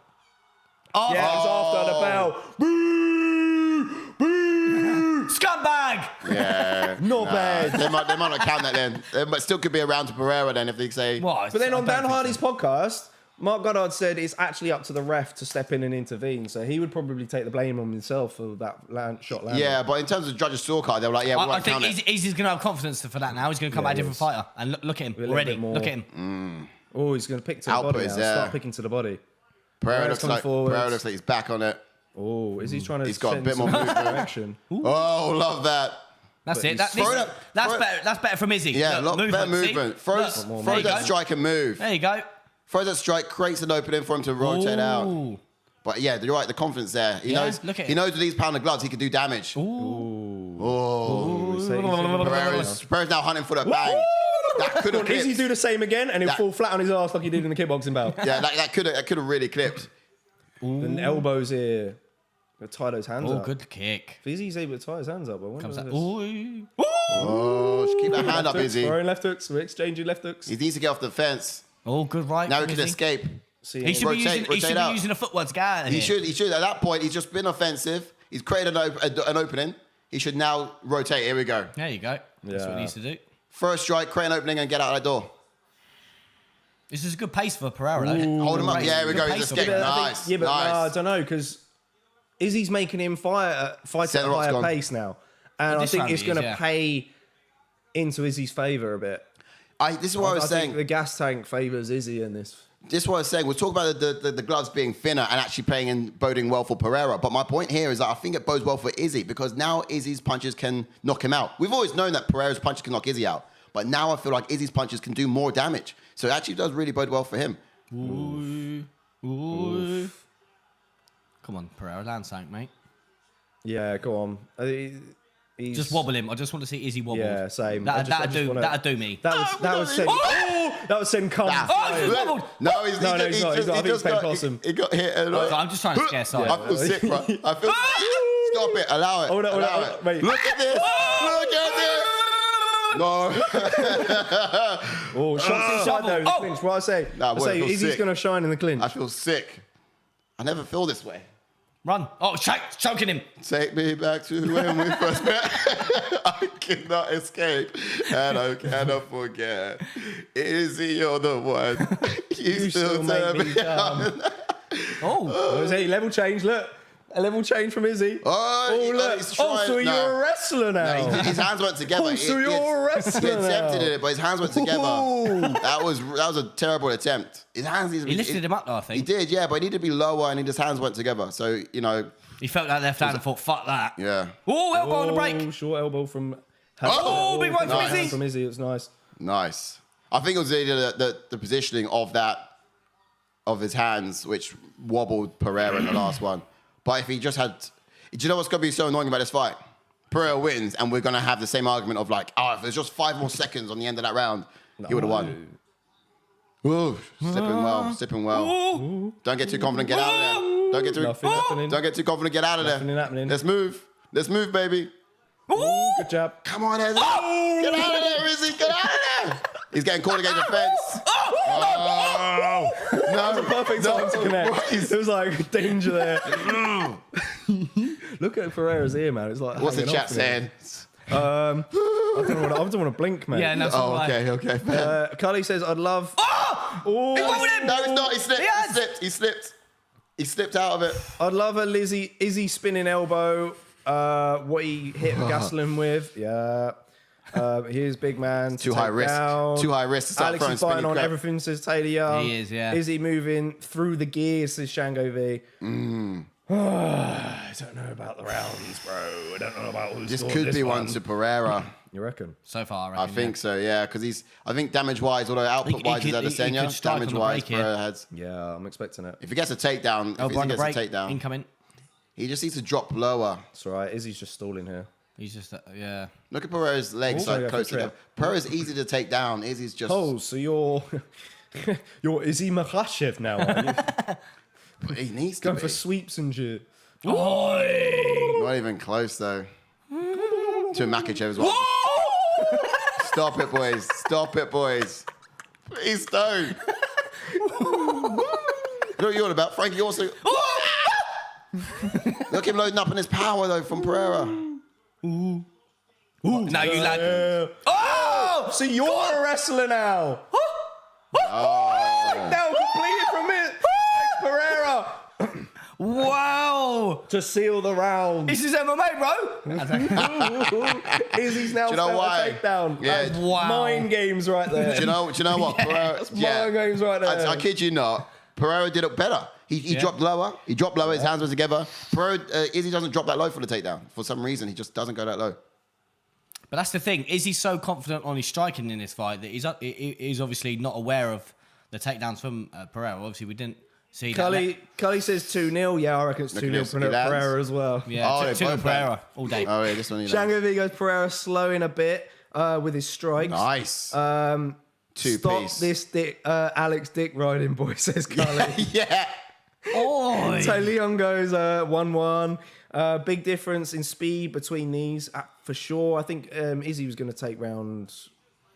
Yeah, it was after the bell. Boo! Boo! Scumbag! Yeah. Not bad. They might not count that then. But still could be around to Pereira then if they say. What? But then on I don't Dan think Hardy's so. podcast, Mark Goddard said it's actually up to the ref to step in and intervene. So he would probably take the blame on himself for that shot landing. Yeah, but in terms of judges' scorecard, they were like, yeah, we I won't think count it. Izzy's going to have confidence for that now. He's going to come out a different fighter. And look at him A little already. bit more. Look at him. Oh, he's going to pick to the Output body is now. there. Start picking to the body. Pereira Pereira's looks coming like forwards. he's back on it. Oh, is he trying to He's got a send bit more some movement. direction? Oh, love that. That's it. he's- That's better. That's better from Izzy. Yeah, Look, better see? movement. Throws Look, there you that go. strike and move. There you go. Throws that strike, creates an opening for him to rotate out. Ooh. But yeah, you're right, the confidence there. He Yeah, knows look at he it. knows with these pound of gloves he can do damage. Oh. Pereira's now hunting for the bang. That could have Izzy clipped. do the same again and he'll That- fall flat on his ass like he did in the kickboxing bout. Yeah, that could have really clipped. And elbows here. But tie those hands Oh, up. good kick. If Izzy's able to tie his hands up, I wonder Comes if out. this- Ooh. Oh, just keep that hand up, Hooks, Izzy. throwing left hooks, we're exchanging left hooks. He needs to get off the fence. Oh, good right. Now he from can Izzy. escape. See, He should be Rotate using out. a footwork to get out of He here. should. At that point, he's just been offensive. He's created an opening. He should now rotate. Here we go. There you go. That's what Yeah. he needs to do. First strike, create an opening, and get out that door. This is a good pace for Pereira. though. Hold him up. Great. Yeah, here we Good go. pace He's for escaping. Pereira. Nice. Yeah, but no, I nice. don't know, because Izzy's making him fight at a Center higher octagon. pace now. And I This think round it's he going is, to yeah. pay into Izzy's favour a bit. This is what I was think saying. the gas tank favours Izzy in this. This is what I was saying. We'll talk about the gloves being thinner and actually playing and boding well for Pereira. But my point here is that I think it bodes well for Izzy because now Izzy's punches can knock him out. We've always known that Pereira's punches can knock Izzy out. But now I feel like Izzy's punches can do more damage. So it actually does really bode well for him. Ooh. Come on, Pereira, land sank, mate. Yeah, go on. He's, Just wobble him. I just want to see Izzy wobble. Yeah, same. I That'd just wanna- do me. That was send. That was send cum. Oh, he's wobbled. No, he's No, not. he's not. He's not. I think it's Ben Possum. He got hit. I'm just trying to scare side. I feel sick, bro. I feel. Stop it. Allow it. Hold on, Allow hold on, it. wait. Look at this. Look at this. No. Oh, shots inside though. In the Oh. clinch. What I say? Nah, I boy, I say feel Izzy's sick. going to shine in the clinch. I feel sick. I never feel this way. Run. Oh, choking him. Take me back to when we first met. I cannot escape, and I cannot forget. Izzy, you're the one. You still make turn me me dumb. on. Oh, is he level change? Look, a level change from Izzy. Oh, look. So you're a wrestler now. No, his hands went together. Oh, so you're a wrestler He attempted now. it, but his hands went together. That was a terrible attempt. His hands. He lifted him up, though, I think. He did, yeah, but he needed to be lower, and his hands went together. So He felt that left hand and thought, "Fuck that." yeah. Oh, elbow on the break. Short elbow from. Big one from Nice. Izzy. From Izzy. It's nice. Nice. I think it was the positioning of his hands, which wobbled Pereira in the last one. But if he just had... Do you know what's going to be so annoying about this fight? Pereira wins, and we're going to have the same argument of like, if there's just 5 more seconds on the the end of that round, he would have won. Ooh, sipping well. Ooh. Don't get too confident, get out of there. Nothing happening. Don't get too confident, get out of there. Nothing happening. Let's move, baby. Ooh. Good job. Come on, Edgar. Get out of there, Izzy. Get out of there. He's getting caught against the fence. That was a perfect time to connect. It was like danger there. Look at Pereira's ear, man. It's like What's the hanging chat off in saying? I don't want to blink, man. Yeah, no. Oh, okay. Fair. Carly says, "I'd love." Oh! He rolled him! No, he's not. He He slipped. He slipped out of it. I'd love a Izzy spinning elbow. What he hit Gastelum with. Yeah. Here's big man. Too high risk. Too high risk to start Alex throwing is fighting spinning on crap. everything, says Taylor Young. He is, yeah. Izzy moving through the gears, says Shango V. I don't know about the rounds, bro. I don't know about who's This scored could this be one to Pereira. You reckon? So far, I think so, yeah, because I think damage-wise, although output-wise He is could Adesanya, strike on the damage-wise, break here. Pereira has. Yeah, I'm expecting it. If he gets a takedown, Elbow on the break. takedown, Incoming. he just needs to drop lower. It's all right. Izzy's just stalling here. He's just, yeah. Look at Pereira's legs Oh, like yeah, close for sure. together. Pereira's easy to take down. Izzy's just... Oh, so you're Izzy Makhachev now, are you? But he needs to Going be. for sweeps and shit. Not even close, though. To Makachev as well. Stop it, boys. Stop it, boys. Please don't. You know what you're on about? Frankie also... Look him loading up on his power, though, from Pereira. Now you like. Oh! So you're a wrestler now. Now completed from it. Pereira Wow! to seal the round. This is MMA, bro. Izzy's now Do you know felt why? a takedown. Yeah. That's Wow. mind games right there. Do you know what? Pereira, That's mind games right there. I kid you not. Pereira did it better. He dropped lower. He dropped lower. His hands were together. Pereira, Izzy doesn't drop that low for the takedown. For some reason, he just doesn't go that low. But that's the thing. Is he so confident on his striking in this fight that he's obviously not aware of the takedowns from Pereira? Obviously, we didn't see that. Cully says 2-0. Yeah, I reckon it's 2-0 for Pereira as well. Yeah, Oh, two they to both Pereira all day. Oh, yeah, this one. Shango V goes Pereira slowing a bit with his strikes. Nice. Stop Two-piece. this Alex dick riding boy, says Cully. Yeah. Oh, Taylor Young goes 1-1. Big difference in speed between these, for sure. I think Izzy was going to take round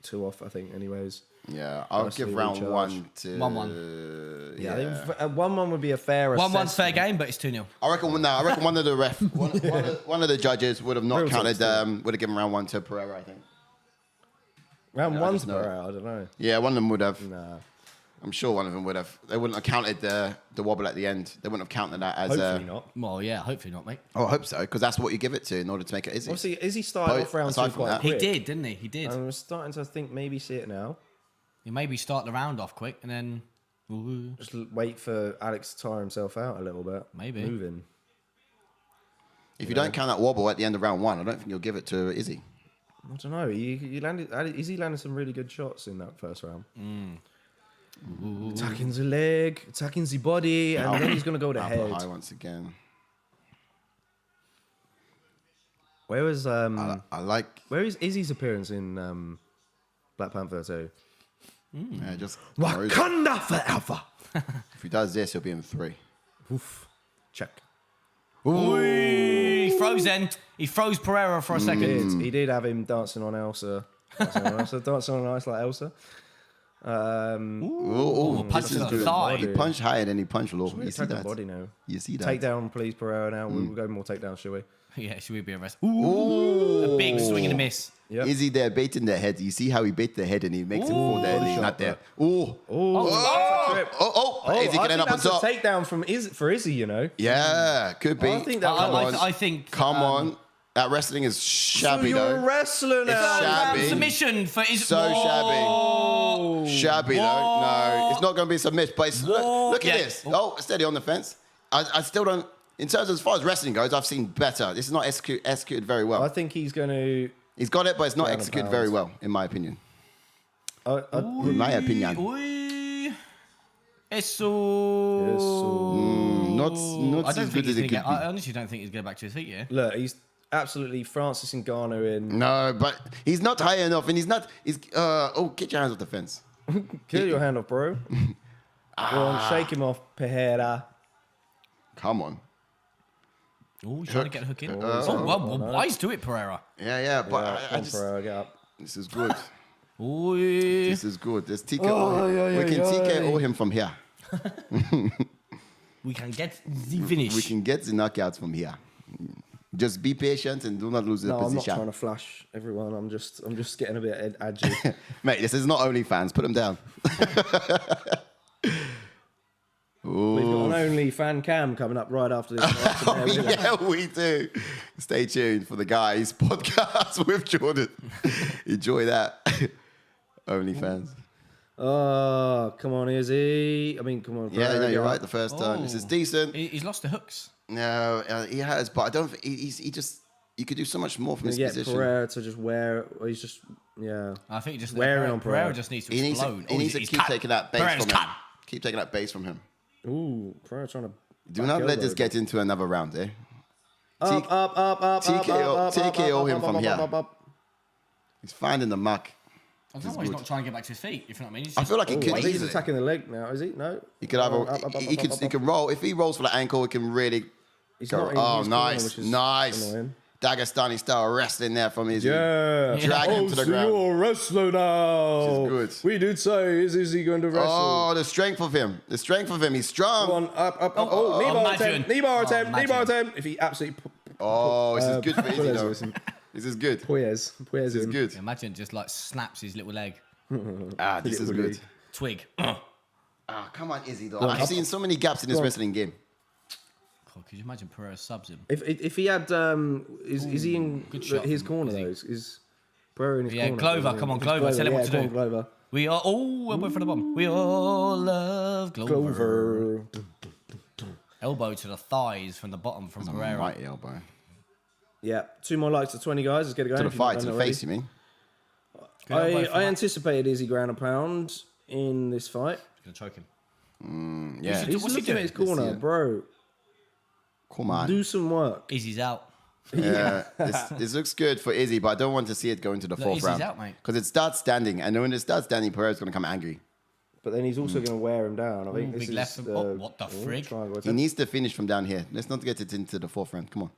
2 off, I think, anyways. Yeah, I'll Nicely give round recharged. 1 to... 1-1. Yeah, I think 1-1 would be a fair 1-1's fair assessment. game, but it's 2-0. I reckon one of the one of the judges would have not Real counted, talk, would have given round 1 to Pereira, I think. Round I 1's just know it. Pereira, I don't know. Yeah, one of them would have. Nah. I'm sure one of them would have. They wouldn't have counted the wobble at the end. They wouldn't have counted that as Hopefully not. Well, yeah, hopefully not, mate. Oh, I hope so, because that's what you give it to in order to make it easy. Obviously, Izzy started off round 2 aside from quite that. He quick. did, didn't he? He did. I'm starting to think maybe see it now. You maybe start the round off quick and then... Ooh. Just wait for Alex to tire himself out a little bit. Maybe. Moving. If you don't count that wobble at the end of round 1, I don't think you'll give it to Izzy. I don't know. Izzy landed some really good shots in that first round. Attacking the leg, attacking the body, and then he's going to go to Upper head. high once again. Where was I like... where is Izzy's appearance in Black Panther 2? Yeah, just... Wakanda forever. If he does this, he'll be in 3. Oof. Check. Ooh, he froze then. He froze Pereira for a second. He did have him dancing on Elsa. Dancing on ice like Elsa. Punch to the thigh. He punched higher than he punched low. You see the that? body now. You see that? Takedown, please, Pereira. Now we'll go more takedowns, shall we? Yeah, should we be arrested? Ooh, a big swing and a miss. Yep. Is he there baiting the head? You see how he bait the head and he makes him fall there and he's not there. Is he going to end up on top? That's a takedown for Izzy, you know. Yeah, could be. I think. Come on. That wrestling is shabby, you're though. a wrestler now. Shabby. Submission for Izzy. So shabby. Shabby, though. No, it's not going to be a submission. But look at this. Oh, steady on the fence. I still don't. In terms of as far as wrestling goes, I've seen better. This is not executed very well. I think he's going to. He's got it, but it's not executed very well, in my opinion. In my opinion. Not as good as it could be. I honestly don't think he's going back to his feet, yeah? Look, he's absolutely Francis Ngannou in. No, but he's not high enough, and he's not. Get your hands off the fence. Get your hand off, bro. Go on, shake him off, Pereira. Come on. Oh, he's trying to get a hook in. Wise to it, Pereira. Yeah, but I just. Pereira, get up. This is good. Ooh. This is good. There's TKO. We can TKO him from here. We can get the finish. We can get the knockouts from here. Just be patient and do not lose the position. I'm not trying to flash everyone. I'm just getting a bit edgy. Mate, this is not OnlyFans. Put them down. We've got an OnlyFan cam coming up right after this. Yeah, we do. Stay tuned for the guys podcast with Jordan. Enjoy that. OnlyFans. Oh, come on, Izzy. Come on. Yeah, no, you're right. The first time. This is decent. He's lost the hooks. No, he has, but I don't think he just. You could do so much more from his position. Pereira to just wear. He's just I think he just wearing on Pereira just needs to explode. He needs to keep taking that base from him. Keep taking that base from him. Ooh, Pereira trying to. Do not let this get into another round, eh? Up. TKO him from here. He's finding the mark. I don't know why he's not trying to get back to his feet. If you know what I mean. I feel like he could. He's attacking the leg now, is he? No. He could either. He can roll. If he rolls for the ankle, it can really. Nice. Dagestani style wrestling there from his. Yeah. Drag him to the ground. You're a wrestler now. This is good. We did say, is he going to wrestle? Oh, the strength of him. He's strong. Go on, up. Knee bar attempt. If he absolutely. This is good for Izzy, though. This is good. Puelles is good. Imagine just like snaps his little leg. This is good. Twig. Come on, Izzy, though. I've seen so many gaps in this wrestling game. God, could you imagine Pereira subs him? If he had, is he in his corner, though? Is Pereira in his corner? Yeah, Glover. Come on, Glover. Tell him what to do. Glover. We are all went for the bomb. We all love Glover. Elbow to the thighs from the bottom from Pereira. Mighty elbow. Yeah, 2 more likes to 20 guys. Let's get it going. To the face, you mean? I anticipated Izzy ground and pound in this fight. He's going to choke him. Yeah. He's looking at his corner, bro. Come on. Do some work. Izzy's out. Yeah, this looks good for Izzy, but I don't want to see it go into the fourth round. Izzy's out, mate. Because it starts standing, and when it starts standing, Pereira's going to come angry. But then he's also going to wear him down. I think this big is left. What the frig? He needs to finish from down here. Let's not get it into the fourth round. Come on.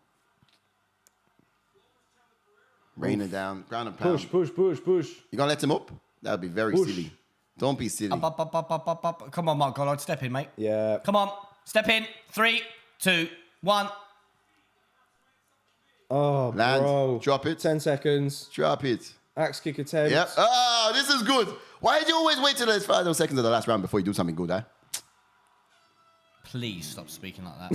Rain it down. Ground and pound. Push. You going to let him up? That would be very silly. Don't be silly. Up. Come on, Mark Gollard. Step in, mate. Yeah. Come on. Step in. 3, 2, 1. Oh, Land. bro. Drop it. 10 seconds. Drop it. Axe kick attempt. Yep. This is good. Why did you always wait till the final seconds of the last round before you do something good, eh? Please stop speaking like that.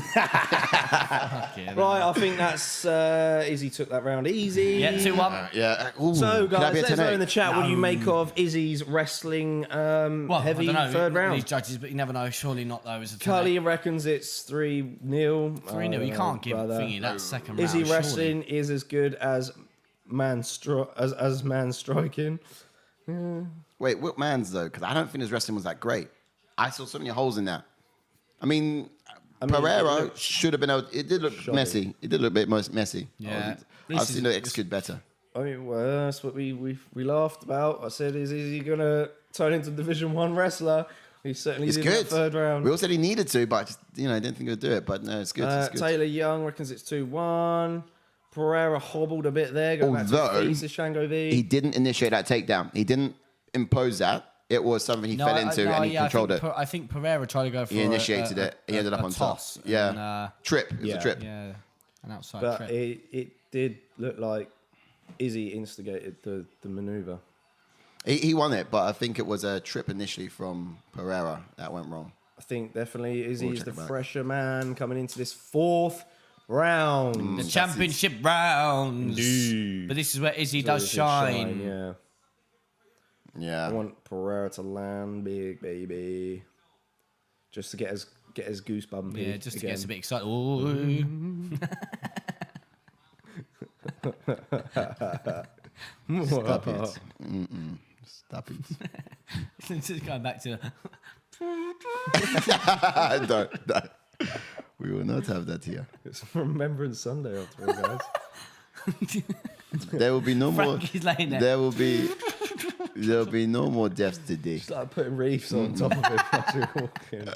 Right, I think that's Izzy took that round easy. Yeah, 2-1. Ooh, so, guys, let us know in the chat what you No. make of Izzy's wrestling heavy I don't know. third round. These judges, but you never know. Surely not those. Carly reckons it's 3-0. 3-0. You can't give Thingy that second round. Izzy wrestling surely. is as good as man striking. Wait, what man's though? Because I don't think his wrestling was that great. I saw so many holes in that. I mean Pereira should have been able. It did look messy. It did look a bit messy. Yeah. I've seen it execute better. I mean, well, that's what we laughed about. I said, is he going to turn into Division 1 wrestler? He certainly It's did good. in that third round. We all said he needed to, but I just, didn't think he would do it. But no, it's good. It's good. Taylor Young reckons it's 2-1. Pereira hobbled a bit there. Going back to the Shango V. He didn't initiate that takedown. He didn't impose that. it was something he fell into and he controlled it. I think Pereira tried to go for He initiated it. He ended up on toss. top. Yeah. Trip. It was a trip. Yeah. An outside but trip. it did look like Izzy instigated the maneuver. He won it, but I think it was a trip initially from Pereira that went wrong. I think definitely Izzy's the fresher man coming into this fourth round. The championship rounds. But this is where Izzy does shine. Yeah. I want Pereira to land big, baby. Just to get us goosebumpy. Yeah, just to get us a bit excited. Ooh. Stop it. Stop it. Just going back to... Don't. We will not have that here. It's Remembrance Sunday after all, guys. There will be no more. Frankie's laying there. There will be no more deaths today. Just like putting reefs on top of it as you're walking.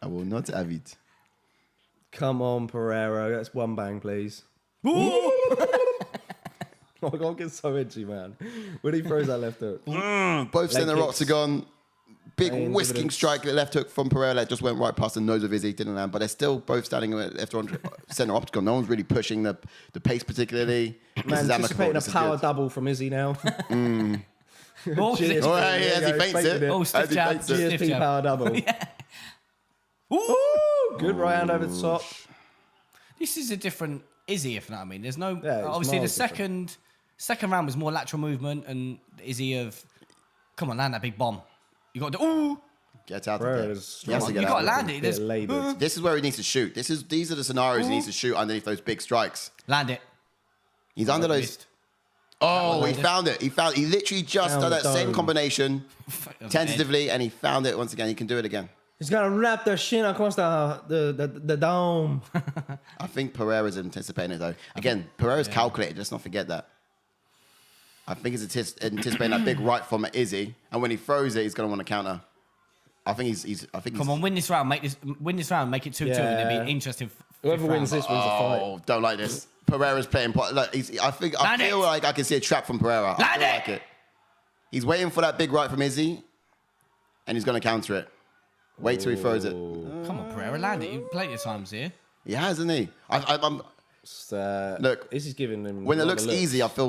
I will not have it. Come on, Pereira. That's one bang, please. Oh, I can't get so edgy, man. When he throws that left hook. Both centre rocks are gone. Big whisking strike, left hook from Pereira that just went right past the nose of Izzy, didn't land. But they're still both standing left on centre octagon. No one's really pushing the pace particularly. Man, anticipating a power double from Izzy now. As he faints it. Oh, stiff jab. GSP power double. Good right hand over the top. This is a different Izzy, if you know what I mean. There's no... Yeah, obviously, the second round was more lateral movement and Izzy of... Come on, land that big bomb. You got to... Ooh! Get out of there. You got to land it. This is where he needs to shoot. These are the scenarios he needs to shoot underneath those big strikes. Land it. He's under those... Oh, he found it. He literally just done that same combination tentatively, and he found it once again. He can do it again. He's got to wrap the shin across the dome. I think Pereira's anticipating it, though. Again, Pereira's calculated. Let's not forget that. I think he's anticipating that big right from Izzy, and when he throws it, he's going to want to counter. I think he's. Come on, win this round. Make it 2-2, and it'll be interesting. Whoever wins this wins the fight. Oh, don't like this. Pereira's playing. Like, I feel like I can see a trap from Pereira. I feel like it. He's waiting for that big right from Izzy, and he's going to counter it. Wait till he throws it. Come on, Pereira, land it. You've plenty of times here. He has, hasn't he? Look, Izzy's giving him. When it looks easy, I feel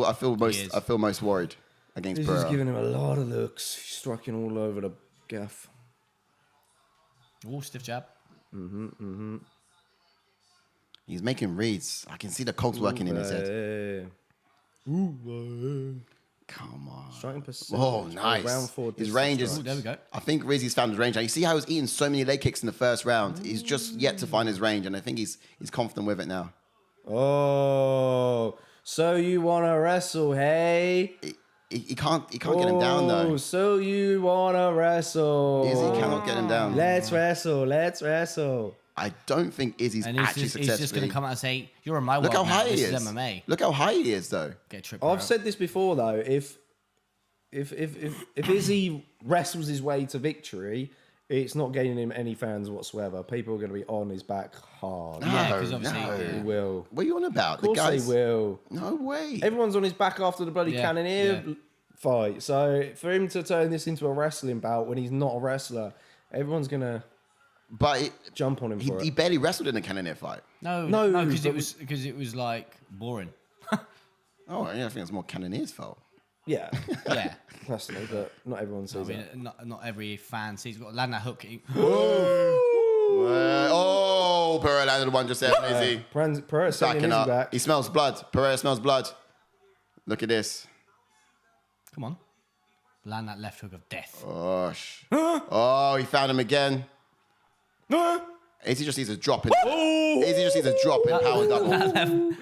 most worried against Pereira. Izzy's giving him a lot of looks. He's striking all over the gaff. Oh, stiff jab. He's making reads. I can see the cogs working in his head. Come on. Striking percentage. Oh, nice. Round 4. His range is... there we go. I think Rizzy's found his range. Now, you see how he's eating so many leg kicks in the first round? He's just yet to find his range, and I think he's confident with it now. Oh, so you want to wrestle, hey? He can't get him down, though. So you want to wrestle. Izzy cannot get him down. Let's wrestle. I don't think Izzy's actually successfully... He's just going to come out and say, you're in my world. Look how high he is. This is MMA. Look how high he is, though. I've said this before, though. If Izzy wrestles his way to victory, it's not gaining him any fans whatsoever. People are going to be on his back hard. Yeah, because obviously... He will. What are you on about? Of course they will. No way. Everyone's on his back after the bloody Cannoneer fight. So for him to turn this into a wrestling bout when he's not a wrestler, everyone's going to... jump on him for it. He barely wrestled in a Cannoneer fight. No, because it was like boring. Oh, yeah, I think it's more Cannoneer's fault. Yeah, yeah, personally, but not everyone sees it. Not every fan sees. Got to land that hook. Pereira landed one just there, Izzy. Pereira sending Izzy back. He smells blood. Pereira smells blood. Look at this. Come on, land that left hook of death. Oh, he found him again. Izzy just needs a drop in. Izzy just needs a drop in power double.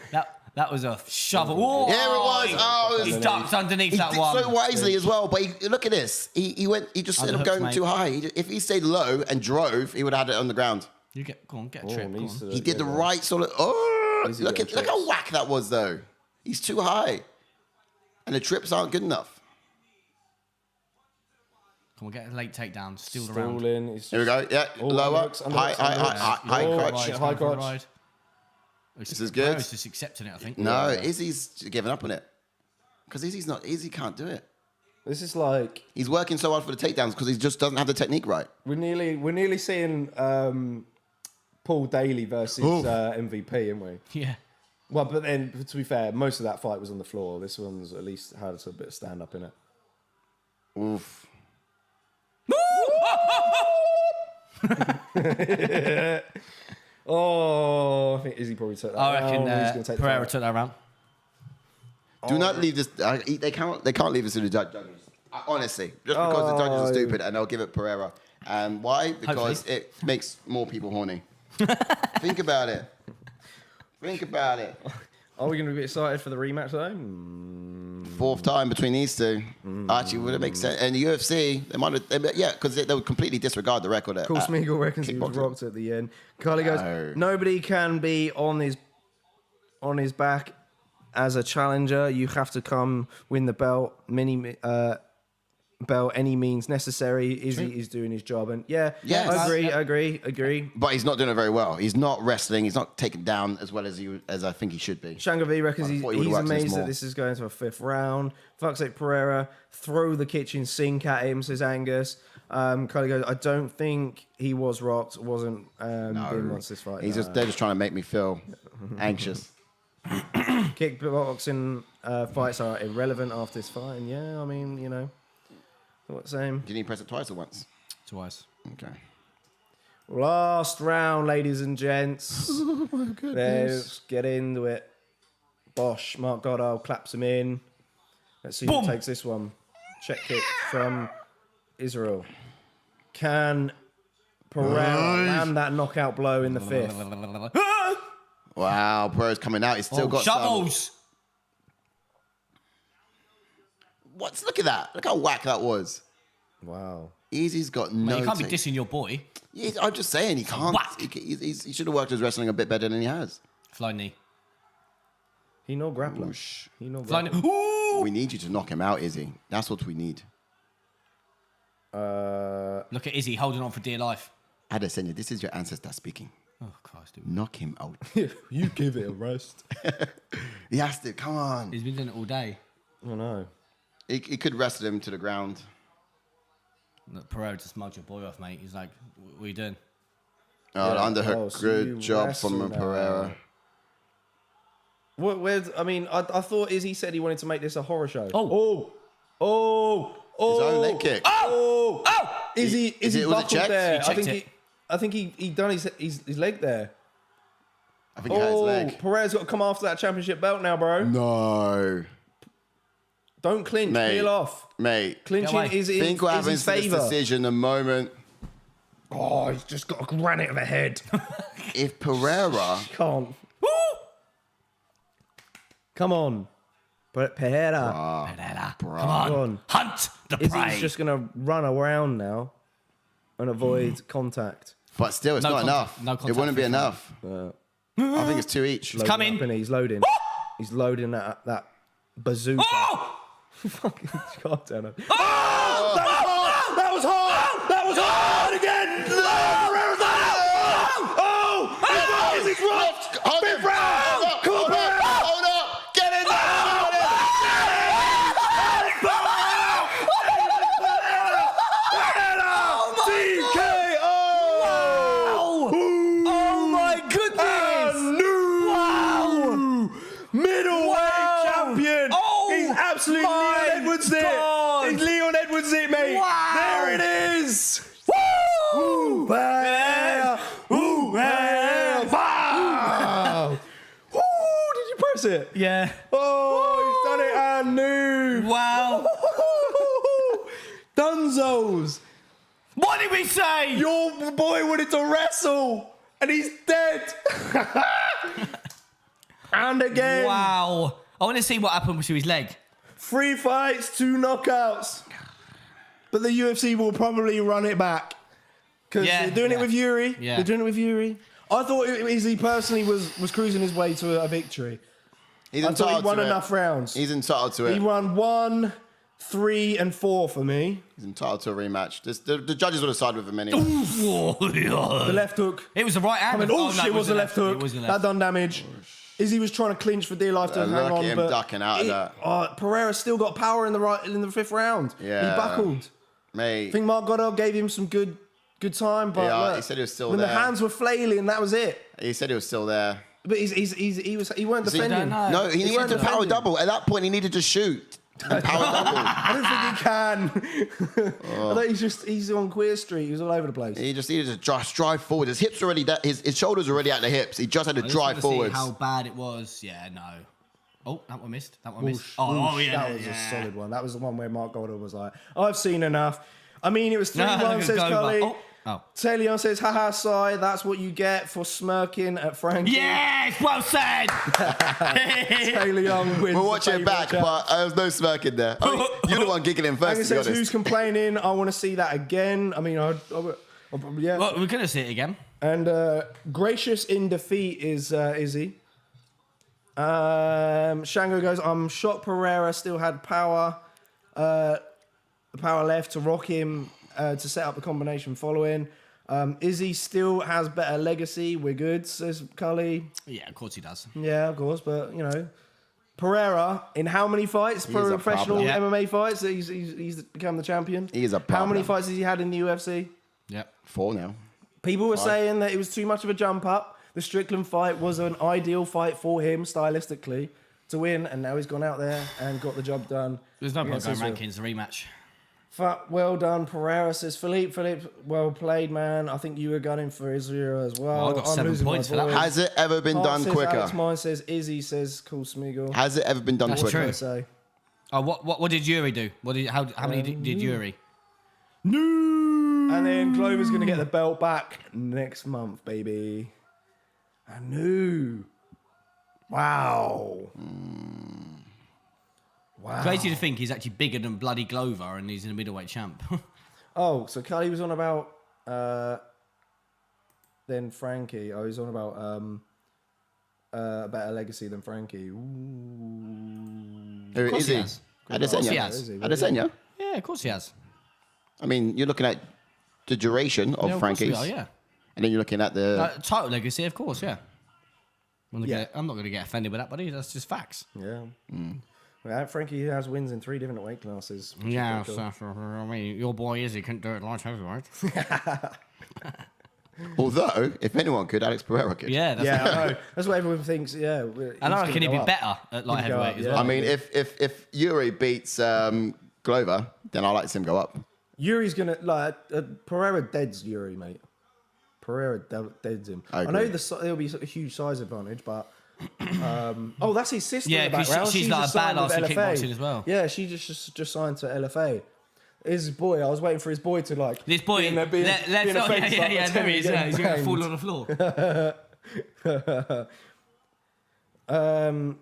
That was a shovel. Whoa. Yeah, it was. He ducked underneath that one. So wisely as well. But look at this. He just ended up going too high. If he stayed low and drove, he would have had it on the ground. Get a trip. He did the right sort of. Look how whack that was, though. He's too high, and the trips aren't good enough. Come on, get a late takedown. Steal the round. Here we go. Yeah, lower. High crotch. High crotch. This is good. He's just accepting it, I think. No, Izzy's giving up on it. Because Izzy can't do it. This is like he's working so hard for the takedowns because he just doesn't have the technique right. We're nearly seeing Paul Daly versus MVP, aren't we? Yeah. Well, but then to be fair, most of that fight was on the floor. This one's at least had a bit of stand up in it. Oof. Oh, I think Izzy probably took that. I reckon Pereira took that round. Do not leave this. They can't leave this to the judges. Honestly, just because the judges are stupid, and they'll give it Pereira. And why? Because it makes more people horny. Think about it. Think about it. Are we going to be excited for the rematch though? Fourth time between these two. Actually, would it make sense? And the UFC, they might have, because they would completely disregard the record. Cool Smeagol reckons he was rocked at the end. Carly goes, nobody can be on his back as a challenger. You have to come win the belt. Belt any means necessary. Izzy is doing his job, and I agree. But he's not doing it very well. He's not wrestling. He's not taken down as well as I think he should be. Shango V reckons he's amazed that this is going to a 5th round. Fuck's sake, Pereira, throw the kitchen sink at him, says Angus. Carly goes, I don't think he was rocked. Wasn't being wants this fight. They're just trying to make me feel anxious. Kickboxing fights are irrelevant after this fight, and I mean, what's the same? Do you need to press it twice or once? Twice. Okay. Last round, ladies and gents. Oh my goodness. Let's get into it. Bosh, Mark Goddard claps him in. Let's see who takes this one. Check kick from Israel. Can Pereira land that knockout blow in the 5th? Wow, Pereira's coming out. He's still got shovels. Look at that. Look how whack that was. Wow. Easy's got no. You can't be dissing your boy. Yeah, I'm just saying he can't. He should have worked his wrestling a bit better than he has. Fly knee. He no grappler. He no grappler. Ooh! We need you to knock him out, Izzy. That's what we need. Look at Izzy holding on for dear life. Adesanya, this is your ancestor speaking. Oh Christ! Dude. Knock him out. You give it a rest. He has to. Come on. He's been doing it all day. I know. He could wrestle him to the ground. Look, Pereira just mugged your boy off, mate. He's like, what are you doing? Oh, underhook. So Good job from Pereira. I thought Izzy said he wanted to make this a horror show. His own leg kick. Izzy buckled there. I think he done his leg there. I think he had his leg. Pereira's got to come after that championship belt now, bro. No. Don't clinch. Peel off. Mate. Clinching is in Think what happens to this favour. decision the moment. Oh, he's just got a granite of a head. If Pereira... Can't. Come on. Pereira. Pereira. Bro. Come on. Hunt the prey. Izzy's just going to run around now and avoid contact. But still, it's not enough. No contact it wouldn't be enough. I think it's 2 each. He's coming. He's loading. He's loading that bazooka. Fucking God damn it. That was hard! That was hard again! He's rocked! Fifth round! Hold up! Get in TKO! Oh my goodness! Wow! Middleweight champion! He's absolutely Leon Edwards there! He's Leon Edwards there, mate! Wow. There it is! Woo! Wow! Wow! Woo! Did you press it? Yeah. Oh, he's done it and new! Wow. Dunzos! What did we say? Your boy wanted to wrestle, and he's dead. And again. Wow. I want to see what happened to his leg. 3 fights, 2 knockouts. But the UFC will probably run it back. Because they're doing it with Yuri. Yeah. They're doing it with Yuri. I thought Izzy personally was cruising his way to a victory. He's I thought entitled he won to enough it. rounds. He's entitled to it. He won 1, 3, and 4 for me. He's entitled to a rematch. The judges would have sided with him anyway. The left hook. It was the right hand. It was the left hook. It was the That left. done damage. Izzy was trying to clinch for dear life to hang on, look at him but ducking out of that. Pereira still got power in the 5th round. Yeah. He buckled. Mate. I think Mark Goddard gave him some good time, but Yeah, look, he said he was still when there. the hands were flailing, that was it. He said he was still there. But he weren't defending. No, he needed to power double. At that point, he needed to shoot and power double. I don't think he can. I think he's on Queer Street. He was all over the place. He just needed to just drive forward. His hips already, his shoulders were already at the hips. He just had to drive forward. How bad it was? Yeah, no. Oh, that one missed. That one missed. Yeah, that was a solid one. That was the one where Mark Goddard was like, "I've seen enough." I mean, it was 3-1, says Cully. Taylor says, haha, Sai, that's what you get for smirking at Frankie. Yes, well said. Taylor Young wins. We'll watch it back, but there was no smirking there. I mean, you're the one giggling first, Angus to be says, honest. who's complaining? I want to see that again. I mean, yeah. Well, we're going to see it again. And gracious in defeat is Izzy. Shango goes, I'm shocked Pereira still had power left to rock him to set up the combination following. Izzy still has better legacy. We're good, says Cully. Yeah, of course he does. Yeah, of course, but you know, Pereira in how many fights? Professional MMA fights? He's become the champion. He is a problem. How many fights has he had in the UFC? Yep. 4 now. People were saying that it was too much of a jump up. The Strickland fight was an ideal fight for him stylistically to win, and now he's gone out there and got the job done. There's no point going rankings, the rematch. Well done, Pereira, says Philippe, well played, man. I think you were gunning for Israel as well. I got 7 points for that. Has it ever been done quicker? Alex Mine says Izzy, says Cool Smeagol. Has it ever been done quicker? True. Say. Oh, what did Yuri do? How many did Yuri? No. And then Glover's going to get the belt back next month, baby. I knew. Wow. Wow. Crazy to think he's actually bigger than bloody Glover and he's in a middleweight champ. Oh, so Kelly was on about then Frankie. Oh, he's on about a better legacy than Frankie. Ooh. Who is he? Adesanya? Yeah, of course he has. I mean, you're looking at the duration of Frankie's. Yeah. And then you're looking at the... title legacy, of course, yeah. I'm not going to get offended with that, buddy. That's just facts. Yeah. Well, Frankie has wins in 3 different weight classes. Yeah, cool. I mean, your boy Izzy couldn't do it light heavyweight. Although, if anyone could, Alex Pereira could. Yeah, I know. That's what everyone thinks. Yeah, and I reckon he'd be better at light heavyweight as well. I mean, if Yuri beats Glover, then I like to see him go up. Yuri's gonna Pereira deads Yuri, mate. Pereira deads him. I know there'll be a huge size advantage, but that's his sister. Yeah, in the background. she's like a badass in kickboxing as well. Yeah, she just signed to LFA. His boy, I was waiting for his boy to like. This boy, there he is. He's gonna fall on the floor.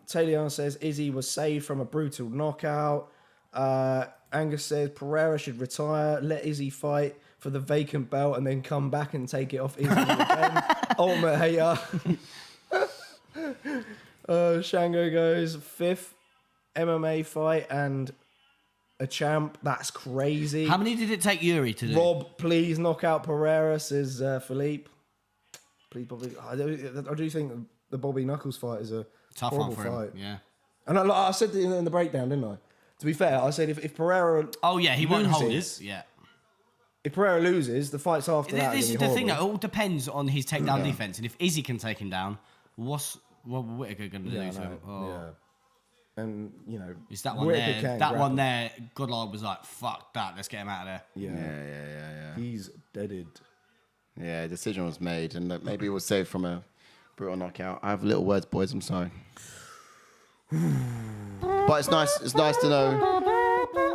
Taylor says Izzy was saved from a brutal knockout. Angus says Pereira should retire, let Izzy fight for the vacant belt, and then come back and take it off Izzy again. Ultimate hater. Shango goes 5th MMA fight and a champ. That's crazy. How many did it take Yuri to do? Rob, please knock out Pereira, says Philippe. Please, Bobby. I do think the Bobby Knuckles fight is a tough horrible one for fight. him. Yeah. And I said it in the breakdown, didn't I? To be fair, I said if Pereira. Oh yeah, he won't hold it. Yeah. If Pereira loses, the fights after that. This is the thing. It all depends on his takedown defense, and if Izzy can take him down, what Whittaker going to do to him? Oh. Yeah. And you know, it's that one there. That one there. Goodlord was like, "Fuck that, let's get him out of there." Yeah. He's deaded. Yeah, a decision was made, and maybe it was saved from a brutal knockout. I have little words, boys. I'm sorry. But it's nice. It's nice to know.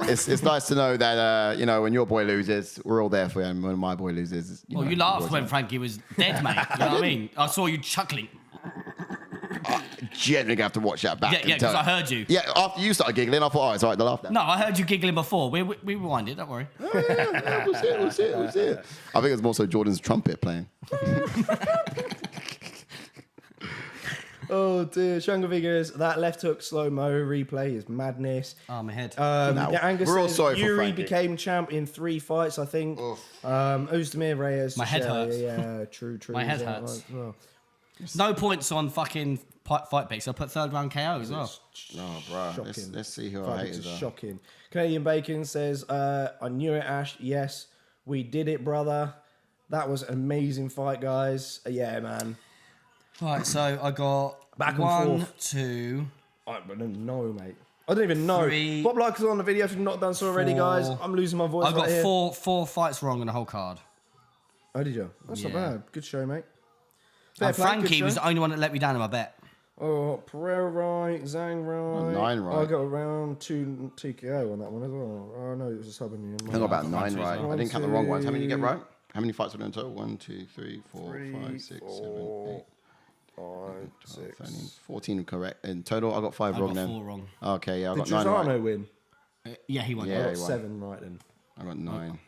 It's nice to know that when your boy loses, we're all there for him. When my boy loses, you laughed when Frankie was dead, mate. You know what I mean? I saw you chuckling. I genuinely have to watch that back. Yeah, because I heard you. Yeah, after you started giggling, I thought, oh, it's all right, the laugh now. No, I heard you giggling before. We rewind it. Don't worry. We'll see it. I think it's more so Jordan's trumpet playing. Oh dear, Shango figures that left hook slow-mo replay is madness. Oh, my head. Angus we're all says sorry for Yuri Frankie. became champ in 3 fights, I think. Ozdemir Reyes. My head hurts. Yeah, true. My head hurts. No points on fucking fight picks. I put third round KO as well. No, bro. Let's see who I hate. Shocking. Canadian Bacon says, I knew it, Ash. Yes, we did it, brother. That was an amazing fight, guys. Yeah, man. Right, so I got back and 1, forth. 2. I don't know, mate. I don't even know. 3, Pop like us on the video if you've not done so already, 4. guys. I'm losing my voice. I got four fights wrong on the whole card. Oh, did you? That's not bad. Good show, mate. And Frankie was the only one that let me down in my bet. Oh, Pereira right, Zhang right. 9 right. I got around 2 TKO on that one as well. Oh, no, it was a sub in the end. I got about 9 right. I didn't count the wrong ones. How many did you get right? How many fights were there in total? 1, 2, 3, 4, 5, 6, 7, 8, 12, 13, 14 correct. In total, I got 5 wrong then. 4 wrong. Okay, yeah, I got Did 9 right. Tristano win? Yeah, he won. Yeah, I got 7 right then. I got 9.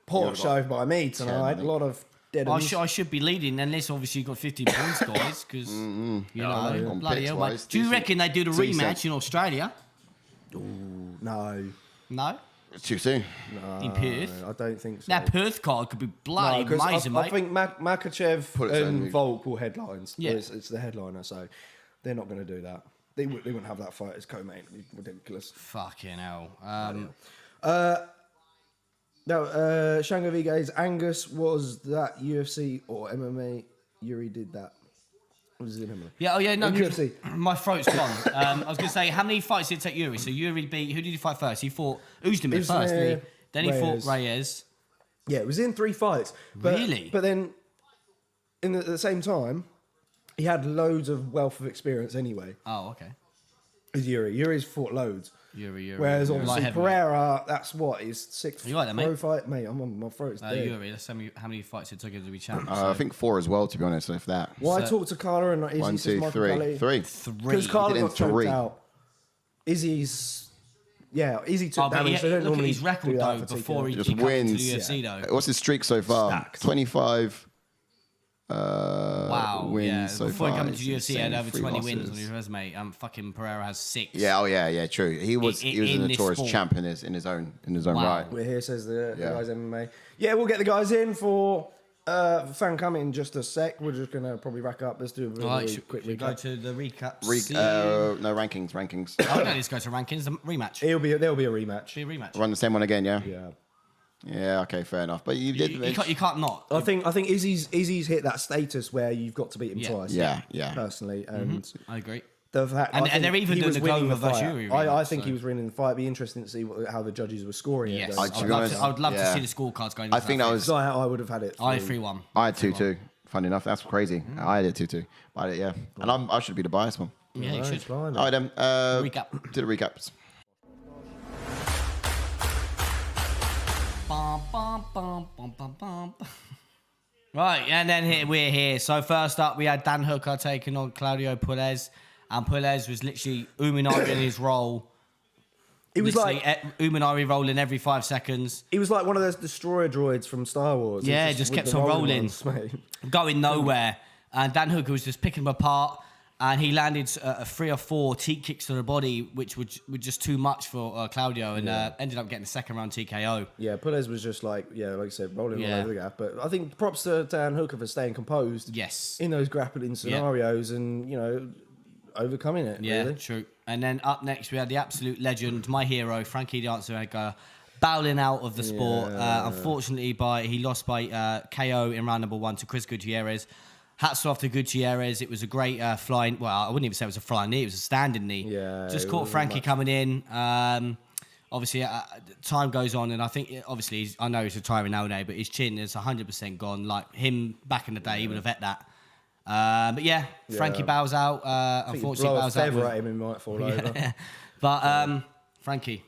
Poor show by me tonight. A lot of dead I should be leading, and this obviously got 50 points, guys, because, you know, bloody hell, mate. Do you reckon they do the rematch in Australia? No. No? It's too soon. In Perth? I don't think so. That Perth card could be bloody amazing, mate. I think Makachev and Volk will headlines. Yeah. It's the headliner, so they're not going to do that. They wouldn't have that fight as co-main. It'd be ridiculous. Fucking hell. No, Shango Viga's Angus, was that UFC or MMA? Yuri did that. Was it MMA? Yeah, no, UFC. My throat's gone. I was going to say, how many fights did it take Yuri? So Yuri beat, who did he fight first? He fought Uzdemir first, didn't he? Then he fought Reyes. Yeah, it was in 3 fights. Really? But then, at the same time, he had loads of wealth of experience anyway. Oh, okay. With Yuri. Yuri's fought loads. Yuri. Whereas obviously Pereira, that's what, his 6th you like that, pro fight? Mate, I'm on my throat's dead. Yuri, let's tell me how many fights it took him to be champ. I think 4 as well, to be honest, if that. Well, I talked to Carla and Izzy 1, 2, 3. 3. Because Carla got choked 3. out. Izzy took damage. They don't look at normally his record, do that though, for before he Just came to the wins. UFC, though. What's his streak so far? Stacked. 25 wins so before far. he came to the It's UFC, he had insane. over 3 20 losses. wins on his resume. Fucking Pereira has 6. Yeah, true. He was a in this notorious sport. champ in his own Wow. right. We're here, says the guys MMA. Yeah, we'll get the guys in for fan coming in just a sec. We're just going to probably rack up. Let's do a really quick recap. Go to the recaps. No, rankings. Oh, no, let's go to rankings. The rematch. There'll be a rematch. Be a rematch. Run the same one again, yeah? Yeah. Yeah, okay, fair enough. But you did. You can't not. I think Izzy's hit that status where you've got to beat him twice. Yeah. Personally, and I agree. the fact, And they're even doing the Glover versus Yuri rematch, I think he was winning the fight. It'd be interesting to see how the judges were scoring. Yes, it. I would love to see the scorecards going. I think that was. I would have had it. I 3-1. I had 2-2. Funny enough, that's crazy. I had 2-2. But yeah, and I should be the biased one. Yeah, you should. All right, then. Recap. Do the recaps. Right, and then we're here. So first up, we had Dan Hooker taking on Claudio Puelles, and Puelles was literally Uminari in his role. It was literally like Uminari rolling every 5 seconds. He was like one of those destroyer droids from Star Wars. Yeah, just kept on rolling, going nowhere. And Dan Hooker was just picking him apart. And he landed 3 or 4 teak kicks to the body, which were just too much for Claudio, and ended up getting a 2nd round TKO. Yeah, Puelles was just like I said, rolling all over the gap. But I think props to Dan Hooker for staying composed. Yes. In those grappling scenarios and, overcoming it. Yeah, really. true. And then up next, we had the absolute legend, my hero, Frankie the Answer Edgar, bowling out of the sport. Unfortunately, he lost by KO in round number 1 to Chris Gutierrez. Hats off to Gutierrez. It was a great flying. Well, I wouldn't even say it was a flying knee. It was a standing knee. Yeah. Just caught Frankie coming in. Obviously, time goes on, and I think obviously I know he's retiring now, but his chin is 100% gone. Like him back in the day, he would have hit that. But yeah, Frankie bows out. Unfortunately, bows out. At him, he might fall over. But Frankie,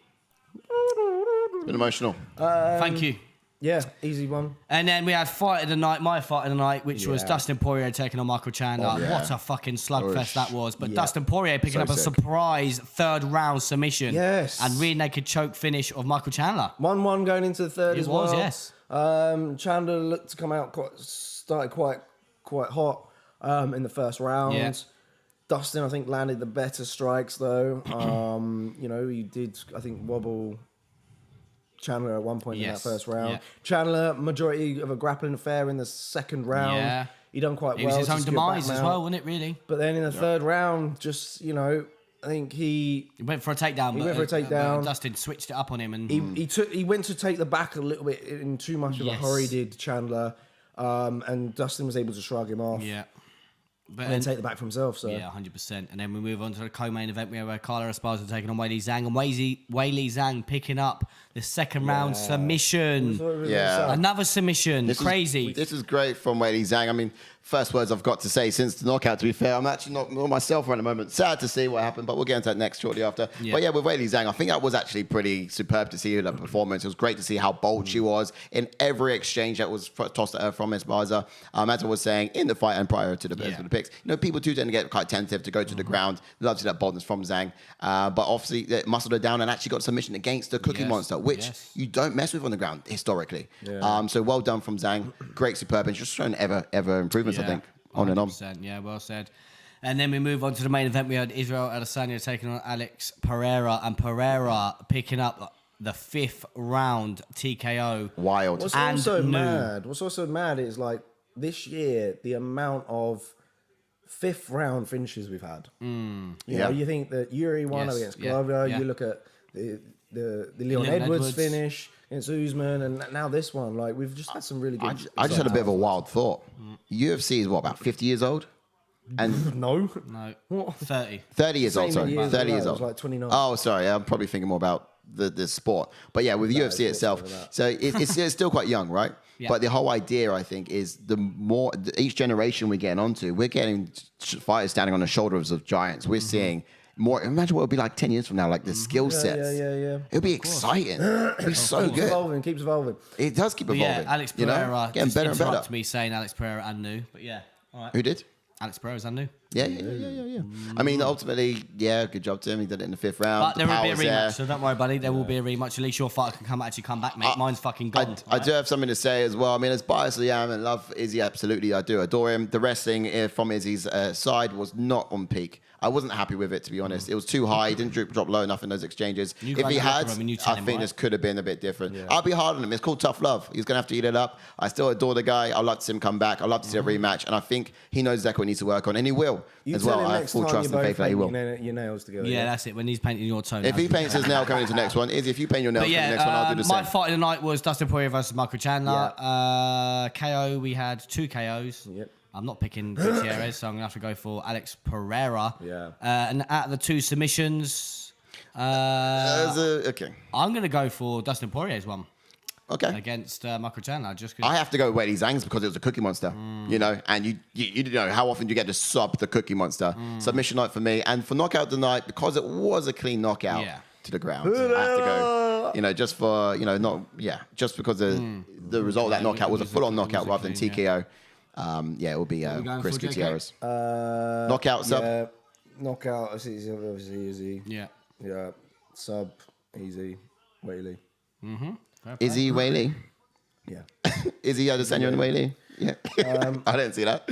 Been emotional. thank you. Yeah, easy one. And then we had fight of the night, my fight of the night, which was Dustin Poirier taking on Michael Chandler. What a fucking slugfest that was. But Dustin Poirier picking up a surprise 3rd round submission. Yes. And rear naked choke finish of Michael Chandler. 1-1 going into the 3rd as well. It was, yes. Chandler looked to come out started quite hot in the first round. Yeah. Dustin, I think, landed the better strikes though. He did, I think, wobble Chandler at one point in that first round. Yeah. Chandler, majority of a grappling affair in the 2nd round. Yeah. He done quite It well. was his own demise as well, wasn't it, really? But then in the third round, just, I think he went for a takedown. Dustin switched it up on him, and he went to take the back a little bit in too much of a hurry, did Chandler, and Dustin was able to shrug him off. Yeah. And then take the back for himself. So yeah, 100%. And then we move on to the co-main event where Carla Esparza taking on Weili Zhang, and Weili Zhang picking up the second round submission. Another submission. Crazy. This is great from Weili Zhang. I mean, first words I've got to say since the knockout, to be fair, I'm actually not myself right at the moment. Sad to see what happened, but we'll get into that next shortly after. Yeah. But yeah, with Weili Zhang, I think that was actually pretty superb to see her performance. It was great to see how bold she was in every exchange that was tossed at her from Esparza. As I was saying, in the fight and prior to the picks, people do tend to get quite tentative to go to the ground. Love to see that boldness from Zhang. But obviously, it muscled her down and actually got submission against the Cookie Monster, which you don't mess with on the ground historically. Yeah. So well done from Zhang. Great, superb, and just showing ever improvements, I think, on and on. Yeah, well said. And then we move on to the main event. We had Israel Adesanya taking on Alex Pereira, and Pereira picking up the 5th round TKO. Wild. What's also mad is, like, this year, the amount of 5th round finishes we've had. You know, you think that Yuri won against Claudio. You look at the Leon Edwards finish against Usman, and now this one. Like, we've just had some really good. I just had a bit of a wild thought. UFC is about 50 years old? And no, what? 30 years old. Sorry, 30 years old. Like 29. Oh, sorry. I'm probably thinking more about the sport. But yeah, with UFC itself, so it's still quite young, right? Yeah. But the whole idea, I think, is each generation we're getting onto, we're getting fighters standing on the shoulders of giants. We're seeing more. Imagine what it'll be like 10 years from now, like the skill sets. Yeah. It'll be exciting. It'll be so good. Keeps evolving. It does keep evolving. Yeah, Alex Pereira getting better and better. Me saying Alex Pereira and new, but yeah, all right. Who did? Alex Pereira's and new. Yeah. I mean, ultimately, good job to him. He did it in the 5th round. But there will be a rematch, so don't worry, buddy. There will be a rematch. At least your fighter can actually come back, mate. Mine's fucking gone. I do have something to say as well. I mean, as biased as I am and love Izzy, absolutely, I do adore him. The wrestling from Izzy's side was not on peak. I wasn't happy with it, to be honest. It was too high. He didn't drop low enough in those exchanges. If he had, I think this could have been a bit different. Yeah. I'll be hard on him. It's called tough love. He's going to have to eat it up. I still adore the guy. I'd love to see him come back. I'd love to see a rematch. And I think he knows exactly what he needs to work on. And he will as well. I have full trust and faith that he will. Your nails together. Yeah, that's it. When he's painting your toenails. If he paints his nail coming into the next one, Izzy, if you paint your nails coming into the next one, I'll do the same. My fight of the night was Dustin Poirier versus Michael Chandler. KO, we had 2 KOs. Yep. I'm not picking Gutiérrez, so I'm going to have to go for Alex Pereira. Yeah. And out of the 2 submissions, okay. I'm going to go for Dustin Poirier's one. Okay. Against Michael Chandler. I have to go with Weili Zhang's because it was a Cookie Monster, and you know how often you get to sub the Cookie Monster. Submission night for me, and for knockout tonight, because it was a clean knockout to the ground. I have to go, just for, just because the result of that knockout was a full-on knockout rather than TKO. It will be Chris Gutierrez. Knockout sub? Yeah, knockout, obviously easy. Yeah. Sub, easy. Weili. Izzy, Weili? Yeah. Izzy, Adesanya and Weili? Yeah. I didn't see that.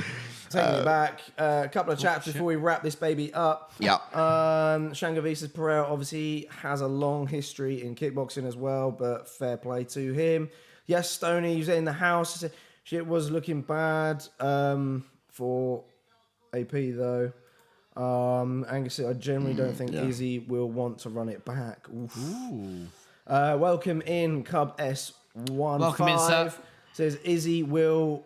Taking it back, a couple of chats before we wrap this baby up. Yeah. Zhang versus Pereira obviously has a long history in kickboxing as well, but fair play to him. Yes, Stoney, he's in the house. Shit was looking bad for AP though. Angus, I generally don't think Izzy will want to run it back. Ooh. Welcome in Cub S15. Welcome in, sir. Says Izzy will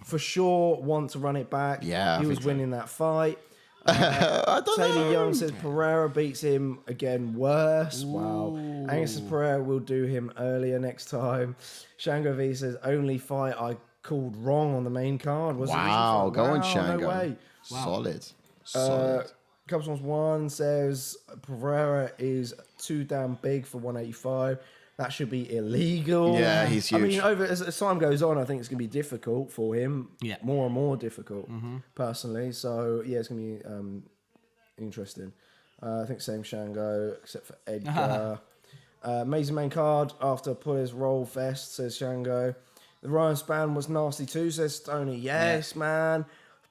for sure want to run it back. Yeah, he was winning that fight. I don't Taylor know. Young says Pereira beats him again worse. Ooh. Wow. Angus says Pereira will do him earlier next time. Shango V says only fight I called wrong on the main card. Wow, go on, Shango. No way. Wow. Solid. Cubs Wants One says Pereira is too damn big for 185. That should be illegal. Yeah, he's huge. I mean, as time goes on, I think it's going to be difficult for him. Yeah. More and more difficult, personally. So, yeah, it's going to be interesting. I think same Shango, except for Edgar. Amazing main card after Puelles roll fest, says Shango. The Ryan Spann was nasty too, says Stoney. Yes, man.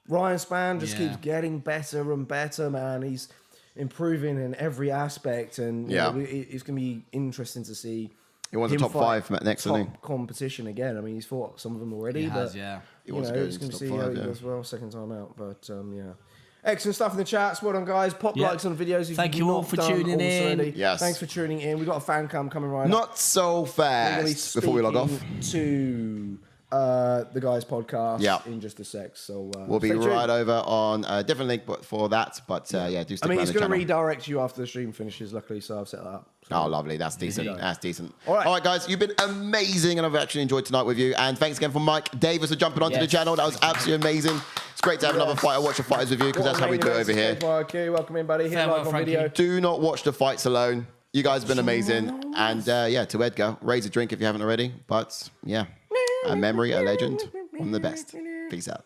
Ryan Spann just keeps getting better and better, man. He's improving in every aspect, and it's going to be interesting to see. He wants a top 5 next, top competition again. I mean, he's fought some of them already. It's going to see how it goes well second time out. But yeah. Excellent stuff in the chats. Well done, guys. Pop likes on the videos. Thank you all for tuning in. Yes. Thanks for tuning in. We've got a fan cam coming right Not so fast before we log off. To the guys' podcast in just a sec. So we'll be right over on a different link for that. But do stick around the channel. It's going to redirect you after the stream finishes, luckily, so I've set that up. So. Oh, lovely. That's decent. That's decent. All right, guys. You've been amazing, and I've actually enjoyed tonight with you. And thanks again for Mike Davis for jumping onto the channel. That was absolutely amazing. It's great to have another fighter watch the fighters with you, because that's how we do it over here. Welcome in, buddy. Hit like on video. Do not watch the fights alone. You guys have been amazing. And to Edgar, raise a drink if you haven't already. But yeah, a memory, a legend, one of the best. Peace out.